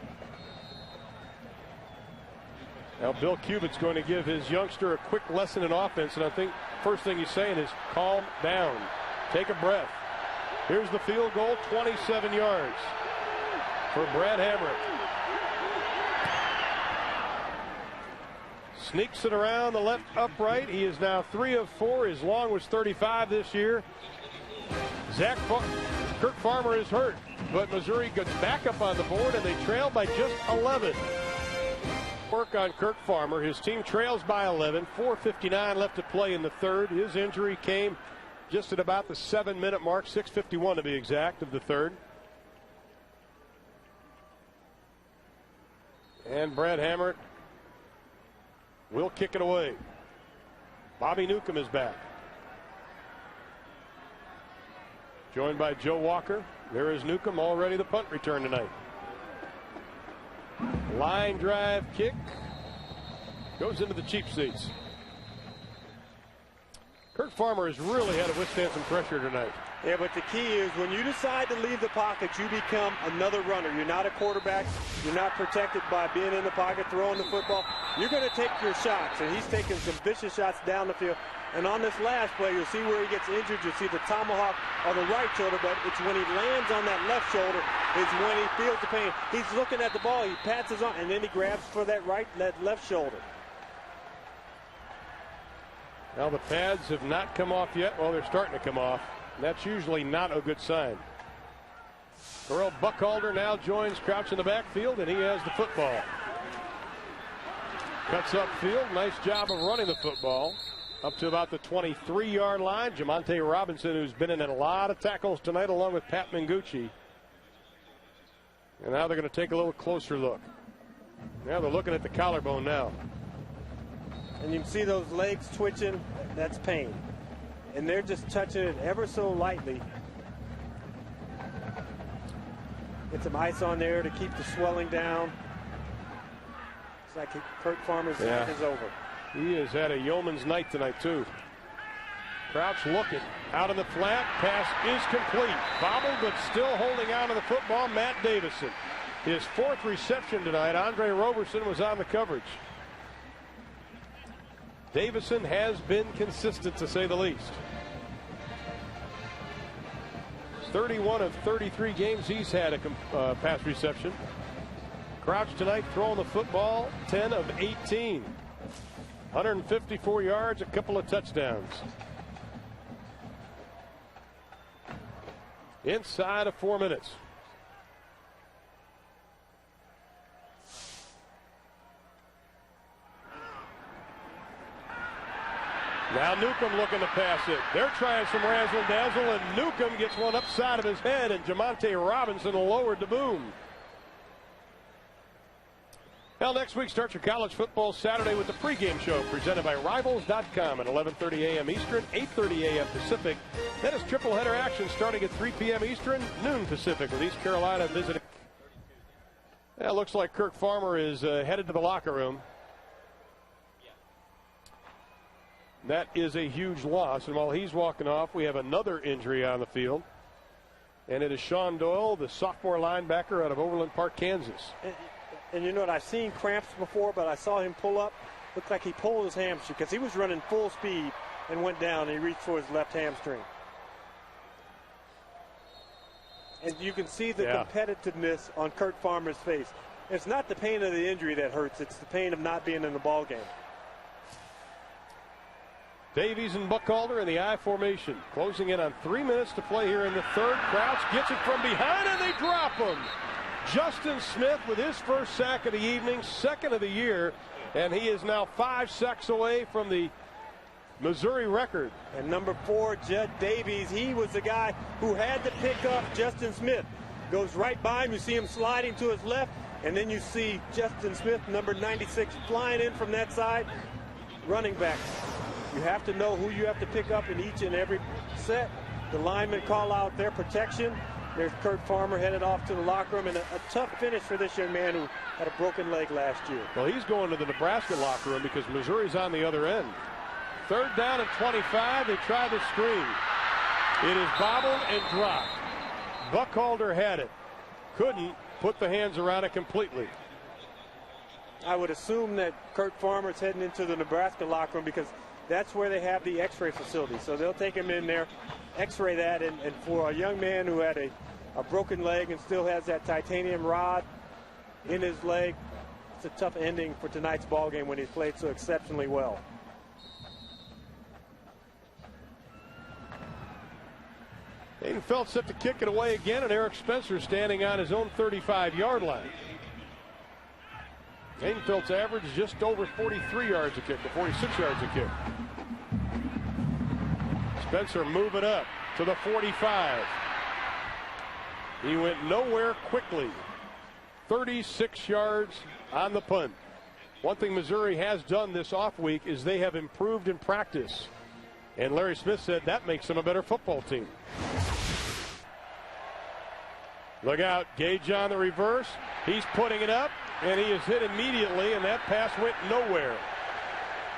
Now Bill Cubit's going to give his youngster a quick lesson in offense, and I think first thing he's saying is calm down, take a breath. Here's the field goal, 27 yards for Brad Hamrick. Sneaks it around the left upright. He is now 3 of 4. His long was 35 this year. Kirk Farmer is hurt, but Missouri gets back up on the board, and they trail by just 11. Work on Kirk Farmer. His team trails by 11. 4:59 left to play in the third. His injury came just at about the 7-minute mark, 6:51 to be exact, of the third. And Brad Hamrick will kick it away. Bobby Newcomb is back, joined by Joe Walker. There is Newcomb, already the punt return tonight. Line drive kick goes into the cheap seats. Kirk Farmer has really had to withstand some pressure tonight. Yeah, but the key is when you decide to leave the pocket, you become another runner. You're not a quarterback. You're not protected by being in the pocket, throwing the football. You're going to take your shots, and he's taking some vicious shots down the field. And on this last play, you'll see where he gets injured. You'll see the tomahawk on the right shoulder, but it's when he lands on that left shoulder is when he feels the pain. He's looking at the ball. He pats his arm, and then he grabs for that left shoulder. Now the pads have not come off yet. Well, they're starting to come off. That's usually not a good sign. Terrell Buckhalter now joins Crouch in the backfield, and he has the football. Cuts upfield. Nice job of running the football up to about the 23-yard line. Jamonte Robinson, who's been in a lot of tackles tonight, along with Pat Mingucci. And now they're going to take a little closer look. Now they're looking at the collarbone now. And you can see those legs twitching. That's pain. And they're just touching it ever so lightly. Get some ice on there to keep the swelling down. It's like Kirk Farmer's night is over. He has had a yeoman's night tonight, too. Crouch looking. Out in the flat. Pass is complete. Bobbled, but still holding on to the football. Matt Davison. His 4th reception tonight. Andre Roberson was on the coverage. Davison has been consistent, to say the least. 31 of 33 games he's had a pass reception. Crouch tonight throwing the football 10 of 18. 154 yards, a couple of touchdowns. Inside of 4 minutes. Now Newcomb looking to pass it. They're trying some razzle-dazzle, and Newcomb gets one upside of his head, and Jamonte Robinson lowered the boom. Well, next week starts your college football Saturday with the pregame show presented by Rivals.com at 11:30 a.m. Eastern, 8:30 a.m. Pacific. That is triple header action starting at 3 p.m. Eastern, noon Pacific, with East Carolina visiting. Yeah, it looks like Kirk Farmer is headed to the locker room. That is a huge loss, and while he's walking off, we have another injury on the field, and it is Sean Doyle, the sophomore linebacker out of Overland Park, Kansas. And you know what, I've seen cramps before, but I saw him pull up. Looked like he pulled his hamstring because he was running full speed and went down, and he reached for his left hamstring. And you can see the competitiveness on Kirk Farmer's face. It's not the pain of the injury that hurts, it's the pain of not being in the ball game. Davies and Buckhalter in the I formation. Closing in on 3 minutes to play here in the third. Crouch gets it from behind, and they drop him. Justin Smith with his first sack of the evening, 2nd of the year, and he is now 5 sacks away from the Missouri record. And number 4, Judd Davies, he was the guy who had to pick up Justin Smith. Goes right by him, you see him sliding to his left, and then you see Justin Smith, number 96, flying in from that side. Running back. You have to know who you have to pick up in each and every set. The linemen call out their protection. There's Kurt Farmer headed off to the locker room, and a tough finish for this young man who had a broken leg last year. Well, he's going to the Nebraska locker room because Missouri's on the other end. 3rd down and 25. They tried to screen. It is bobbled and dropped. Buckhalter had it. Couldn't put the hands around it completely. I would assume that Kurt Farmer's heading into the Nebraska locker room because that's where they have the x-ray facility. So they'll take him in there, x-ray that, and for a young man who had a broken leg and still has that titanium rod in his leg, it's a tough ending for tonight's ball game when he played so exceptionally well. Hayden Felt set to kick it away again, and Eric Spencer standing on his own 35-yard line. Hayden Felt's average just over 43 yards a kick, to 46 yards a kick. Spencer moving up to the 45. He went nowhere quickly. 36 yards on the punt. One thing Missouri has done this off week is they have improved in practice. And Larry Smith said that makes them a better football team. Look out, Gage on the reverse. He's putting it up, and he is hit immediately, and that pass went nowhere.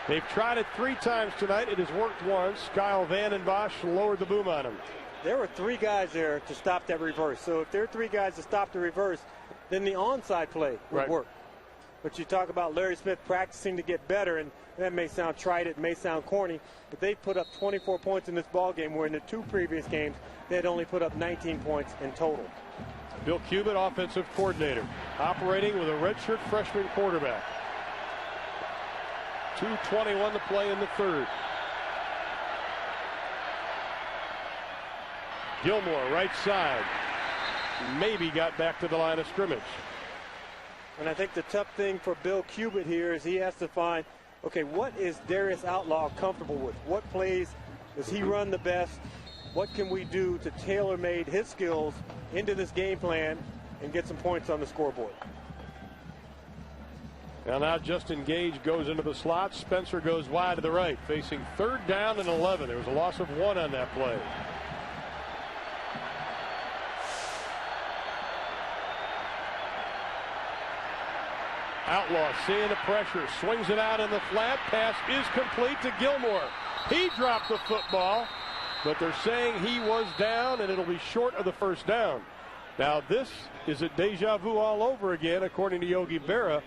They've tried it 3 times tonight. It has worked once. Kyle Vandenbosch lowered the boom on him. There were 3 guys there to stop that reverse. So if there are 3 guys to stop the reverse, then the onside play would work. But you talk about Larry Smith practicing to get better, and that may sound trite, it may sound corny, but they put up 24 points in this ball game, where in the 2 previous games they had only put up 19 points in total. Bill Cubitt, offensive coordinator, operating with a redshirt freshman quarterback. 2:21 to play in the 3rd. Gilmore, right side, maybe got back to the line of scrimmage. And I think the tough thing for Bill Cubitt here is he has to find, okay, what is Darius Outlaw comfortable with? What plays does he run the best? What can we do to tailor-made his skills into this game plan and get some points on the scoreboard? Now Justin Gage goes into the slot. Spencer goes wide to the right, facing 3rd down and 11. There was a loss of 1 on that play. Outlaw seeing the pressure, swings it out in the flat. Pass is complete to Gilmore. He dropped the football, but they're saying he was down, and it'll be short of the 1st down. Now this is a deja vu all over again, according to Yogi Berra.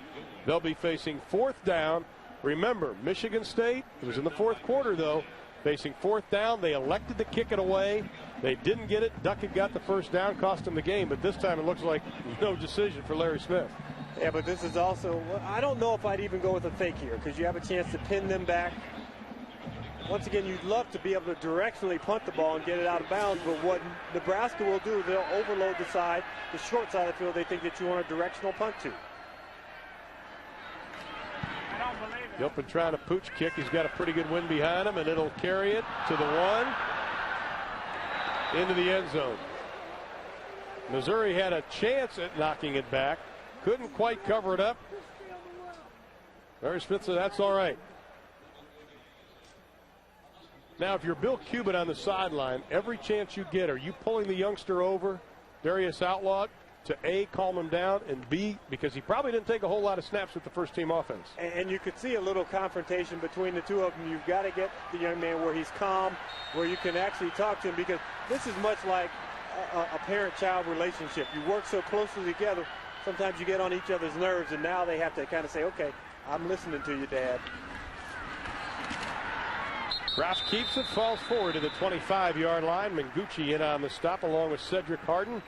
They'll be facing 4th down. Remember, Michigan State, it was in the 4th quarter, though, facing 4th down. They elected to kick it away. They didn't get it. Duckett got the 1st down, cost him the game, but this time it looks like no decision for Larry Smith. Yeah, but this is also, I don't know if I'd even go with a fake here, because you have a chance to pin them back. Once again, you'd love to be able to directionally punt the ball and get it out of bounds, but what Nebraska will do, they'll overload the side, the short side of the field they think that you want a directional punt to. Gilpin trying to pooch kick. He's got a pretty good wind behind him, and it'll carry it to the 1 into the end zone. Missouri had a chance at knocking it back. Couldn't quite cover it up. Larry Smith said that's all right. Now, if you're Bill Cubitt on the sideline, every chance you get, are you pulling the youngster over, Darius Outlaw, to A, calm him down, and B, because he probably didn't take a whole lot of snaps with the 1st-team offense. And you could see a little confrontation between the 2 of them. You've got to get the young man where he's calm, where you can actually talk to him, because this is much like a parent-child relationship. You work so closely together, sometimes you get on each other's nerves, and now they have to kind of say, okay, I'm listening to you, Dad. Kraft keeps it, falls forward to the 25-yard line. Mengucci in on the stop along with Cedric Harden,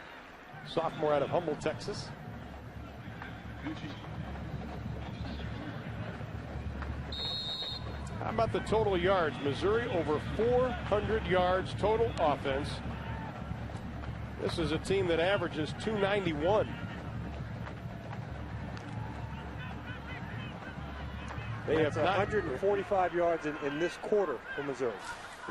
sophomore out of Humble, Texas. How about the total yards? Missouri over 400 yards total offense. This is a team that averages 291. They have 145 yards in this quarter for Missouri.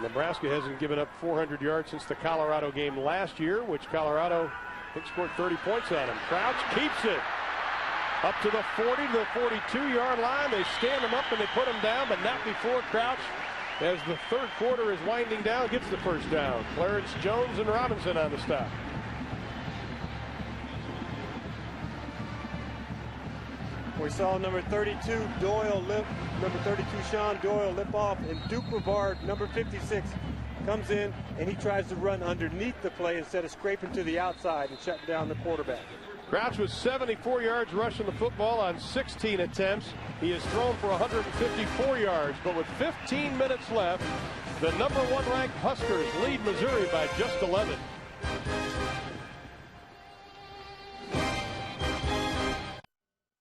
Nebraska hasn't given up 400 yards since the Colorado game last year, which Colorado, I think, scored 30 points on him. Crouch keeps it up to the 40 to the 42-yard line. They stand him up and they put him down, but not before Crouch, as the 3rd quarter is winding down, gets the 1st down. Clarence Jones and Robinson on the stop. We saw number 32 Doyle lip, number 32 Sean Doyle lip off, and Duke Brevard, number 56, comes in and he tries to run underneath the play instead of scraping to the outside and shutting down the quarterback. Crouch was 74 yards rushing the football on 16 attempts. He has thrown for 154 yards, but with 15 minutes left, the number 1 ranked Huskers lead Missouri by just 11.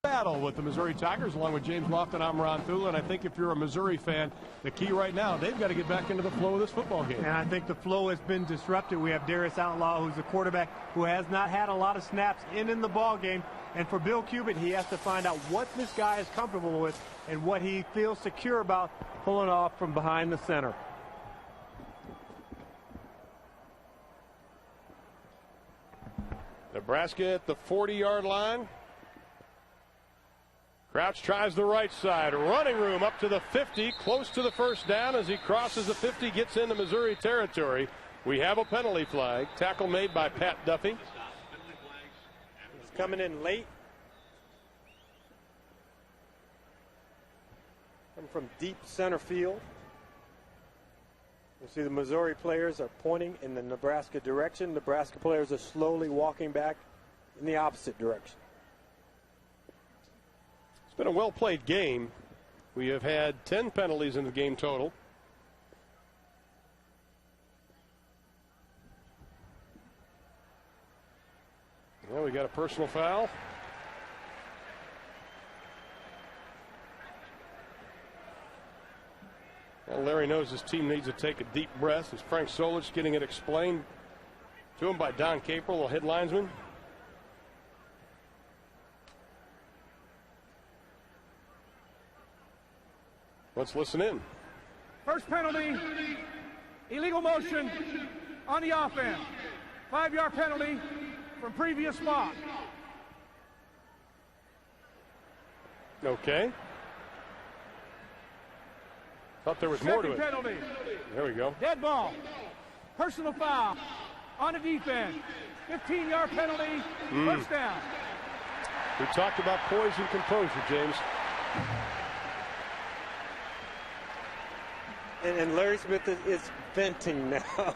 Battle with the Missouri Tigers along with James Lofton. I'm Ron Thula, and I think if you're a Missouri fan, the key right now, they've got to get back into the flow of this football game. And I think the flow has been disrupted. We have Darius Outlaw, who's a quarterback who has not had a lot of snaps in the ball game. And for Bill Cubitt, he has to find out what this guy is comfortable with and what he feels secure about pulling off from behind the center. Nebraska at the 40-yard line. Crouch tries the right side. Running room up to the 50, close to the first down as he crosses the 50, gets into Missouri territory. We have a penalty flag. Tackle made by Pat Duffy. He's coming in late. Coming from deep center field. You see the Missouri players are pointing in the Nebraska direction. Nebraska players are slowly walking back in the opposite direction. It's been a well-played game. We have had 10 penalties in the game total. Well, we got a personal foul. Well, Larry knows his team needs to take a deep breath as Frank Solich getting it explained to him by Don Capel, the head linesman. Let's listen in. First penalty, illegal motion on the offense. 5-yard penalty from previous spot. Okay. Thought there was more to it. Second penalty. There we go. Dead ball. Personal foul on the defense. 15-yard penalty. First down. We talked about poise and composure, James. And Larry Smith is venting now.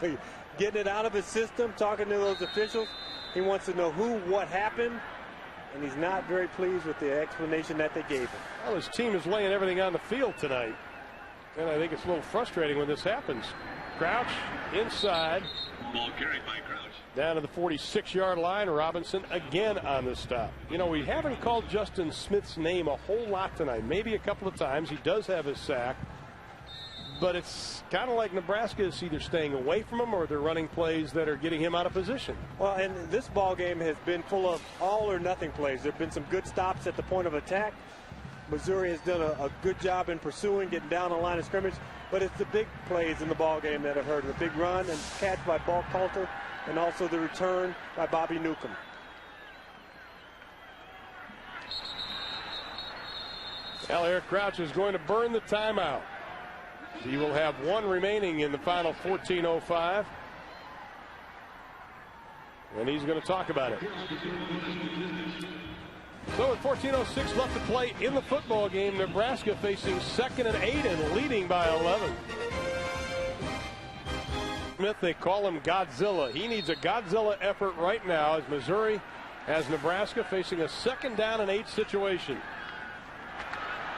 Getting it out of his system, talking to those officials. He wants to know who, what happened, and he's not very pleased with the explanation that they gave him. Well, his team is laying everything on the field tonight, and I think it's a little frustrating when this happens. Crouch inside. Ball carried by Crouch. Down to the 46-yard line. Robinson again on the stop. You know, we haven't called Justin Smith's name a whole lot tonight. Maybe a couple of times. He does have his sack. But it's kind of like Nebraska is either staying away from him or they're running plays that are getting him out of position. Well, and this ball game has been full of all or nothing plays. There have been some good stops at the point of attack. Missouri has done a good job in pursuing, getting down the line of scrimmage. But it's the big plays in the ball game that have hurt. The big run and catch by Ball Coulter, and also the return by Bobby Newcomb. Well, Eric Crouch is going to burn the timeout. He will have one remaining in the final 14:05. And he's going to talk about it. So with 14:06 left to play in the football game, Nebraska facing 2nd and 8 and leading by 11. Smith, they call him Godzilla. He needs a Godzilla effort right now as Missouri has Nebraska facing a 2nd down and 8 situation.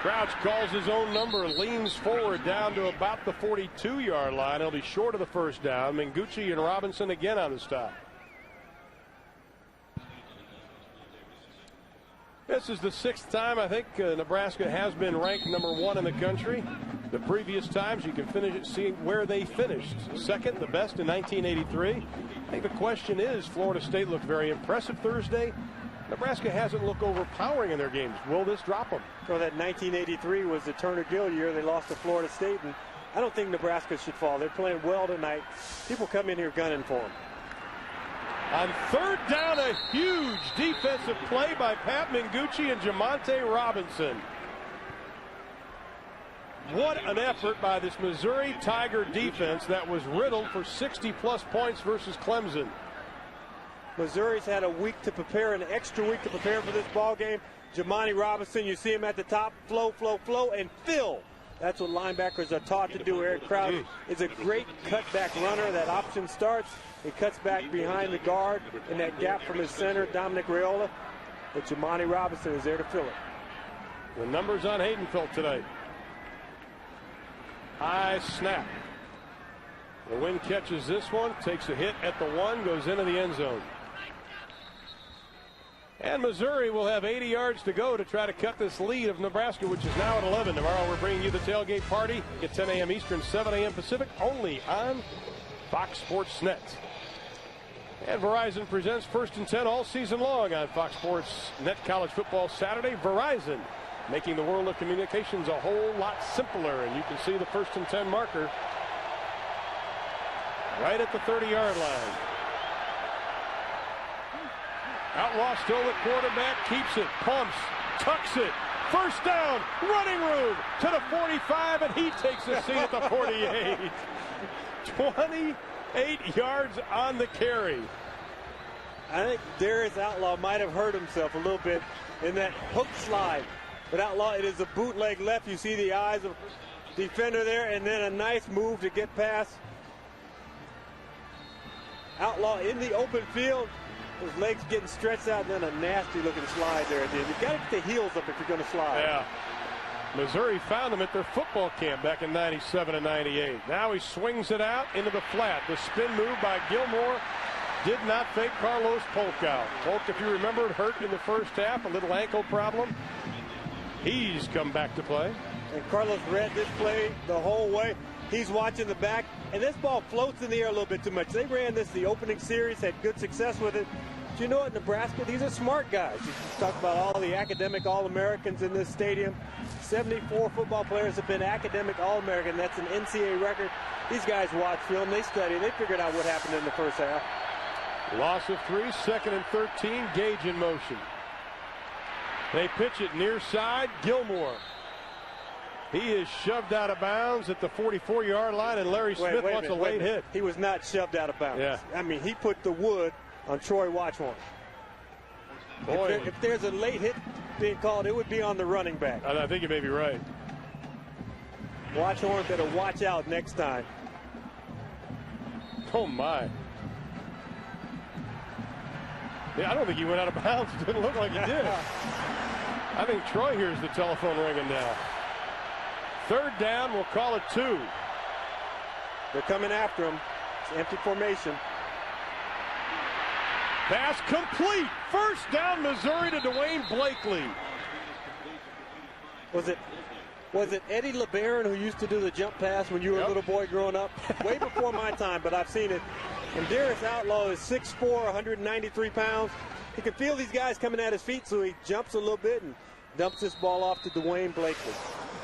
Crouch calls his own number, leans forward down to about the 42-yard line. He'll be short of the first down. Mengucci and Robinson again on the stop. This is the 6th time I think Nebraska has been ranked number 1 in the country. The previous times you can finish it, see where they finished. 2nd, the best in 1983. I think the question is, Florida State looked very impressive Thursday. Nebraska hasn't looked overpowering in their games. Will this drop them? So that 1983 was the Turner Gill year. They lost to Florida State, and I don't think Nebraska should fall. They're playing well tonight. People come in here gunning for them. On 3rd down, a huge defensive play by Pat Mengucci and Jamonte Robinson. What an effort by this Missouri Tiger defense that was riddled for 60-plus points versus Clemson. Missouri's had a week to prepare, an extra week to prepare for this ball game. Jamani Robinson, you see him at the top, flow, and fill. That's what linebackers are taught to do. Eric Crouch is a great cutback runner. That option starts. He cuts back behind the guard in that gap from his center, Dominic Raiola. But Jamani Robinson is there to fill it. The numbers on Haydenfeld tonight. High snap. The wind catches this one, takes a hit at the 1, goes into the end zone. And Missouri will have 80 yards to go to try to cut this lead of Nebraska, which is now at 11. Tomorrow we're bringing you the tailgate party at 10 a.m. Eastern, 7 a.m. Pacific, only on Fox Sports Net. And Verizon presents First and 10 all season long on Fox Sports Net College Football Saturday. Verizon, making the world of communications a whole lot simpler. And you can see the First and 10 marker right at the 30-yard line. Outlaw still the quarterback, keeps it, pumps, tucks it, first down, running room to the 45, and he takes a seat at the 48. 28 yards on the carry. I think Darius Outlaw might have hurt himself a little bit in that hook slide. But Outlaw, it is a bootleg left. You see the eyes of the defender there, and then a nice move to get past Outlaw in the open field. His legs getting stretched out, and then a nasty-looking slide there at the end. You've got to get the heels up if you're going to slide. Yeah. Missouri found him at their football camp back in 97 and 98. Now he swings it out into the flat. The spin move by Gilmore did not fake Carlos Polk out. Polk, if you remember, hurt in the first half, a little ankle problem. He's come back to play. And Carlos read this play the whole way. He's watching the back, and this ball floats in the air a little bit too much. They ran this the opening series, had good success with it. But you know what, Nebraska, these are smart guys. You talk about all the academic All-Americans in this stadium. 74 football players have been academic All-American. That's an NCAA record. These guys watch film, they study, they figured out what happened in the first half. Loss of 3, 2nd and 13, Gage in motion. They pitch it near side, Gilmore. He is shoved out of bounds at the 44-yard line, and Larry Smith wants a late hit. He was not shoved out of bounds. Yeah. I mean, he put the wood on Troy Watchorn. Boy. If there's a late hit being called, it would be on the running back. I think you may be right. Watchorn better watch out next time. Oh, my. Yeah, I don't think he went out of bounds. It didn't look like he did. I think Troy hears the telephone ringing now. 3rd down, we'll call it 2. They're coming after him. It's empty formation. Pass complete. First down, Missouri to Dwayne Blakely. Was it Eddie LeBaron who used to do the jump pass when you were a little boy growing up? Way before my time, but I've seen it. And Darius Outlaw is 6'4", 193 pounds. He can feel these guys coming at his feet, so he jumps a little bit and dumps this ball off to Dwayne Blakely.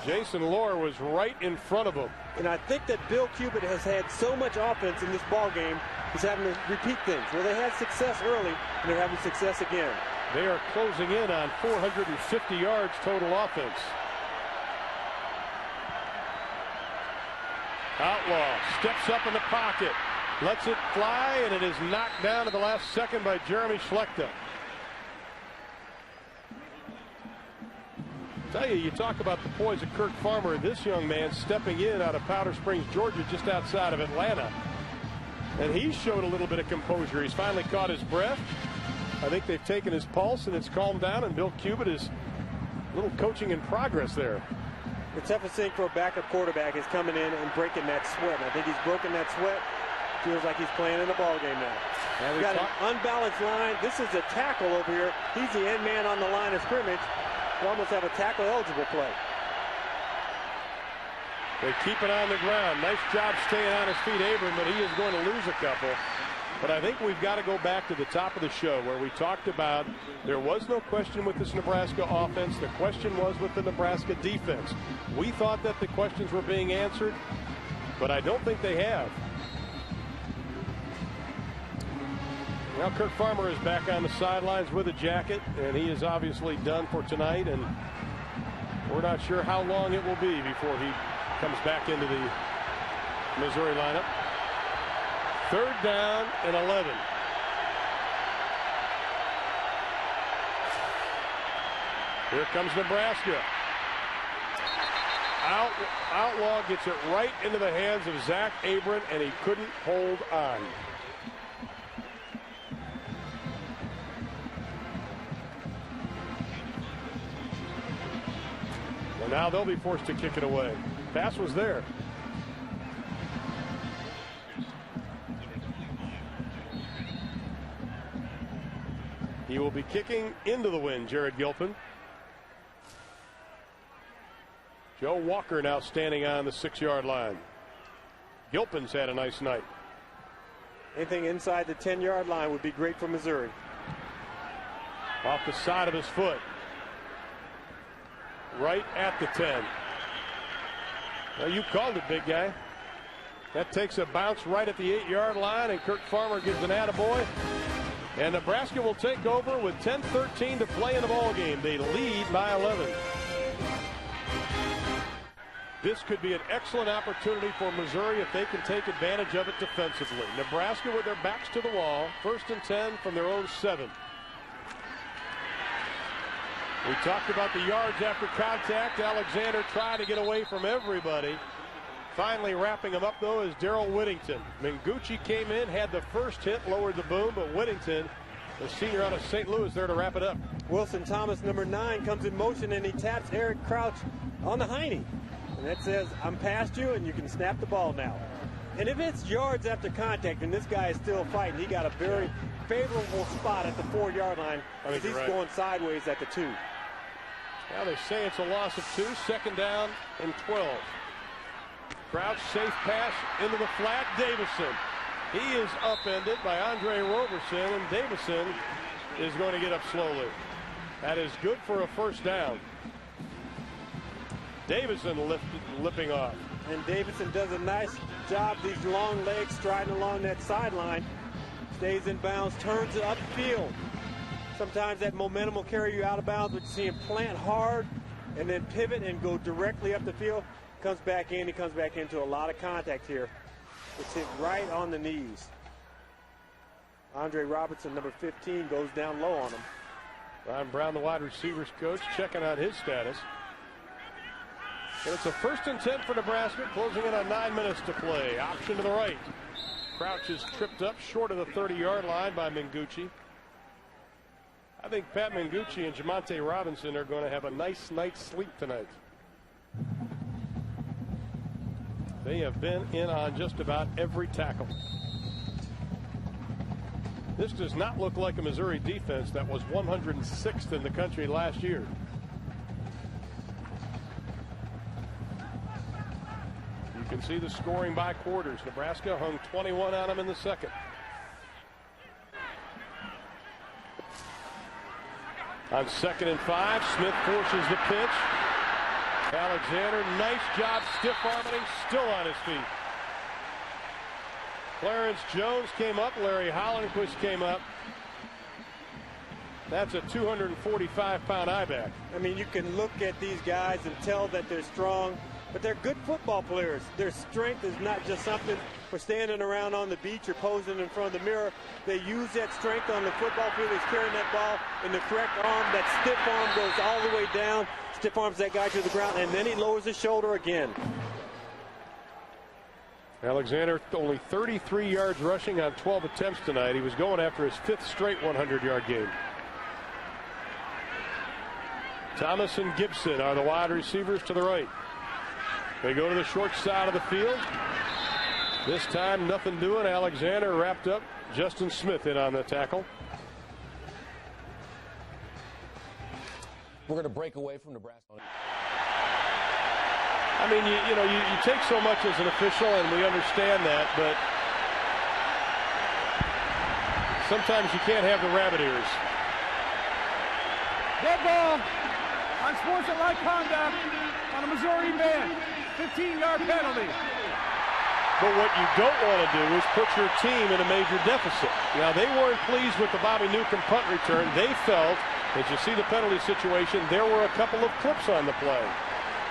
Jason Lohr was right in front of him. And I think that Bill Cubitt has had so much offense in this ball game, he's having to repeat things. Where they had success early, and they're having success again. They are closing in on 450 yards total offense. Outlaw steps up in the pocket, lets it fly, and it is knocked down at the last second by Jeremy Schlechter. Tell you, you talk about the poise of Kirk Farmer. This young man stepping in out of Powder Springs, Georgia, just outside of Atlanta. And he showed a little bit of composure. He's finally caught his breath. I think they've taken his pulse and it's calmed down, and Bill Cubitt is a little coaching in progress there. The toughest thing for a backup quarterback is coming in and breaking that sweat. And I think he's broken that sweat. Feels like he's playing in the ball game now. He's got an unbalanced line. This is a tackle over here. He's the end man on the line of scrimmage. We almost have a tackle-eligible play. They keep it on the ground. Nice job staying on his feet, Abram, but he is going to lose a couple. But I think we've got to go back to the top of the show where we talked about there was no question with this Nebraska offense. The question was with the Nebraska defense. We thought that the questions were being answered, but I don't think they have. Now Kirk Farmer is back on the sidelines with a jacket, and he is obviously done for tonight, and we're not sure how long it will be before he comes back into the Missouri lineup. 3rd down and 11. Here comes Nebraska. Outlaw gets it right into the hands of Zach Abram, and he couldn't hold on. Well, now they'll be forced to kick it away. Pass was there. He will be kicking into the wind, Jared Gilpin. Joe Walker now standing on the 6-yard line. Gilpin's had a nice night. Anything inside the 10-yard line would be great for Missouri. Off the side of his foot. Right at the 10. Well, you called it, big guy. That takes a bounce right at the 8-yard line, and Kirk Farmer gives an attaboy. And Nebraska will take over with 10:13 to play in the ball game. They lead by 11. This could be an excellent opportunity for Missouri if they can take advantage of it defensively. Nebraska with their backs to the wall. 1st and 10 from their own 7. We talked about the yards after contact. Alexander tried to get away from everybody. Finally wrapping him up, though, is Darrell Whittington. Mengucci came in, had the first hit, lowered the boom, but Whittington, the senior out of St. Louis, there to wrap it up. Wilson Thomas, number 9, comes in motion, and he taps Eric Crouch on the hiney. And that says, I'm past you, and you can snap the ball now. And if it's yards after contact, and this guy is still fighting, he got a very favorable spot at the 4-yard line. He's going sideways at the 2. Now they say it's a loss of 2. 2nd down and 12. Crouch, safe pass into the flat. Davison. He is upended by Andre Roberson, and Davison is going to get up slowly. That is good for a 1st down. Davison lipping off. And Davison does a nice job, these long legs striding along that sideline. Stays in bounds, turns it upfield. Sometimes that momentum will carry you out of bounds, but you see him plant hard and then pivot and go directly up the field. Comes back in. He comes back into a lot of contact here. It's hit right on the knees. Andre Robertson, number 15, goes down low on him. Ron Brown, the wide receivers coach, checking out his status. And it's a 1st and 10 for Nebraska, closing in on 9 minutes to play. Option to the right. Crouch is tripped up short of the 30-yard line by Mengucci. I think Pat Mengucci and Jamonte Robinson are going to have a nice night's sleep tonight. They have been in on just about every tackle. This does not look like a Missouri defense that was 106th in the country last year. You can see the scoring by quarters. Nebraska hung 21 on them in the 2nd. On 2nd and 5, Smith forces the pitch. Alexander, nice job stiff-arming, still on his feet. Clarence Jones came up. Larry Hollenquist came up. That's a 245-pound I-back. I mean, you can look at these guys and tell that they're strong, but they're good football players. Their strength is not just something for standing around on the beach or posing in front of the mirror. They use that strength on the football field. He's carrying that ball in the correct arm. That stiff arm goes all the way down. Stiff arms that guy to the ground, and then he lowers his shoulder again. Alexander only 33 yards rushing on 12 attempts tonight. He was going after his 5th straight 100-yard game. Thomas and Gibson are the wide receivers to the right. They go to the short side of the field. This time nothing doing. Alexander wrapped up. Justin Smith in on the tackle. We're going to break away from Nebraska. I mean, you take so much as an official, and we understand that, but sometimes you can't have the rabbit ears. Dead ball on sportsmanlike conduct on a Missouri man. 15-yard penalty. But what you don't want to do is put your team in a major deficit. Now, they weren't pleased with the Bobby Newcomb punt return. They felt, as you see the penalty situation, there were a couple of clips on the play.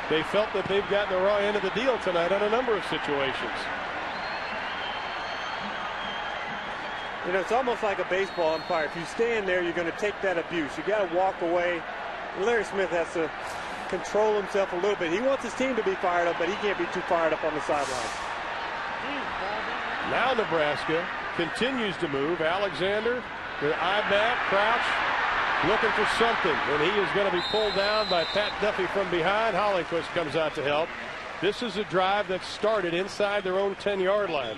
They felt that they've gotten the raw end of the deal tonight on a number of situations. You know, it's almost like a baseball umpire. If you stand there, you're going to take that abuse. You got to walk away Larry Smith has to control himself a little bit. He wants his team to be fired up, but he can't be too fired up on the sidelines. Now Nebraska continues to move. Alexander, the I-back, Crouch, looking for something, and he is going to be pulled down by Pat Duffy from behind. Hollyquist comes out to help. This is a drive that started inside their own 10-yard line.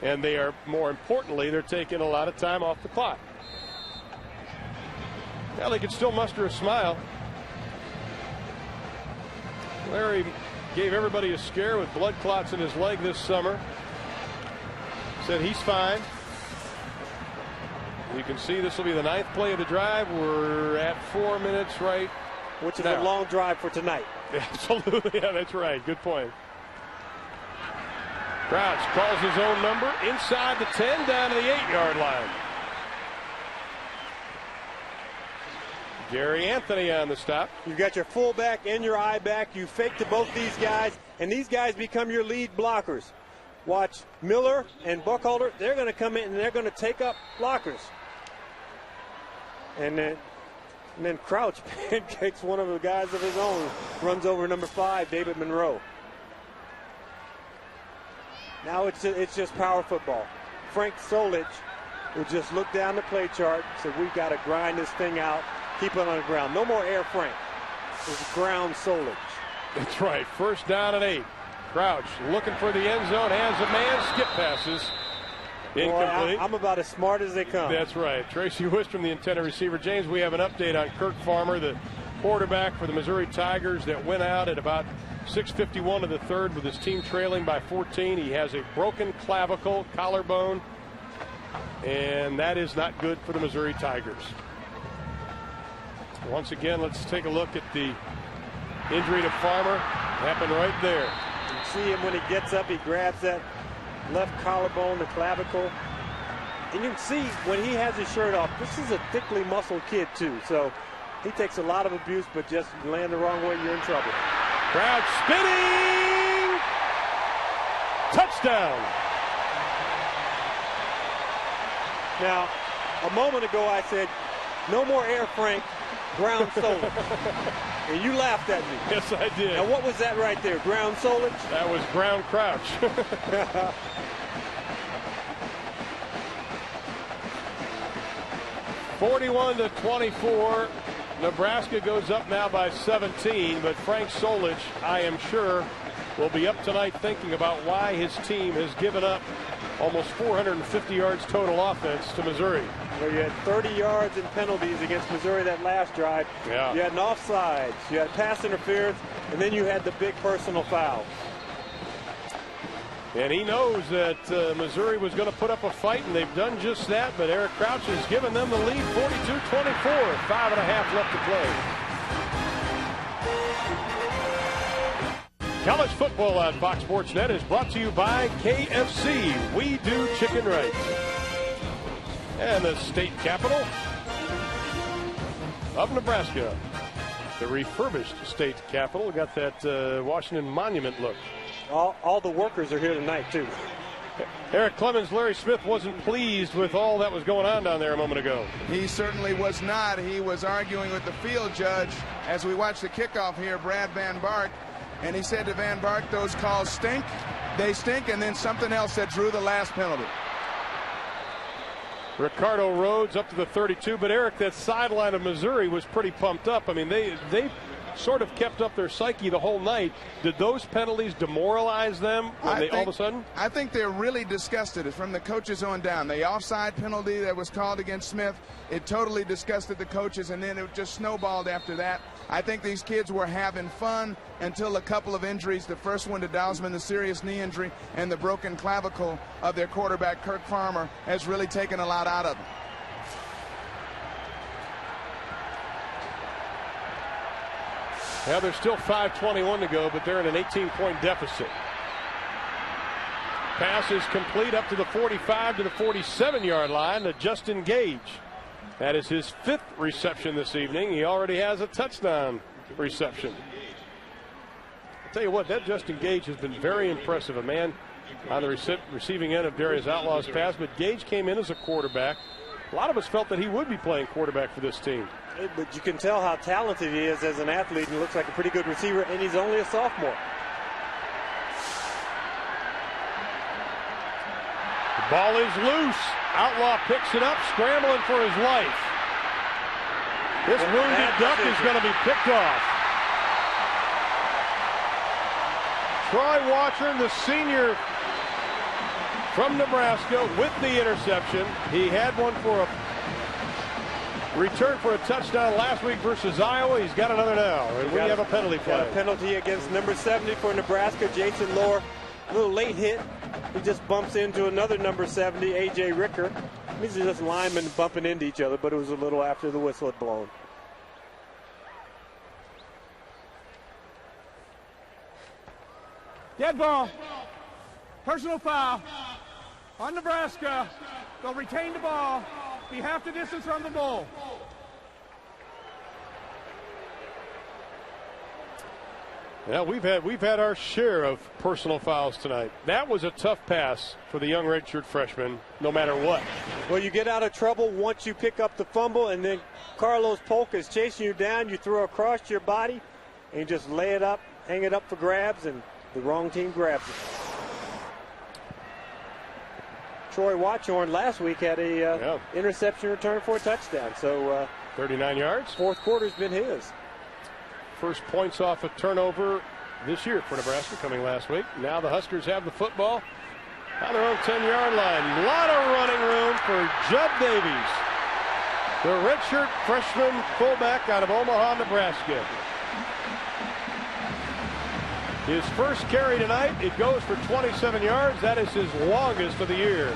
And they are, more importantly, they're taking a lot of time off the clock. Well, they can still muster a smile. Larry gave everybody a scare with blood clots in his leg this summer. Said he's fine. You can see this will be the 9th play of the drive. We're at 4 minutes right, which is a long drive for tonight. Absolutely, yeah, that's right. Good point. Crouch calls his own number inside the 10, down to the 8-yard line. Gary Anthony on the stop. You've got your fullback and your I-back. You fake to both these guys, and these guys become your lead blockers. Watch Miller and Buckholder. They're going to come in and they're going to take up blockers. And then Crouch pancakes one of the guys of his own. Runs over number 5, David Monroe. Now it's just power football. Frank Solich will just look down the play chart, so we've got to grind this thing out, keep it on the ground. No more air Frank. It's ground Solich. That's right. First down and 8. Crouch looking for the end zone, has a man, skip passes. Incomplete. Boy, I'm about as smart as they come. That's right. Tracy Wistrom, the intended receiver. James, we have an update on Kirk Farmer, the quarterback for the Missouri Tigers that went out at about 6:51 of the third with his team trailing by 14. He has a broken clavicle, collarbone, and that is not good for the Missouri Tigers. Once again, let's take a look at the injury to Farmer. Happened right there. You see him when he gets up, he grabs that left collarbone, the clavicle. And you can see when he has his shirt off, this is a thickly muscled kid too. So he takes a lot of abuse, but just land the wrong way, you're in trouble. Crouch spinning. Touchdown. Now, a moment ago I said, no more air Frank, ground Solich. And you laughed at me. Yes, I did. Now, what was that right there? Ground Solich? That was ground Crouch. 41-24. Nebraska goes up now by 17, but Frank Solich, I am sure, will be up tonight thinking about why his team has given up almost 450 yards total offense to Missouri. Well, you had 30 yards in penalties against Missouri that last drive. Yeah. You had an offsides, you had pass interference, and then you had the big personal foul. And he knows that Missouri was going to put up a fight, and they've done just that. But Eric Crouch has given them the lead, 42-24. 5.5 left to play. College football on Fox Sports Net is brought to you by KFC. We do chicken right. And the state capital of Nebraska. The refurbished state capital. Got that Washington Monument look. All the workers are here tonight, too. Eric Clemens, Larry Smith wasn't pleased with all that was going on down there a moment ago. He certainly was not. He was arguing with the field judge as we watched the kickoff here, Brad Van Bark. And he said to Van Bark, those calls stink. They stink. And then something else that drew the last penalty. Ricardo Rhodes up to the 32. But, Eric, that sideline of Missouri was pretty pumped up. I mean, they sort of kept up their psyche the whole night. Did those penalties demoralize them when all of a sudden? I think they're really disgusted. It's from the coaches on down. The offside penalty that was called against Smith, it totally disgusted the coaches, and then it just snowballed after that. I think these kids were having fun until a couple of injuries. The first one to Dowsman, the serious knee injury, and the broken clavicle of their quarterback, Kirk Farmer, has really taken a lot out of them. Well, there's still 5:21 to go, but they're in an 18-point deficit. Pass is complete up to the 45 to the 47-yard line to Justin Gage. That is his 5th reception this evening. He already has a touchdown reception. I'll tell you what, that Justin Gage has been very impressive. A man on the receiving end of Darius Outlaw's pass, but Gage came in as a quarterback. A lot of us felt that he would be playing quarterback for this team. but you can tell how talented he is as an athlete. He looks like a pretty good receiver, and he's only a sophomore. The ball is loose. Outlaw picks it up, scrambling for his life. This wounded duck is going to be picked off. Troy Watchern, the senior from Nebraska, with the interception. He had one for a return for a touchdown last week versus Iowa. He's got another now, and we have a penalty flag. Got a penalty against number 70 for Nebraska, Jason Lohr. A little late hit. He just bumps into another number 70, A.J. Ricker. These are just linemen bumping into each other, but it was a little after the whistle had blown. Dead ball. Personal foul on Nebraska. They'll retain the ball. Be half the distance from the ball. Yeah, we've had our share of personal fouls tonight. That was a tough pass for the young redshirt freshman, no matter what. Well, you get out of trouble once you pick up the fumble, and then Carlos Polk is chasing you down. You throw across your body, and you just lay it up, hang it up for grabs, and the wrong team grabs it. Troy Watchorn last week had a interception return for a touchdown. So 39 yards. Fourth quarter's been his. First points off a turnover this year for Nebraska, coming last week. Now the Huskers have the football on their own 10-yard line. A lot of running room for Judd Davies, the redshirt freshman fullback out of Omaha, Nebraska. His first carry tonight, it goes for 27 yards. That is his longest of the year.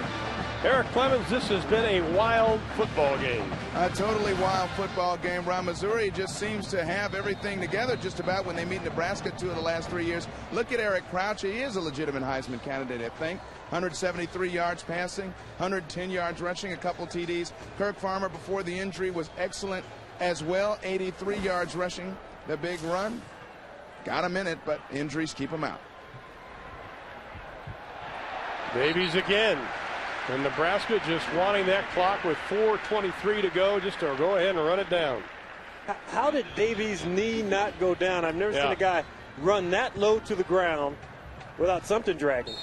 Eric Clemens, this has been a wild football game. A totally wild football game. Ron, Missouri just seems to have everything together just about when they meet Nebraska 2 of the last 3 years. Look at Eric Crouch. He is a legitimate Heisman candidate, I think. 173 yards passing, 110 yards rushing, a couple TDs. Kirk Farmer, before the injury, was excellent as well. 83 yards rushing, the big run. Got him in it, but injuries keep him out. Davies again. And Nebraska just wanting that clock with 4:23 to go, just to go ahead and run it down. How did Davies' knee not go down? I've never seen a guy run that low to the ground without something dragging.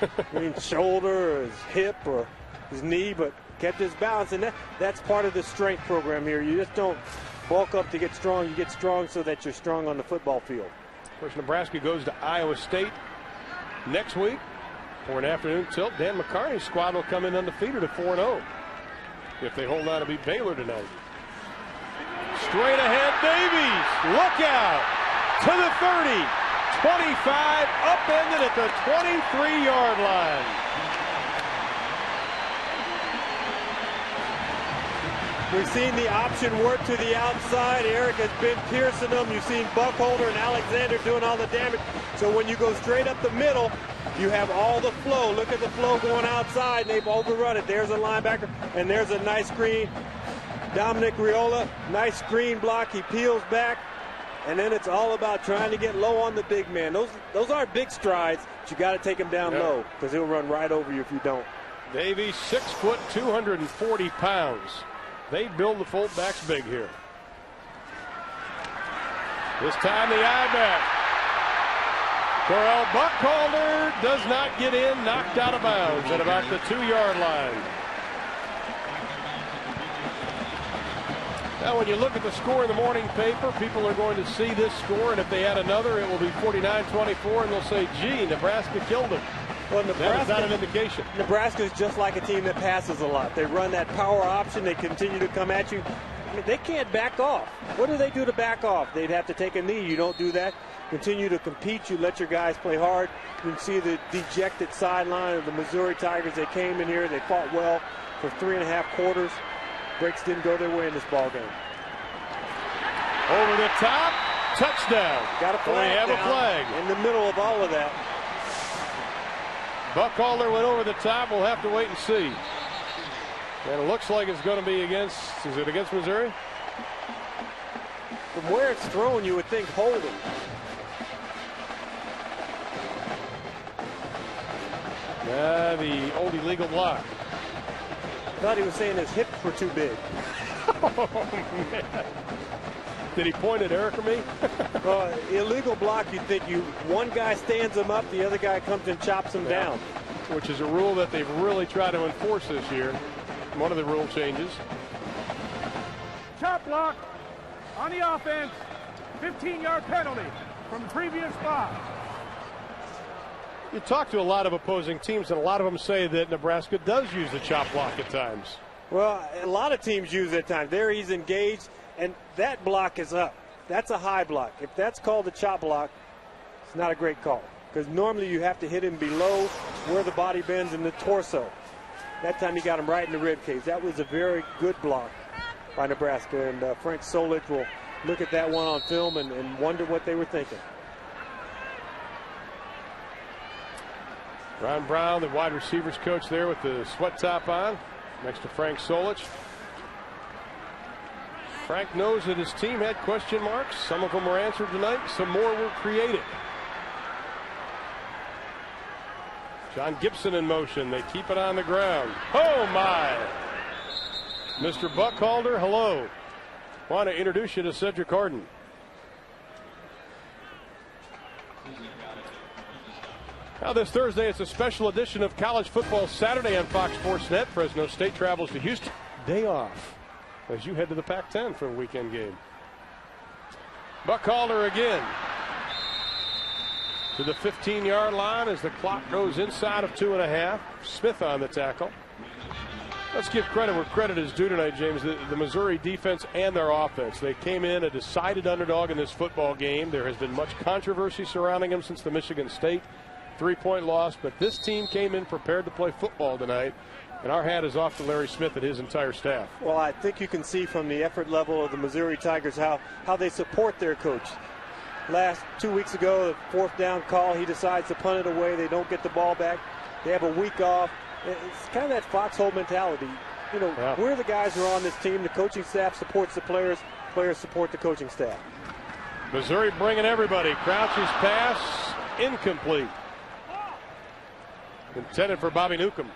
I mean, shoulder or his hip or his knee, but kept his balance. And that's part of the strength program here. You just don't bulk up to get strong. You get strong so that you're strong on the football field. Of course, Nebraska goes to Iowa State next week for an afternoon tilt. Dan McCartney's squad will come in undefeated at 4-0 if they hold out to beat Baylor tonight. Straight ahead, Davies. Look out to the 30, 25, upended at the 23-yard line. We've seen the option work to the outside. Eric has been piercing them. You've seen Buckholder and Alexander doing all the damage. So when you go straight up the middle, you have all the flow. Look at the flow going outside, and they've overrun it. There's a linebacker, and there's a nice screen. Dominic Riola, nice screen block. He peels back, and then it's all about trying to get low on the big man. Those aren't big strides, but you got to take him down low because he'll run right over you if you don't. Davies, 6 foot, 240 pounds. They build the fullbacks big here. This time the I-back. Correll Buckholder does not get in, knocked out of bounds at about the 2-yard line. Now, when you look at the score in the morning paper, people are going to see this score, and if they add another, it will be 49-24, and they'll say, gee, Nebraska killed them. Well, that is not an indication. Nebraska is just like a team that passes a lot. They run that power option. They continue to come at you. I mean, they can't back off. What do they do to back off? They'd have to take a knee. You don't do that. Continue to compete. You let your guys play hard. You can see the dejected sideline of the Missouri Tigers. They came in here. They fought well for 3.5 quarters. Breaks didn't go their way in this ball game. Over the top, touchdown. Got a flag. We have a flag in the middle of all of that. Buckholder went over the top. We'll have to wait and see. And it looks like it's going to be against, is it against Missouri? From where it's thrown, you would think holding. The old illegal block. I thought he was saying his hips were too big. Oh, man. Did he point at Eric or me? Well, illegal block, you think one guy stands him up, the other guy comes and chops him down. Which is a rule that they've really tried to enforce this year. One of the rule changes. Chop block on the offense. 15-yard penalty from previous spot. You talk to a lot of opposing teams, and a lot of them say that Nebraska does use the chop block at times. Well, a lot of teams use it at times. There he's engaged, and that block is up. That's a high block. If that's called a chop block, it's not a great call. Because normally you have to hit him below where the body bends in the torso. That time he got him right in the rib cage. That was a very good block by Nebraska, and Frank Solich will look at that one on film and wonder what they were thinking. Ron Brown, the wide receivers coach there with the sweat top on, next to Frank Solich. Frank knows that his team had question marks. Some of them were answered tonight. Some more were created. John Gibson in motion. They keep it on the ground. Oh, my. Mr. Buckhalter, hello. Want to introduce you to Cedric Harden. Now this Thursday, it's a special edition of College Football Saturday on Fox Sports Net. Fresno State travels to Houston. Day off as you head to the Pac-10 for a weekend game. Buckhalter again to the 15-yard line as the clock goes inside of 2.5. Smith on the tackle. Let's give credit where credit is due tonight, James. The Missouri defense and their offense. They came in a decided underdog in this football game. There has been much controversy surrounding them since the Michigan State 3-point loss, but this team came in prepared to play football tonight, and our hat is off to Larry Smith and his entire staff. Well, I think you can see from the effort level of the Missouri Tigers how they support their coach. 2 weeks ago, the 4th down call, he decides to punt it away. They don't get the ball back. They have a week off. It's kind of that foxhole mentality. You know, we're the guys who are on this team. The coaching staff supports the players. Players support the coaching staff. Missouri bringing everybody. Crouch's pass, incomplete. Intended for Bobby Newcomb.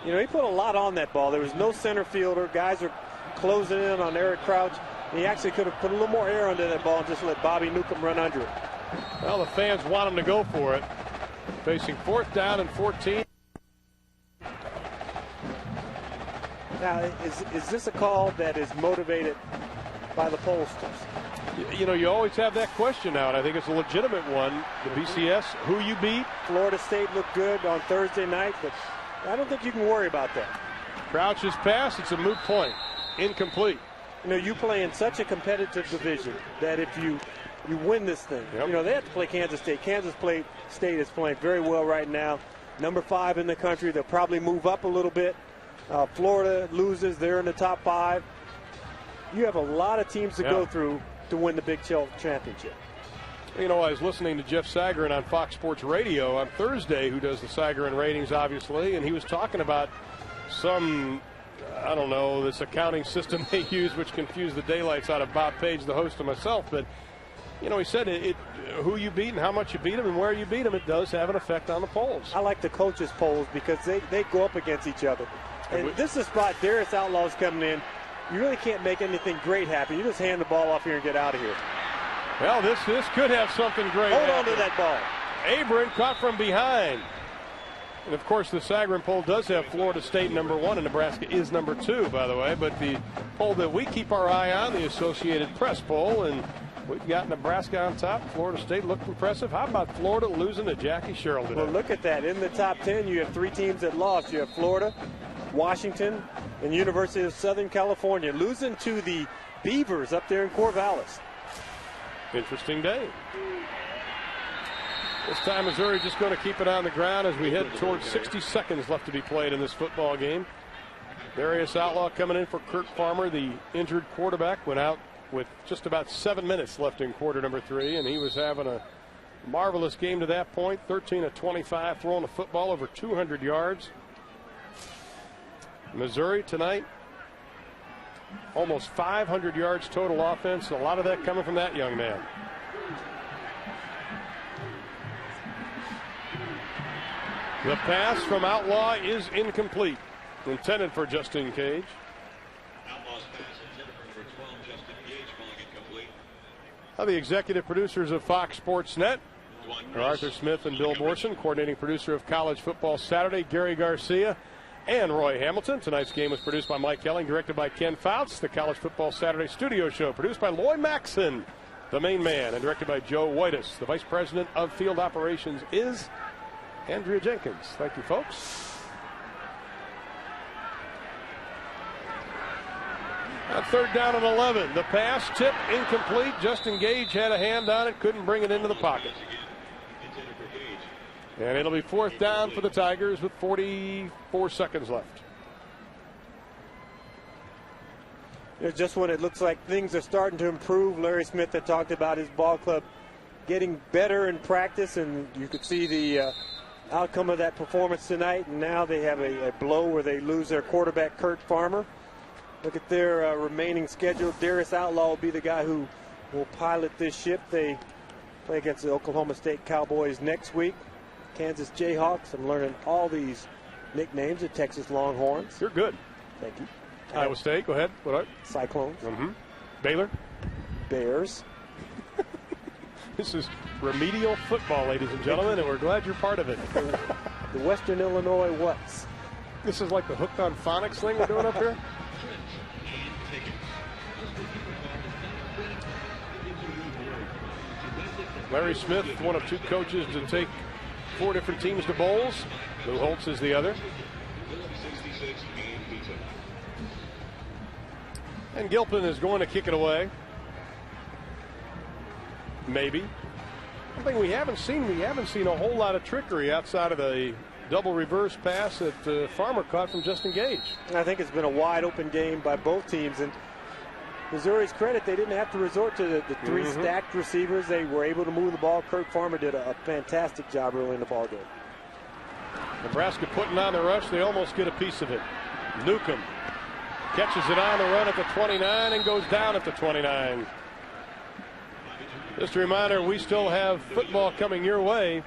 You know, he put a lot on that ball. There was no center fielder. Guys are closing in on Eric Crouch. He actually could have put a little more air under that ball and just let Bobby Newcomb run under it. Well, the fans want him to go for it. Facing 4th down and 14. Now, is this a call that is motivated by the pollsters? You know, you always have that question now, and I think it's a legitimate one. The BCS, who you beat. Florida State looked good on Thursday night, but I don't think you can worry about that. Crouch's pass, it's a moot point. Incomplete. You know, you play in such a competitive division that if you win this thing, you know, they have to play Kansas State. Kansas State is playing very well right now. Number 5 in the country. They'll probably move up a little bit. Florida loses. They're in the top 5. You have a lot of teams to go through to win the Big 12 championship. You know, I was listening to Jeff Sagarin on Fox Sports Radio on Thursday, who does the Sagarin ratings, obviously, and he was talking about some, I don't know, this accounting system they use, which confused the daylights out of Bob Page, the host, and myself. But, you know, he said who you beat and how much you beat them and where you beat them, it does have an effect on the polls. I like the coaches' polls because they go up against each other. And this is a spot Darius Outlaw's coming in. You really can't make anything great happen. You just hand the ball off here and get out of here. Well, this could have something great Hold happen. on to that ball. Abram caught from behind. And, of course, the Sagarin poll does have Florida State number 1, and Nebraska is number 2, by the way. But the poll that we keep our eye on, the Associated Press poll, and we've got Nebraska on top. Florida State looked impressive. How about Florida losing to Jackie Sherrill today? Well, look at that. In the top 10, you have 3 teams that lost. You have Florida, Washington, and University of Southern California losing to the Beavers up there in Corvallis. Interesting day. This time Missouri just going to keep it on the ground as we head towards 60 seconds left to be played in this football game. Darius Outlaw coming in for Kirk Farmer, the injured quarterback, went out with just about 7 minutes left in quarter number 3, and he was having a marvelous game to that point. 13 of 25, throwing the football over 200 yards. Missouri tonight, almost 500 yards total offense. A lot of that coming from that young man. The pass from Outlaw is incomplete. Intended for Justin Cage. The executive producers of Fox Sports Net are Arthur Smith and Bill Borson. Coordinating producer of College Football Saturday, Gary Garcia and Roy Hamilton. Tonight's game was produced by Mike Helling, directed by Ken Fouts. The College Football Saturday studio show produced by Loy Maxson, the main man, and directed by Joe Whitus. The vice president of field operations is Andrea Jenkins. Thank you, folks. Third down and 11. The pass, tip, incomplete. Justin Gage had a hand on it, couldn't bring it into the pocket. And it'll be fourth down for the Tigers with 44 seconds left. Just when it looks like things are starting to improve, Larry Smith had talked about his ball club getting better in practice, and you could see the outcome of that performance tonight. And now they have a blow where they lose their quarterback, Kurt Farmer. Look at their remaining schedule. Darius Outlaw will be the guy who will pilot this ship. They play against the Oklahoma State Cowboys next week. Kansas Jayhawks. I'm learning all these nicknames. The Texas Longhorns. You're good. Thank you. Iowa State. Go ahead. What? Cyclones. Baylor. Bears. This is remedial football, ladies and gentlemen, and we're glad you're part of it. The Western Illinois What's? This is like the hooked on phonics thing we're doing up here. Larry Smith, one of two coaches to take 4 different teams to bowls. Lou Holtz is the other. And Gilpin is going to kick it away. Maybe. One thing we haven't seen a whole lot of trickery outside of the double reverse pass that Farmer caught from Justin Gage. I think it's been a wide open game by both teams, and Missouri's credit, they didn't have to resort to the 3 stacked receivers. They were able to move the ball. Kurt Farmer did a fantastic job early in the ball game. Nebraska putting on the rush. They almost get a piece of it. Newcomb catches it on the run at the 29 and goes down at the 29. Just a reminder, we still have football coming your way.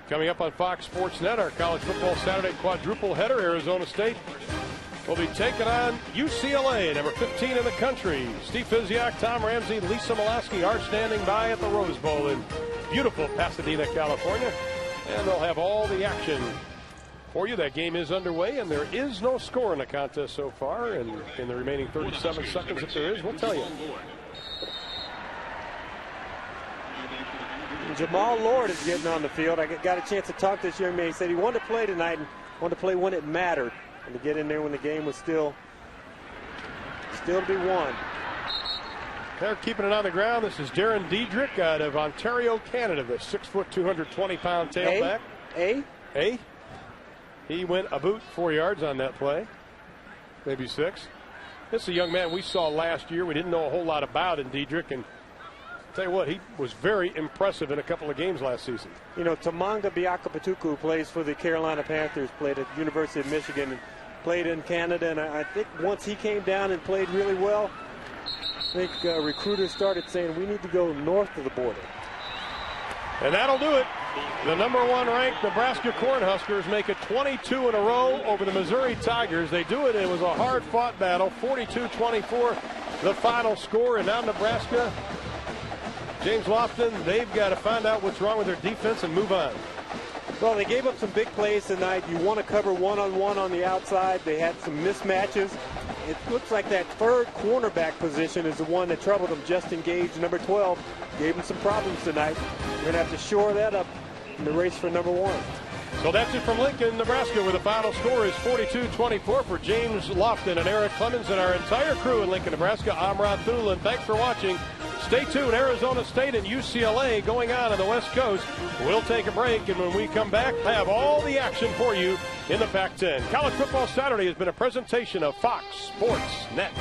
Coming up on Fox Sports Net, our College Football Saturday quadruple header. Arizona State will be taking on UCLA, number 15 in the country. Steve Fiziak, Tom Ramsey, Lisa Molaski are standing by at the Rose Bowl in beautiful Pasadena, California. And they'll have all the action for you. That game is underway, and there is no score in the contest so far. And in the remaining 37 seconds, if there is, we'll tell you. Jamal Lord is getting on the field. I got a chance to talk to this young man. He said he wanted to play tonight and wanted to play when it mattered, and to get in there when the game was still to be won. They're keeping it on the ground. This is Darren Diedrich out of Ontario, Canada, the 6', 220-pound tailback. He went a boot 4 yards on that play, maybe 6. This is a young man we saw last year. We didn't know a whole lot about in Diedrich, and tell you what, he was very impressive in a couple of games last season. You know, Tamanga Biakapatuku, who plays for the Carolina Panthers, played at the University of Michigan and played in Canada. And I think once he came down and played really well, I think recruiters started saying we need to go north of the border. And that'll do it. The number 1 ranked Nebraska Cornhuskers make it 22 in a row over the Missouri Tigers. They do it. It was a hard-fought battle, 42-24, the final score. And now Nebraska, James Lofton, they've got to find out what's wrong with their defense and move on. Well, they gave up some big plays tonight. You want to cover one-on-one on the outside. They had some mismatches. It looks like that third cornerback position is the one that troubled them. Justin Gage, number 12, gave them some problems tonight. We're going to have to shore that up in the race for number 1. So that's it from Lincoln, Nebraska, where the final score is 42-24 for James Lofton and Eric Clemens and our entire crew in Lincoln, Nebraska. I'm Ron Thulin. Thanks for watching. Stay tuned. Arizona State and UCLA going on the West Coast. We'll take a break, and when we come back, have all the action for you in the Pac-10. College Football Saturday has been a presentation of Fox Sports Net.